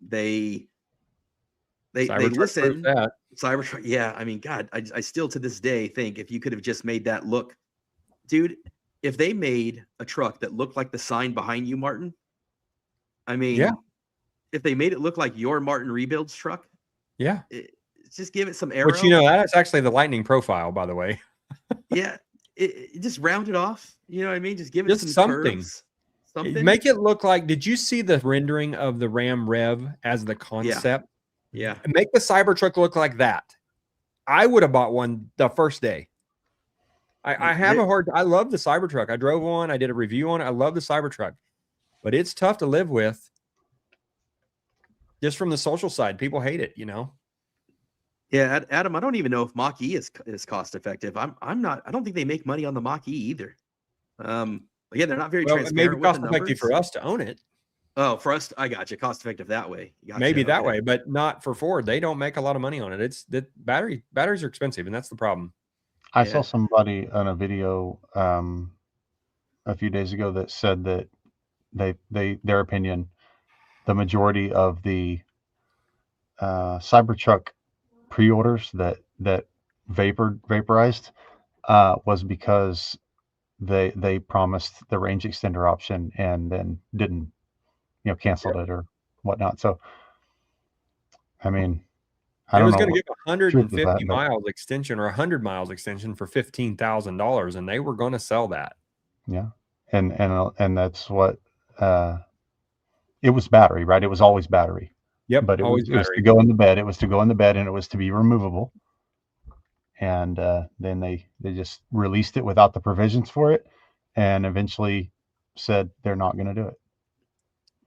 Speaker 3: They listen. Cybertruck, yeah. I mean, God, I still to this day think if you could have just made that look, dude. If they made a truck that looked like the sign behind you, Martin, I mean,
Speaker 1: yeah.
Speaker 3: If they made it look like your Martin Rebuilds truck,
Speaker 1: yeah,
Speaker 3: just give it some aero.
Speaker 1: Which that's actually the Lightning profile, by the way.
Speaker 3: Yeah, it just round it off. You know what I mean? Just give it
Speaker 1: just
Speaker 3: some
Speaker 1: something.
Speaker 3: Curves, something.
Speaker 1: Make it look like. Did you see the rendering of the Ram Rev as the concept?
Speaker 3: Yeah.
Speaker 1: Make the Cybertruck look like that. I would have bought one the first day. I love the Cybertruck. I drove one. I did a review on it. I love the Cybertruck, but it's tough to live with. Just from the social side, people hate it.
Speaker 3: Yeah, Adam. I don't even know if Mach-E is cost effective. I don't think they make money on the Mach-E either. Again, they're not very transparent.
Speaker 1: Maybe cost effective for us to own it.
Speaker 3: Oh, for us, I got you. Cost effective that way. Gotcha.
Speaker 1: Maybe that way, but not for Ford. They don't make a lot of money on it. It's that batteries are expensive, and that's the problem.
Speaker 2: I saw somebody on a video a few days ago that said that their opinion, the majority of the Cybertruck pre-orders that vaporized was because they promised the range extender option and then didn't, canceled it or whatnot. So, I mean, I was
Speaker 1: going to give 150
Speaker 2: that,
Speaker 1: miles extension or 100 miles extension for $15,000, and they were going to sell that.
Speaker 2: Yeah, and that's what it was battery, right? It was always battery.
Speaker 1: Yep,
Speaker 2: but it was to go in the bed. It was to go in the bed, and it was to be removable. And then they just released it without the provisions for it, and eventually said they're not going to do it.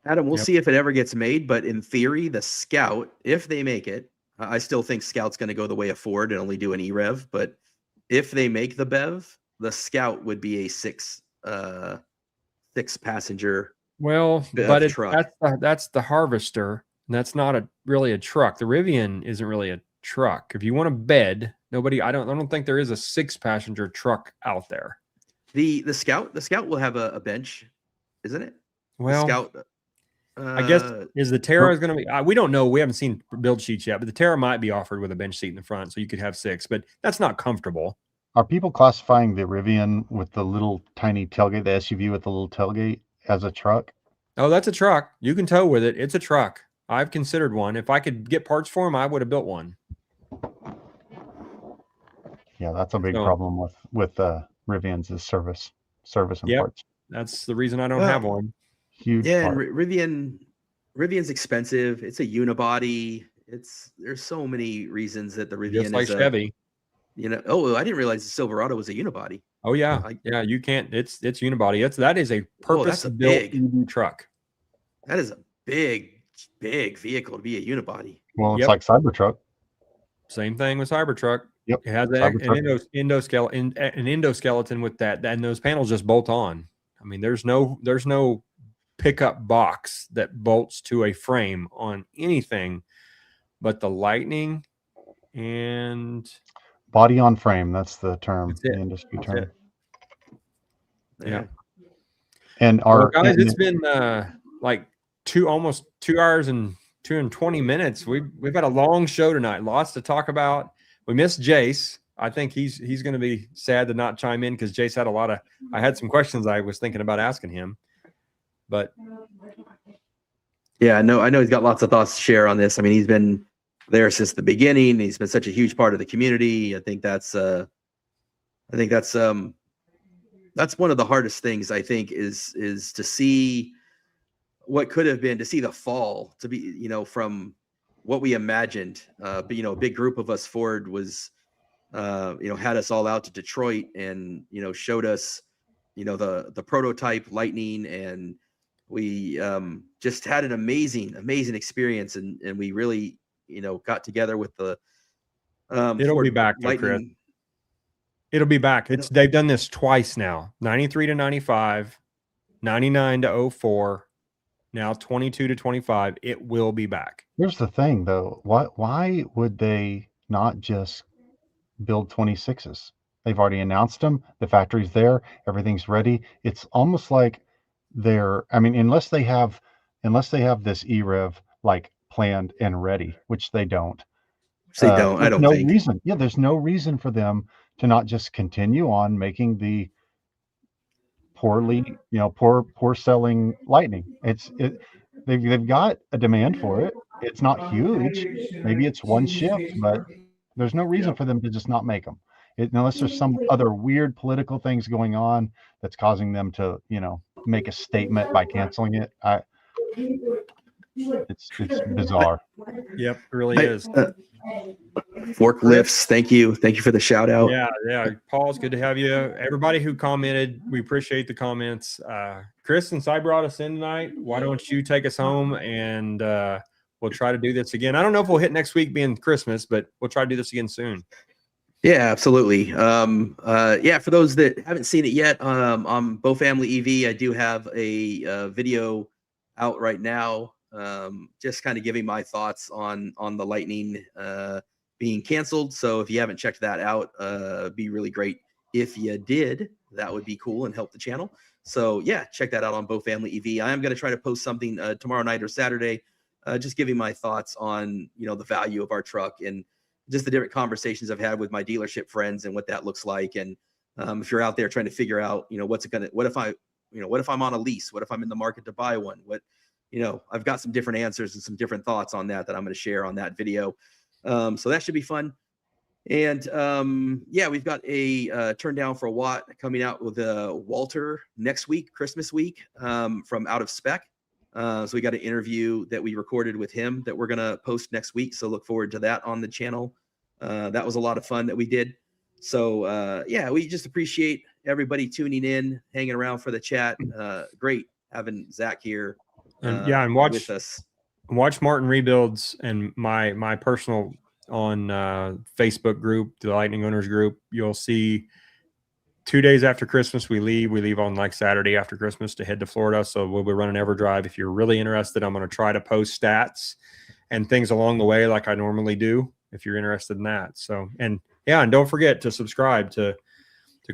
Speaker 3: Adam, we'll see if it ever gets made, but in theory, the Scout, if they make it, I still think Scout's going to go the way of Ford and only do an EREV. But if they make the BEV, the Scout would be a six passenger.
Speaker 1: Well, but
Speaker 3: truck.
Speaker 1: That's the Harvester. That's not really a truck. The Rivian isn't really a truck. If you want a bed, I don't think there is a 6-passenger truck out there.
Speaker 3: The Scout will have a bench, isn't it?
Speaker 1: Well,
Speaker 3: the Scout.
Speaker 1: I guess is the Terra is going to be. We don't know. We haven't seen build sheets yet, but the Terra might be offered with a bench seat in the front, so you could have 6. But that's not comfortable.
Speaker 2: Are people classifying the Rivian with the little tiny tailgate, the SUV with the little tailgate, as a truck?
Speaker 1: Oh, that's a truck. You can tow with it. It's a truck. I've considered one. If I could get parts for them, I would have built one.
Speaker 2: Yeah, that's a big
Speaker 1: So,
Speaker 2: problem with Rivian's is service and
Speaker 1: yep,
Speaker 2: parts.
Speaker 1: that's the reason I don't
Speaker 3: Well,
Speaker 1: have one.
Speaker 2: Huge
Speaker 3: Yeah,
Speaker 2: part.
Speaker 3: and Rivian's expensive. It's a unibody. There's so many reasons that the Rivian
Speaker 1: Just like
Speaker 3: is a,
Speaker 1: Chevy.
Speaker 3: Oh, I didn't realize the Silverado was a unibody.
Speaker 1: Oh yeah,
Speaker 3: I-
Speaker 1: yeah. You can't. It's unibody. That is a
Speaker 3: that's a
Speaker 1: purpose-built
Speaker 3: big-
Speaker 1: EV truck.
Speaker 3: That is a big vehicle to be a unibody.
Speaker 2: Well, it's
Speaker 1: Yep.
Speaker 2: like Cybertruck.
Speaker 1: Same thing with Cybertruck.
Speaker 2: Yep.
Speaker 1: It has an
Speaker 2: Cybertruck.
Speaker 1: endoskeleton with that, and those panels just bolt on. I mean, there's no pickup box that bolts to a frame on anything but the Lightning and
Speaker 2: Body on frame. That's the term,
Speaker 1: That's it.
Speaker 2: the industry
Speaker 1: That's
Speaker 2: term.
Speaker 1: it. Yeah.
Speaker 2: And
Speaker 1: Well, guys, it's been like almost 2 hours and 20 minutes. We've had a long show tonight. Lots to talk about. We missed Jace. I think he's going to be sad to not chime in because Jace had I had some questions I was thinking about asking him. But
Speaker 3: Yeah, I know he's got lots of thoughts to share on this. I mean, he's been there since the beginning. He's been such a huge part of the community. I think that's one of the hardest things, I think, is to see what could have been, to see the fall, to be, from what we imagined. But a big group of us, Ford was, had us all out to Detroit and, showed us, the prototype Lightning, and we just had an amazing experience, and we really, got together with the
Speaker 1: it'll
Speaker 3: Ford
Speaker 1: be back, though, Chris.
Speaker 3: Lightning.
Speaker 1: It'll be back. They've done this twice now. 93 to 95, 99 to 04, now 22 to 25. It will be back.
Speaker 2: Here's the thing, though. Why would they not just build 26s? They've already announced them. The factory's there. Everything's ready. It's almost like unless they have this EREV like planned and ready, which they don't.
Speaker 3: They don't. I don't think.
Speaker 2: Reason. Yeah, there's no reason for them to not just continue on making the poor selling Lightning. They've got a demand for it. It's not huge. Maybe it's one shift, but there's no reason for them to just not make them. Unless there's some other weird political things going on that's causing them to, make a statement by canceling it. It's bizarre.
Speaker 1: Yep, it really is.
Speaker 3: Forklifts, thank you for the shout out.
Speaker 1: Yeah. Paul, it's good to have you. Everybody who commented, we appreciate the comments. Chris, since I brought us in tonight, why don't you take us home, and we'll try to do this again. I don't know if we'll hit next week being Christmas, but we'll try to do this again soon.
Speaker 3: Yeah, absolutely. For those that haven't seen it yet, on Bo Family EV, I do have a video out right now, just kind of giving my thoughts on the Lightning being canceled. So if you haven't checked that out, it'd be really great if you did. That would be cool and help the channel. So yeah, check that out on Bo Family EV. I am going to try to post something tomorrow night or Saturday, just giving my thoughts on the value of our truck and just the different conversations I've had with my dealership friends and what that looks like. And if you're out there trying to figure out, what if I'm on a lease? What if I'm in the market to buy one? I've got some different answers and some different thoughts on that I'm going to share on that video. So that should be fun. And we've got a Turn Down for a Watt coming out with Walter next week, Christmas week, from Out of Spec. So we got an interview that we recorded with him that we're going to post next week. So look forward to that on the channel. That was a lot of fun that we did. So we just appreciate everybody tuning in, hanging around for the chat. Great having Zach here.
Speaker 1: And watch Martin Rebuilds and my personal on Facebook group, the Lightning Owners Group. You'll see 2 days after Christmas, we leave on like Saturday after Christmas to head to Florida. So we'll be running Everdrive. If you're really interested, I'm going to try to post stats and things along the way, like I normally do, if you're interested in that. So, and don't forget to subscribe to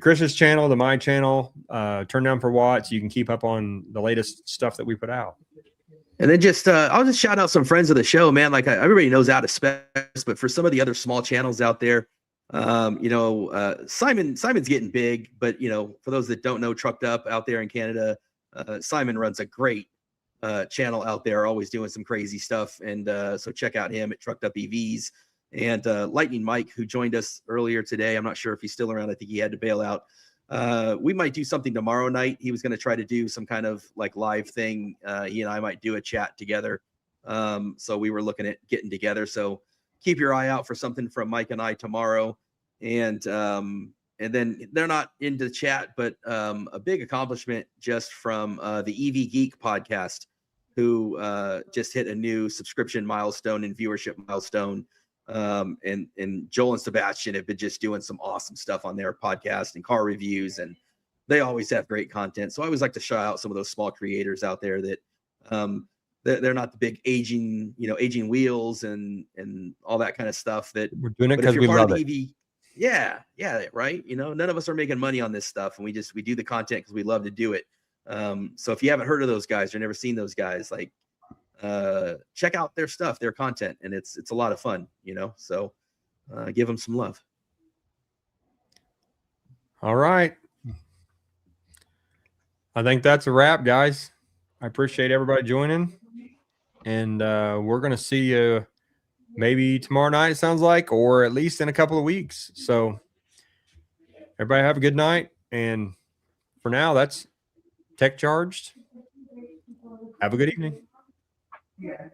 Speaker 1: Chris's channel, to my channel, Turn Down for Watts. You can keep up on the latest stuff that we put out.
Speaker 3: And then I'll just shout out some friends of the show, man. Like everybody knows Out of Spec, but for some of the other small channels out there, Simon's getting big, but for those that don't know, Trucked Up out there in Canada, Simon runs a great channel out there, always doing some crazy stuff. And so check out him at Trucked Up EVs. And Lightning Mike, who joined us earlier today. I'm not sure if he's still around. I think he had to bail out. We might do something tomorrow night. He was going to try to do some kind of like live thing. He and I might do a chat together. So we were looking at getting together. So keep your eye out for something from Mike and I tomorrow. And then they're not into chat, but a big accomplishment just from the EV Geek podcast, who just hit a new subscription milestone and viewership milestone. And Joel and Sebastian have been just doing some awesome stuff on their podcast and car reviews, and they always have great content. So I always like to shout out some of those small creators out there that they're not the big aging wheels and all that kind of stuff. That
Speaker 1: we're doing it because we love it.
Speaker 3: EV, yeah, right. None of us are making money on this stuff, and we do the content because we love to do it. So if you haven't heard of those guys or never seen those guys, like, check out their stuff, their content, and it's a lot of fun, so give them some love.
Speaker 1: All right, I think that's a wrap, guys. I appreciate everybody joining, and we're gonna see you maybe tomorrow night, it sounds like, or at least in a couple of weeks. So everybody have a good night, and for now, that's Tech Charged. Have a good evening.
Speaker 4: Yeah.